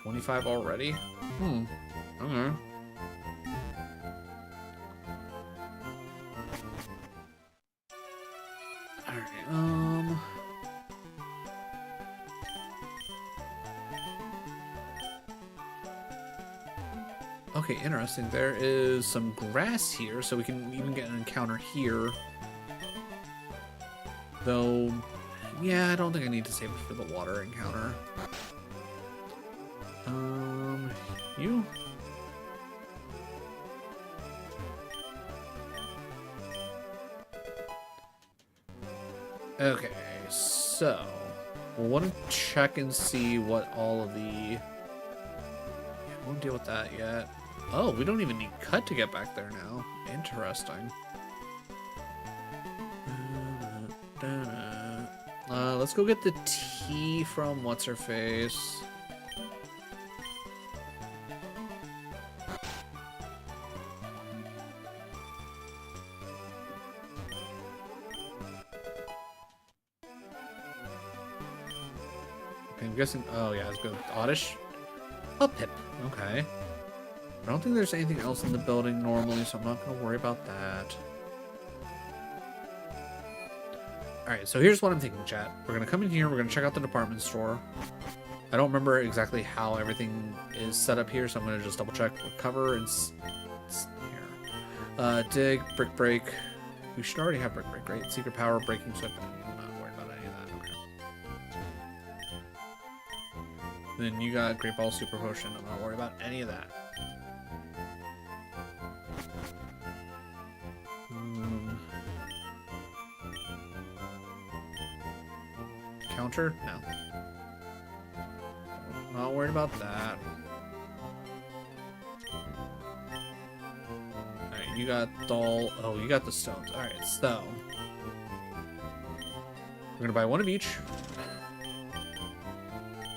[SPEAKER 1] 25 already? Okay. Alright, okay, interesting. There is some grass here, so we can even get an encounter here. Though, yeah, I don't think I need to save it for the water encounter. You? Okay, so we'll want to check and see what all of the... Yeah, we won't deal with that yet. Oh, we don't even need cut to get back there now. Interesting. Let's go get the tea from what's-her-face. Okay, I'm guessing... Oh, yeah, let's go Oddish. A Pip. Okay. I don't think there's anything else in the building normally, so I'm not going to worry about that. Alright, so here's what I'm thinking, chat. We're going to come in here, we're going to check out the department store. I don't remember exactly how everything is set up here, so I'm going to just double check. Recover and... here. Dig, Brick Break. We should already have Brick Break, right? Secret Power, Breaking Swift. I'm not worried about any of that. Okay. Then you got Great Ball Super Potion. I'm not worried about any of that. Counter? No. Not worried about that. Alright, you got doll. Oh, you got the stones. Alright, so we're gonna buy one of each.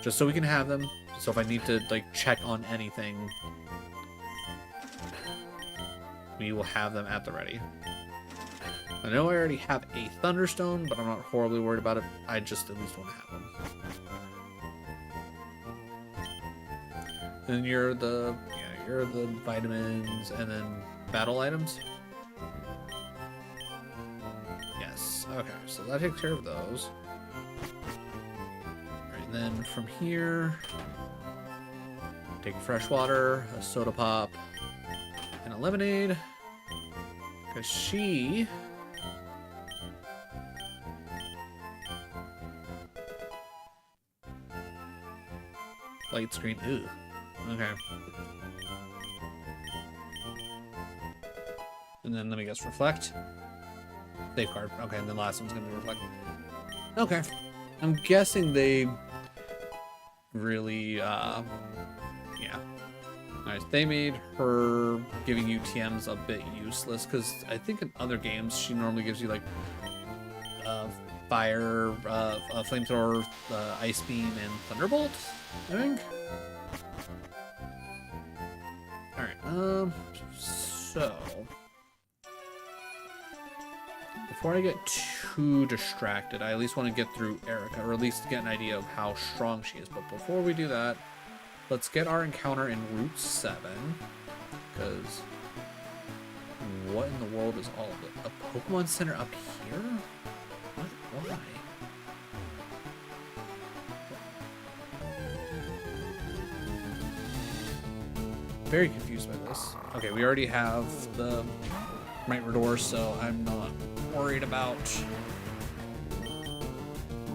[SPEAKER 1] Just so we can have them. So if I need to like check on anything, we will have them at the ready. I know I already have a Thunderstone, but I'm not horribly worried about it. I just at least want to have them. Then you're the vitamins and then battle items. Yes. Okay, so that takes care of those. Alright, and then from here, take fresh water, a soda pop, and a lemonade. Because she... Light screen. Ew. Okay. And then let me guess, reflect. Safeguard. Okay, and the last one's gonna be reflect. Okay. I'm guessing they really, yeah. Alright, they made her giving you TMs a bit useless, because I think in other games she normally gives you, like, fire, a flamethrower, ice beam, and thunderbolt, I think? Alright, so... Before I get too distracted, I at least want to get through Erica, or at least get an idea of how strong she is. But before we do that, let's get our encounter in Route 7, because what in the world is all of it? A Pokemon Center up here? What? Why? Very confused by this. Okay, we already have the Mightrador, so I'm not worried about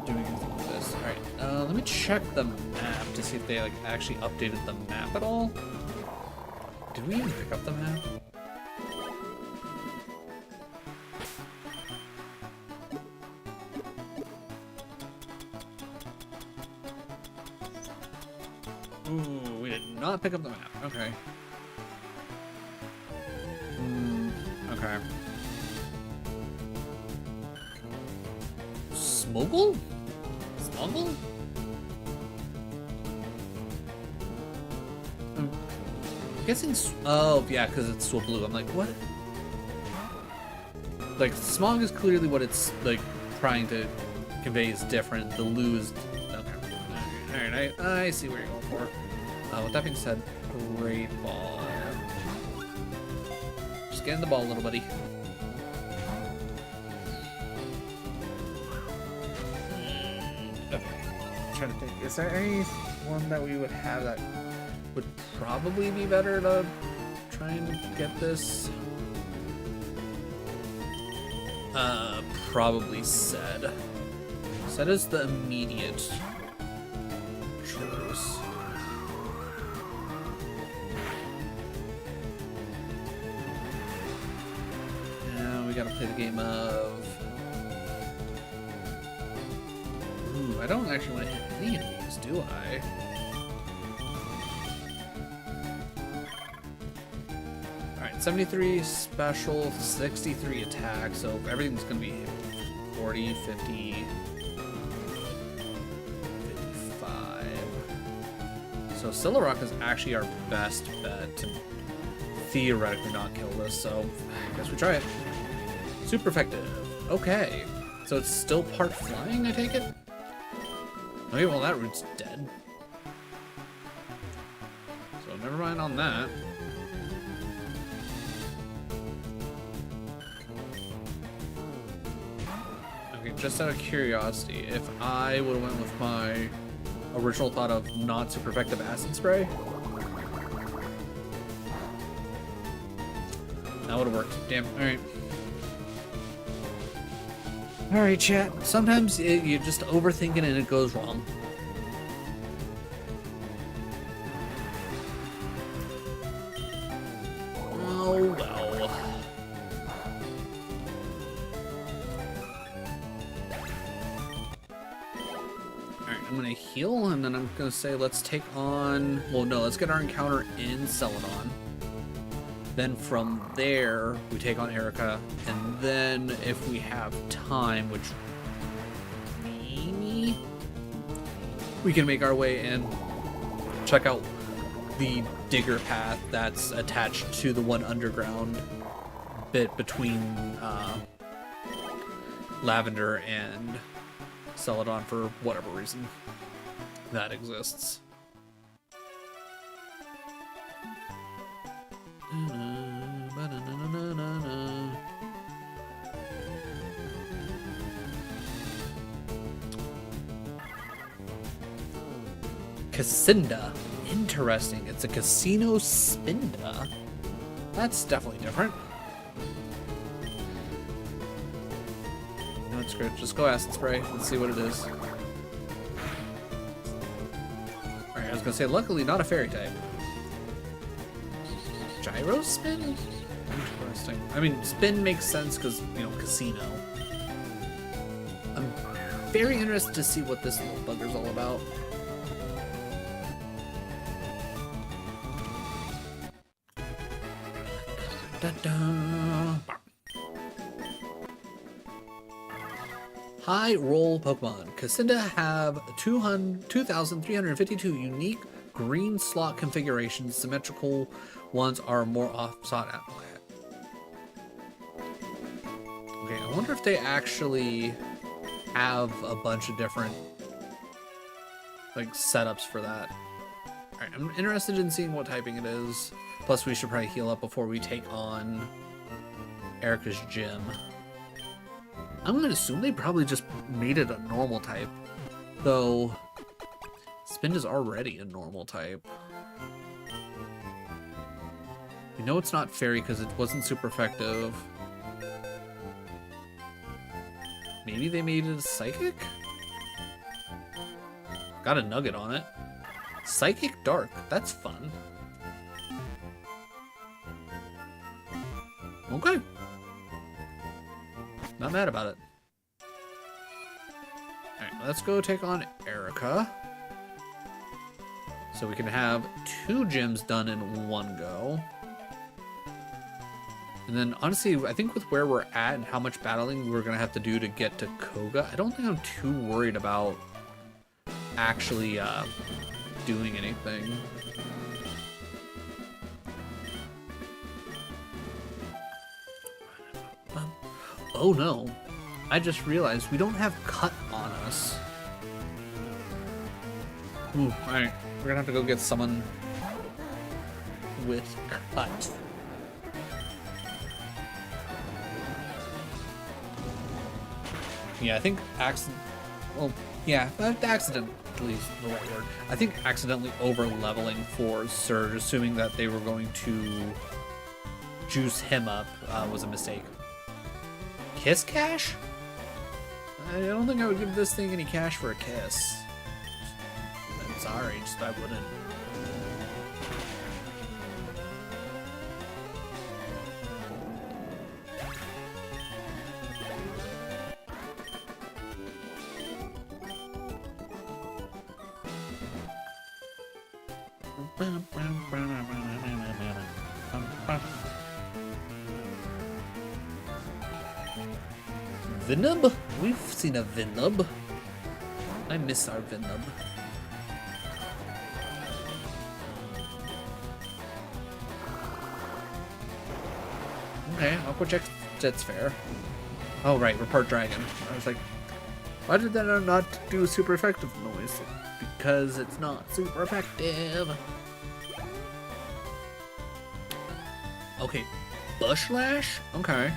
[SPEAKER 1] doing anything with this. Alright, let me check the map to see if they like actually updated the map at all. Did we even pick up the map? Ooh, we did not pick up the map. Okay. Okay. Smoggle? Smoggle? I'm guessing. Oh, yeah, because it's Swablu. I'm like, what? Like, smog is clearly what it's like trying to convey is different. The Lu is. Okay. Alright, I see where you're going for. With that being said, great ball. Just get in the ball, little buddy. Okay. I'm trying to think. Is there any one that we would have that would probably be better to try and get this? Probably Zed. Zed is the immediate choice. Now we gotta play the game of... Ooh, I don't actually want to hit any of these, do I? Alright, 73 special, 63 attack, so everything's gonna be 40, 50, 55. So Sillarok is actually our best bet to theoretically not kill this, so I guess we try it. Super effective. Okay. So it's still part flying, I take it? Okay, well that route's dead. So never mind on that. Okay, just out of curiosity, if I would have went with my original thought of not super effective acid spray, that would have worked. Damn. Alright. Alright, chat. Sometimes you're just overthinking and it goes wrong. Oh, well. Alright, I'm gonna heal and then I'm gonna say let's take on... Well, no, let's get our encounter in Celadon. Then from there, we take on Erica, and then if we have time, which maybe we can make our way and check out the digger path that's attached to the one underground bit between Lavender and Celadon for whatever reason that exists. Cassinda. Interesting. It's a casino spinda. That's definitely different. No, it's great. Just go acid spray. Let's see what it is. Alright, I was gonna say, luckily not a fairy type. Gyro spin? Interesting. I mean, spin makes sense because, you know, casino. I'm very interested to see what this little bugger's all about. Da-da. High roll Pokemon. Cassinda have 2,352 unique green slot configurations. Symmetrical ones are more off sought out. Okay, I wonder if they actually have a bunch of different like setups for that. Alright, I'm interested in seeing what typing it is. Plus we should probably heal up before we take on Erica's gym. I'm gonna assume they probably just made it a normal type. Though Spin is already a normal type. We know it's not fairy because it wasn't super effective. Maybe they made it a psychic? Got a nugget on it. Psychic Dark, that's fun. Okay. Not mad about it. Alright, let's go take on Erica. So we can have 2 gyms done in one go. And then, honestly, I think with where we're at and how much battling we're going to have to do to get to Koga, I don't think I'm too worried about actually doing anything. Oh no, I just realized we don't have cut on us. Ooh, alright, we're gonna have to go get someone with cut. Yeah, I think accidentally is the right word. I think accidentally over leveling for Surge, assuming that they were going to juice him up, was a mistake. Kiss cash? I don't think I would give this thing any cash for a kiss. I'm sorry, just I wouldn't. Venob? We've seen a Venob. I miss our Venob. Okay, Aqua Jet's fair. Oh right, we're part dragon. I was like, why did that not do super effective noise? Because it's not super effective. Okay, Bushlash? Okay.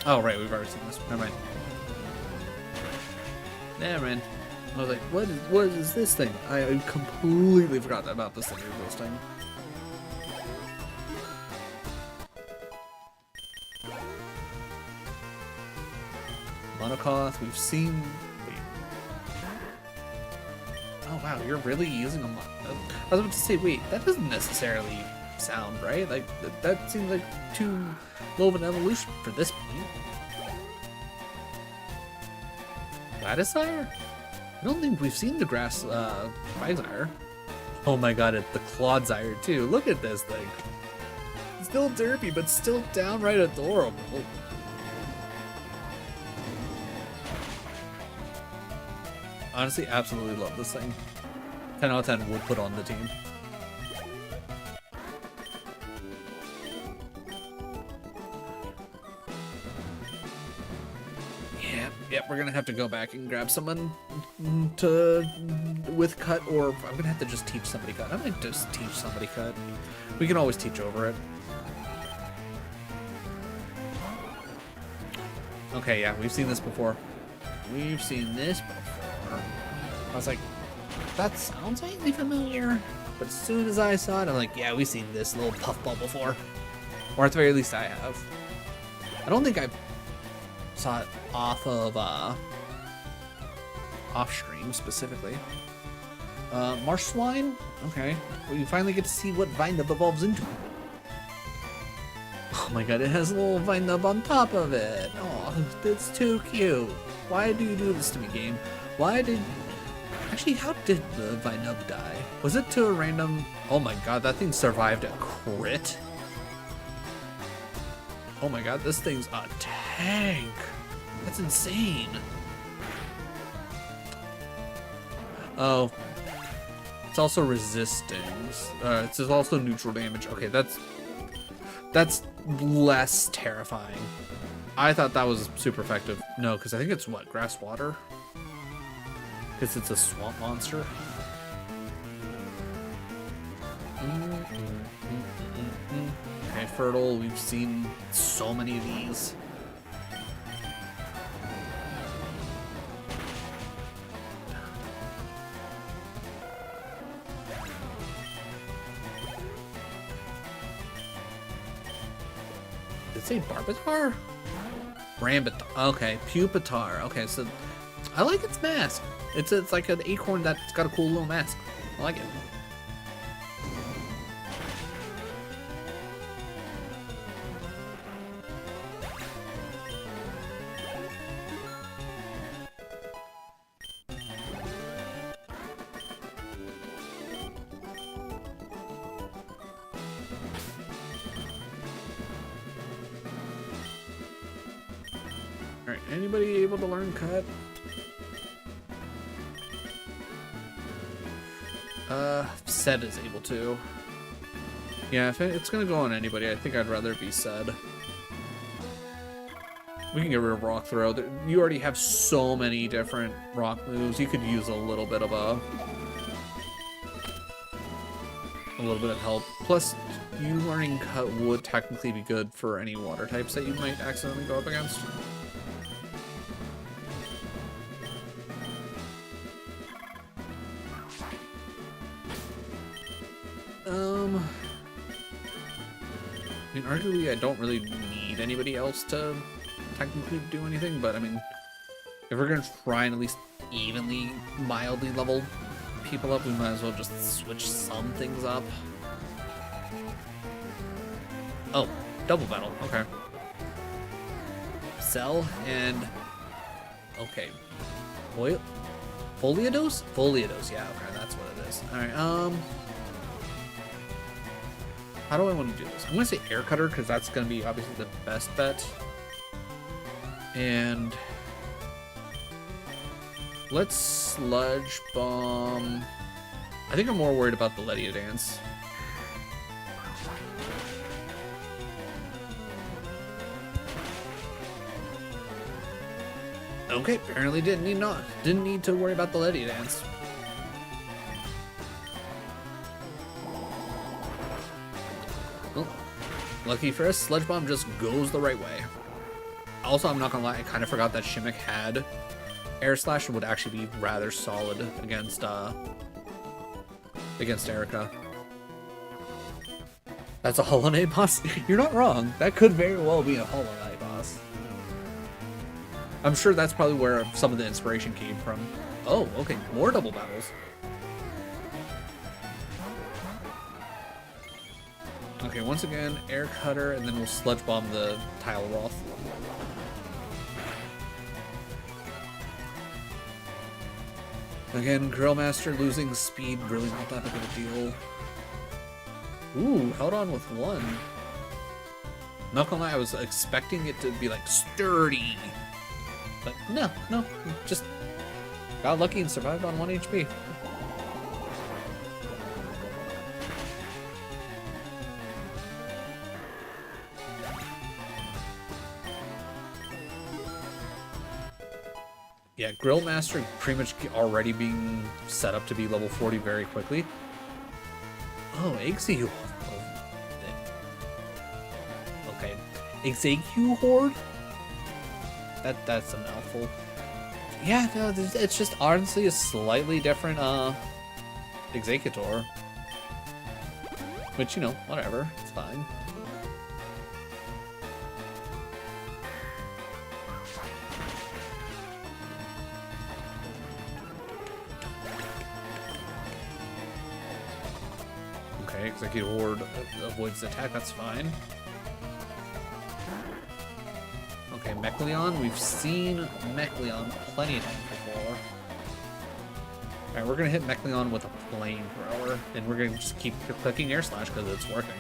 [SPEAKER 1] Oh, right, we've already seen this. Never mind. Never mind. I was like, what is this thing? I completely forgot about this thing existing. Monocoth, we've seen... Wait. Oh wow, you're really using a I was about to say, wait, that doesn't necessarily sound right. Like, that seems like too low of an evolution for this point. Gladysire? I don't think we've seen the grass, Quagsire. Oh my god, it's the Clawdsire too. Look at this thing. Still derpy, but still downright adorable. Honestly, absolutely love this thing. 10 out of 10 would put on the team. Yep, we're gonna have to go back and grab someone with cut, or I'm gonna have to just teach somebody cut. I might just teach somebody cut. We can always teach over it. Okay, yeah, we've seen this before. We've seen this before. I was like, that sounds vaguely familiar. But as soon as I saw it, I'm like, yeah, we've seen this little puffball before. Or at the very least I have. I don't think I saw it off of off stream specifically. Marsh Swine? Okay. Well, you finally get to see what Vinub evolves into. Oh my god, it has a little Vinub on top of it. Oh, that's too cute. Why do you do this to me, game? Why did... Actually, how did the Vinub die? Was it to a random... Oh my god, that thing survived a crit? Oh my god, this thing's a tank. That's insane. Oh. It's also resisting. It's also neutral damage. Okay, that's less terrifying. I thought that was super effective. No, because I think it's what? Grass water? Because it's a swamp monster. Okay, Fertile. We've seen so many of these. Did it say Barbitar? Rambitar. Okay, Pupitar. Okay, so I like its mask. It's like an acorn that's got a cool little mask. I like it. Alright, anybody able to learn cut? Said is able to. Yeah, if it's gonna go on anybody, I think I'd rather be said. We can get rid of Rock Throw. You already have so many different rock moves. You could use a little bit of help. Plus, you learning cut would technically be good for any water types that you might accidentally go up against. I mean, arguably, I don't really need anybody else to technically do anything, but I mean, if we're gonna try and at least evenly, mildly level people up, we might as well just switch some things up. Oh, double battle, okay. Cell and... okay. Oil? Foliados? Foliados, yeah, okay, that's what it is. Alright, how do I want to do this? I'm going to say Air Cutter because that's going to be obviously the best bet. And let's Sludge Bomb. I think I'm more worried about the Ledia Dance. Okay, apparently didn't need to worry about the Ledia Dance. Lucky for us, Sludge Bomb just goes the right way. Also, I'm not gonna lie, I kind of forgot that Shimmick had Air Slash and would actually be rather solid against Erica. That's a Hollow Knight boss? You're not wrong. That could very well be a Hollow Knight boss. I'm sure that's probably where some of the inspiration came from. Oh, okay, more double battles. Okay, once again, Air Cutter, and then we'll Sludge Bomb the Tile Roth. Again, Grill Master losing speed, really not that big of a deal. Ooh, held on with one. Not gonna lie, I was expecting it to be like sturdy. But no, just got lucky and survived on 1 HP. Yeah, Grill Master pretty much already being set up to be level 40 very quickly. Oh, Execute. Okay. Execute Horde? That's a mouthful. Yeah, no, it's just honestly a slightly different Executor. Which, you know, whatever. It's fine. Okay, Executive Horde avoids the attack, that's fine. Okay, Mechleon. We've seen Mechleon plenty of times before. Alright, we're gonna hit Mechleon with a flamethrower, and we're gonna just keep clicking Air Slash because it's working.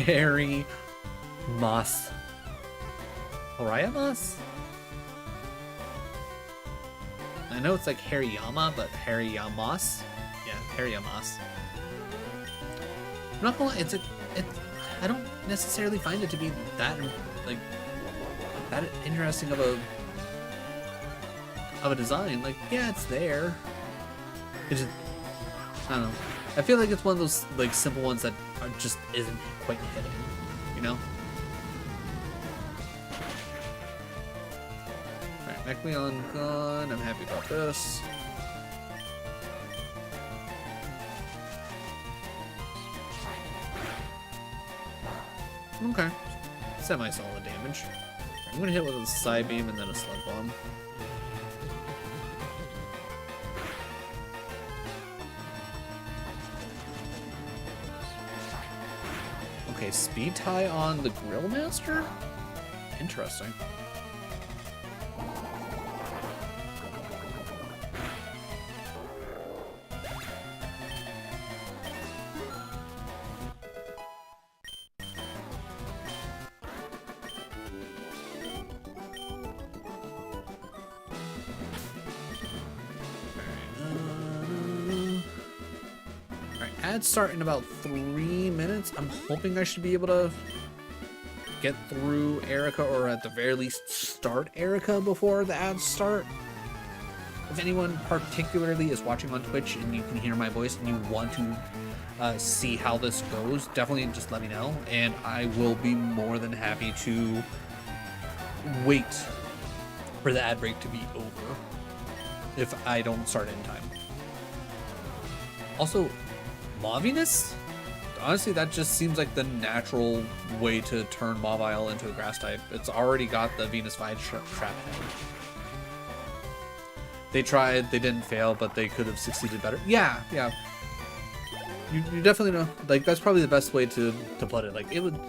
[SPEAKER 1] Harry Moss. Horaya Moss? I know it's like Hariyama, but Hariyamos? Yeah, Hariyamos. I'm not gonna lie, I don't necessarily find it to be that, like, that interesting of a design. Like, yeah, it's there. It's just, I don't know. I feel like it's one of those, like, simple ones that just isn't quite hitting, you know? Alright, Mechleon gone. I'm happy about this. Okay. Semi-solid damage. I'm gonna hit with a Psy Beam and then a Slug Bomb. Okay, Speed Tie on the Grill Master? Interesting. Ad start in about 3 minutes. I'm hoping I should be able to get through Erica, or at the very least start Erica before the ads start. If anyone particularly is watching on Twitch and you can hear my voice and you want to see how this goes, definitely just let me know, and I will be more than happy to wait for the ad break to be over if I don't start in time. Also, Mauviness? Honestly, that just seems like the natural way to turn Mawile into a grass type. It's already got the Venus Vide trap head. They tried, they didn't fail, but they could have succeeded better. Yeah. You definitely know, like, that's probably the best way to put it. Like, it would,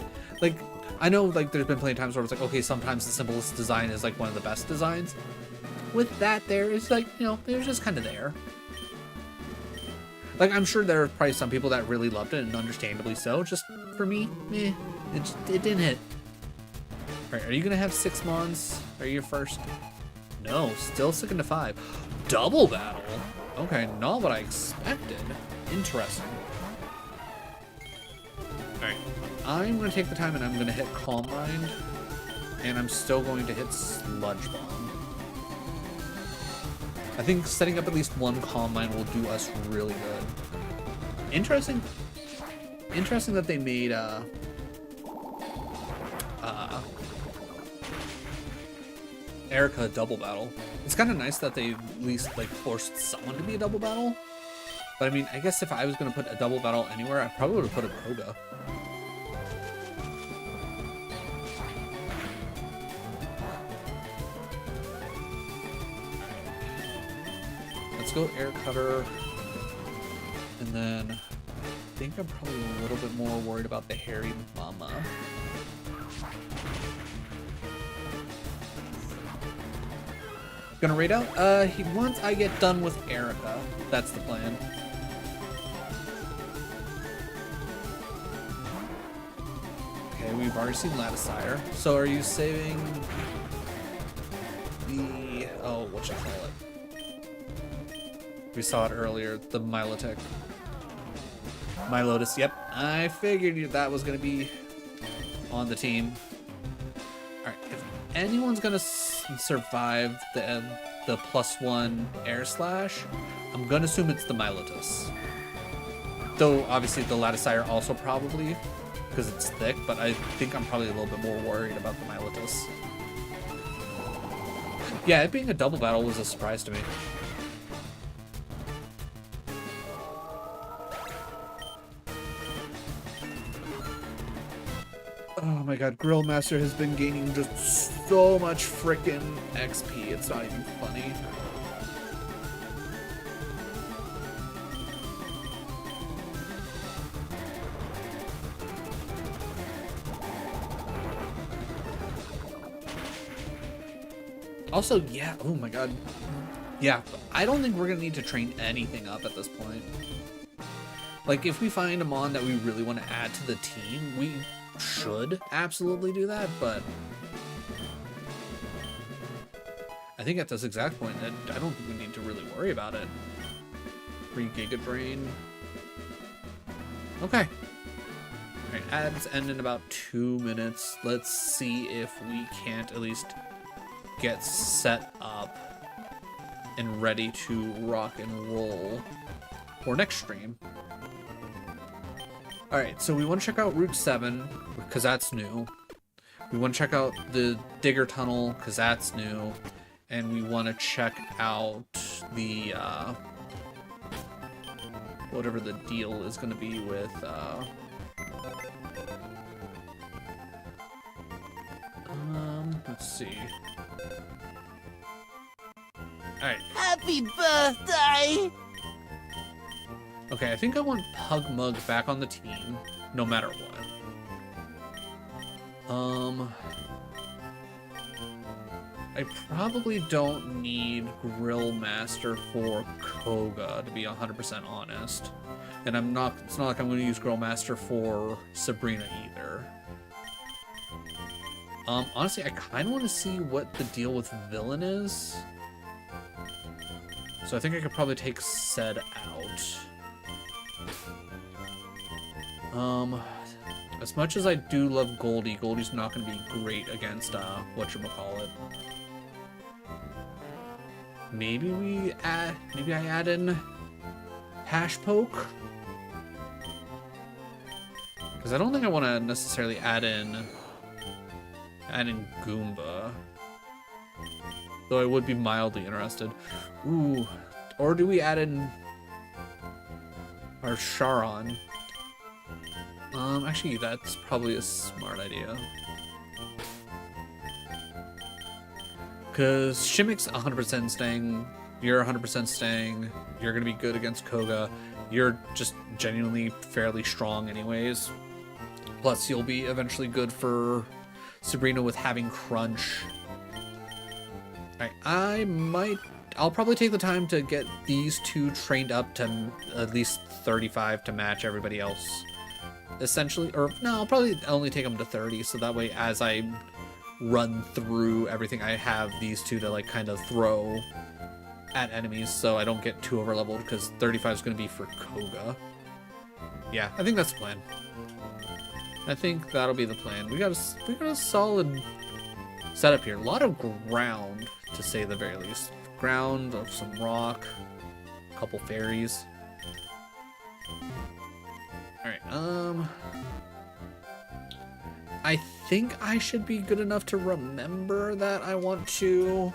[SPEAKER 1] like, I know, like, there's been plenty of times where it's like, okay, sometimes the simplest design is, like, one of the best designs. With that there, it's like, you know, it was just kind of there. Like, I'm sure there are probably some people that really loved it, and understandably so. Just, for me, it didn't hit. Alright, are you gonna have 6 Mons? Are you first? No, still sticking to 5. Double battle? Okay, not what I expected. Interesting. Alright, I'm gonna take the time and I'm gonna hit Calm Mind. And I'm still going to hit Sludge Bomb. I think setting up at least one Calm Mind will do us really good. Interesting that they made Erica a double battle. It's kind of nice that they at least, like, forced someone to be a double battle. But I mean, I guess if I was gonna put a double battle anywhere, I probably would have put a Koga. Let's go Air Cutter, and then I think I'm probably a little bit more worried about the Hairy Mama. Gonna raid out? Once I get done with Erica, that's the plan. Okay, we've already seen Latticire. So are you saving the, oh, what you call it? We saw it earlier, the Milotic. Milotus, yep. I figured that was going to be on the team. Alright, if anyone's going to survive the +1 Air Slash, I'm going to assume it's the Milotus. Though, obviously, the Latticire also probably, because it's thick, but I think I'm probably a little bit more worried about the Milotus. Yeah, it being a double battle was a surprise to me. Oh my god, Grill Master has been gaining just so much frickin' XP, it's not even funny. Also, yeah, oh my god. Yeah, I don't think we're gonna need to train anything up at this point. Like, if we find a Mon that we really want to add to the team, we should absolutely do that, but I think at this exact point, I don't think we need to really worry about it. Free Giga Drain. Okay. Alright, ads end in about 2 minutes. Let's see if we can't at least get set up and ready to rock and roll for next stream. Alright, so we want to check out Route 7, because that's new. We want to check out the Digger Tunnel, because that's new. And we want to check out the, whatever the deal is going to be with, let's see. Alright.
[SPEAKER 6] Happy birthday!
[SPEAKER 1] Okay, I think I want Pugmug back on the team, no matter what. I probably don't need Grill Master for Koga, to be 100% honest. And it's not like I'm going to use Grill Master for Sabrina either. Honestly, I kind of want to see what the deal with Villain is. So I think I could probably take Sed out. As much as I do love Goldie, Goldie's not going to be great against, whatchamacallit. Maybe I add in Hash Poke? Because I don't think I want to necessarily add in Goomba. Though I would be mildly interested. Ooh. Or do we add in our Charon? Actually, that's probably a smart idea. Because Shimmick's 100% staying, you're 100% staying, you're going to be good against Koga, you're just genuinely fairly strong anyways. Plus, you'll be eventually good for Sabrina with having Crunch. Alright, I'll probably take the time to get these two trained up to at least 35 to match everybody else. Essentially, or no, I'll probably only take them to 30, so that way as I run through everything, I have these two to like kind of throw at enemies so I don't get too overleveled, because 35 is going to be for Koga. Yeah, I think that's the plan. I think that'll be the plan. We got a solid setup here. A lot of ground, to say the very least. Ground, some rock, a couple fairies. Alright, I think I should be good enough to remember that I want to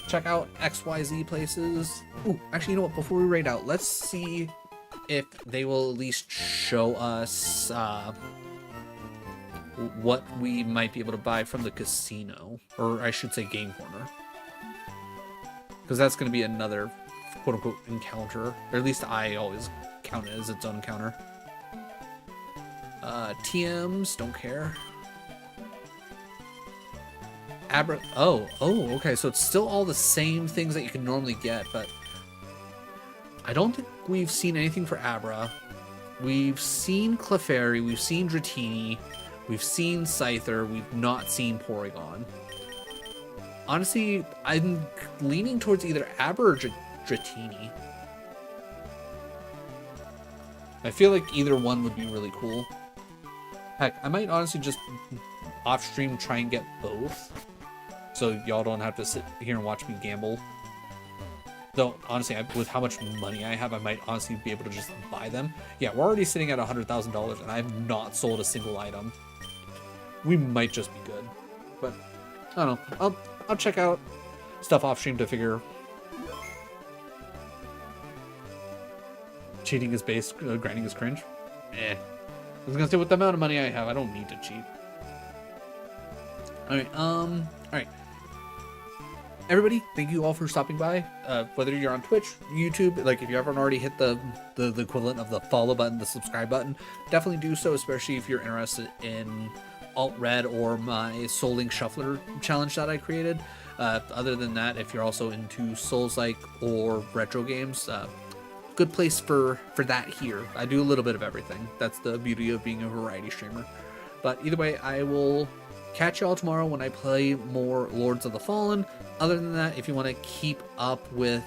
[SPEAKER 1] check out XYZ places. Ooh, actually, you know what? Before we raid out, let's see if they will at least show us what we might be able to buy from the casino. Or I should say Game Corner. Because that's going to be another quote-unquote encounter. Or at least I always count it as its own encounter. TMs, don't care. Okay, so it's still all the same things that you can normally get, but I don't think we've seen anything for Abra. We've seen Clefairy, we've seen Dratini, we've seen Scyther, we've not seen Porygon. Honestly, I'm leaning towards either Abra or Dratini. I feel like either one would be really cool. Heck, I might honestly just off-stream try and get both, so y'all don't have to sit here and watch me gamble. Though, honestly, with how much money I have, I might honestly be able to just buy them. Yeah, we're already sitting at $100,000, and I have not sold a single item. We might just be good. But, I don't know. I'll check out stuff off-stream to figure... Cheating is base, grinding is cringe. I was gonna say, with the amount of money I have, I don't need to cheat. Alright, everybody, thank you all for stopping by. Whether you're on Twitch, YouTube, like if you haven't already hit the equivalent of the follow button, the subscribe button, definitely do so, especially if you're interested in AlteRed or my Soul Link Shuffler challenge that I created. Other than that, if you're also into Souls-like or retro games, good place for that here. I do a little bit of everything. That's the beauty of being a variety streamer. But either way, I will catch y'all tomorrow when I play more Lords of the Fallen. Other than that, if you want to keep up with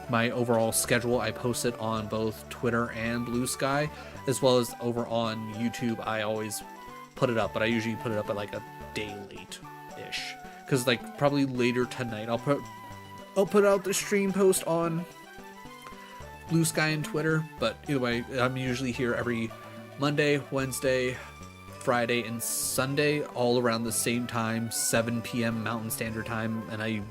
[SPEAKER 1] my overall schedule, I post it on both Twitter and Blue Sky, as well as over on YouTube. I always put it up, but I usually put it up at like a day late-ish, because like probably later tonight I'll put out the stream post on Blue Sky and Twitter. But either way, I'm usually here every Monday, Wednesday, Friday, and Sunday, all around the same time, 7 p.m. Mountain Standard Time, and I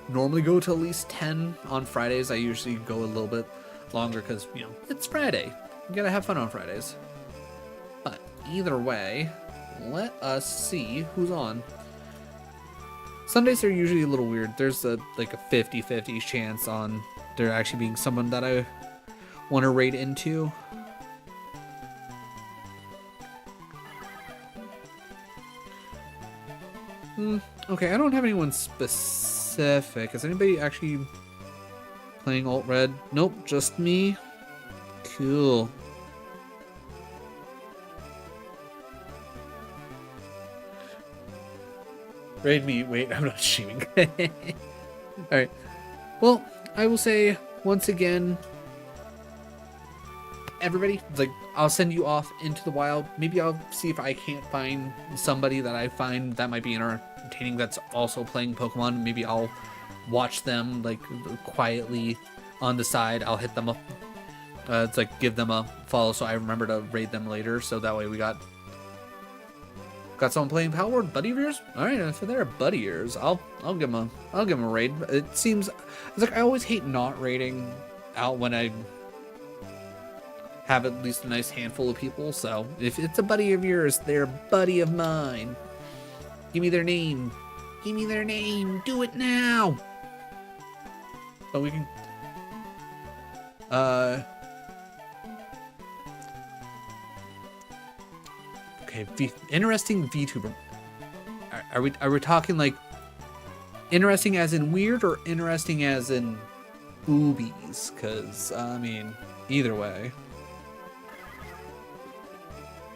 [SPEAKER 1] normally go to at least 10 on Fridays. I usually go a little bit longer because, you know, it's Friday. You gotta have fun on Fridays. But either way, let us see who's on. Sundays are usually a little weird. There's like a 50-50 chance on there actually being someone that I want to raid into. Okay, I don't have anyone specific. Is anybody actually playing AlteRed? Nope, just me. Cool. Raid me. Wait, I'm not streaming. Alright. Well, I will say once again, everybody, like, I'll send you off into the wild. Maybe I'll see if I can't find somebody that I find that might be entertaining that's also playing Pokemon. Maybe I'll watch them like quietly on the side. I'll hit them up. It's like give them a follow so I remember to raid them later. So that way we got someone playing Power Word. Buddy of yours? All right, so they're buddy of yours. I'll give them a raid. It seems it's like I always hate not raiding out when I have at least a nice handful of people. So if it's a buddy of yours, they're a buddy of mine. Give me their name. Give me their name. Do it now. But we can okay, interesting VTuber. Are we talking like interesting as in weird or interesting as in boobies? Cause I mean, either way.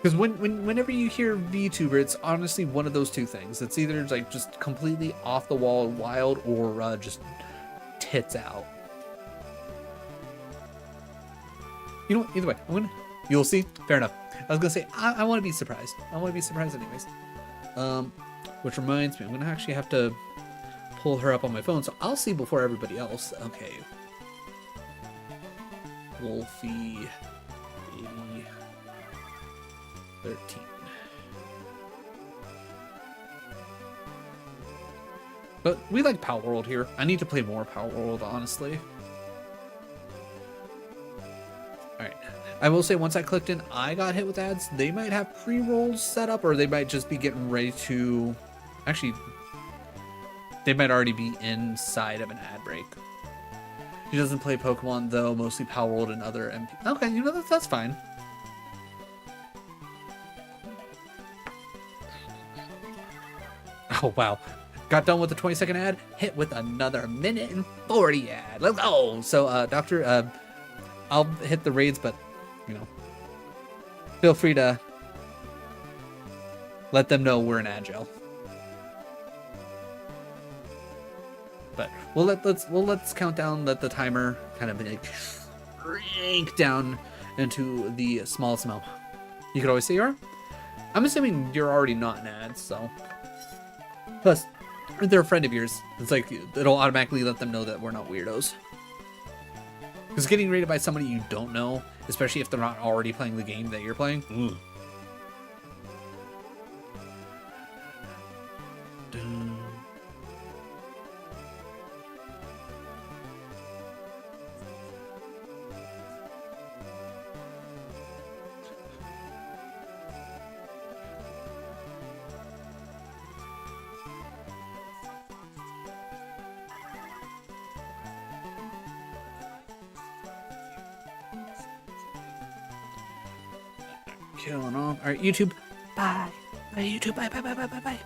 [SPEAKER 1] Because whenever you hear VTuber, it's honestly one of those two things. It's either like just completely off the wall wild or just tits out. You know what? Either way, you'll see. Fair enough. I was gonna say I want to be surprised. I want to be surprised anyways. Which reminds me, I'm gonna actually have to pull her up on my phone, so I'll see before everybody else. Okay. Wolfie, baby. 13. But we like Power World here. I need to play more Power World, honestly. Alright. I will say once I clicked in, I got hit with ads. They might have pre-rolls set up, or they might just be getting ready to... Actually, they might already be inside of an ad break. He doesn't play Pokemon, though, mostly Power World and other MP... Okay, you know, that's fine. Oh, wow. Got done with the 20-second ad, hit with another minute and 40 ad. Let's go! So, Doctor, I'll hit the raids, but, you know, feel free to let them know we're in Agile. But let's count down, let the timer kind of like shrink down into the smallest amount. You could always say you are. I'm assuming you're already not in ads, so... Plus, if they're a friend of yours, it's like, it'll automatically let them know that we're not weirdos. Because getting rated by somebody you don't know, especially if they're not already playing the game that you're playing, ooh. Killing off. All right, YouTube. Bye. Bye, YouTube. Bye, bye, bye, bye, bye, bye.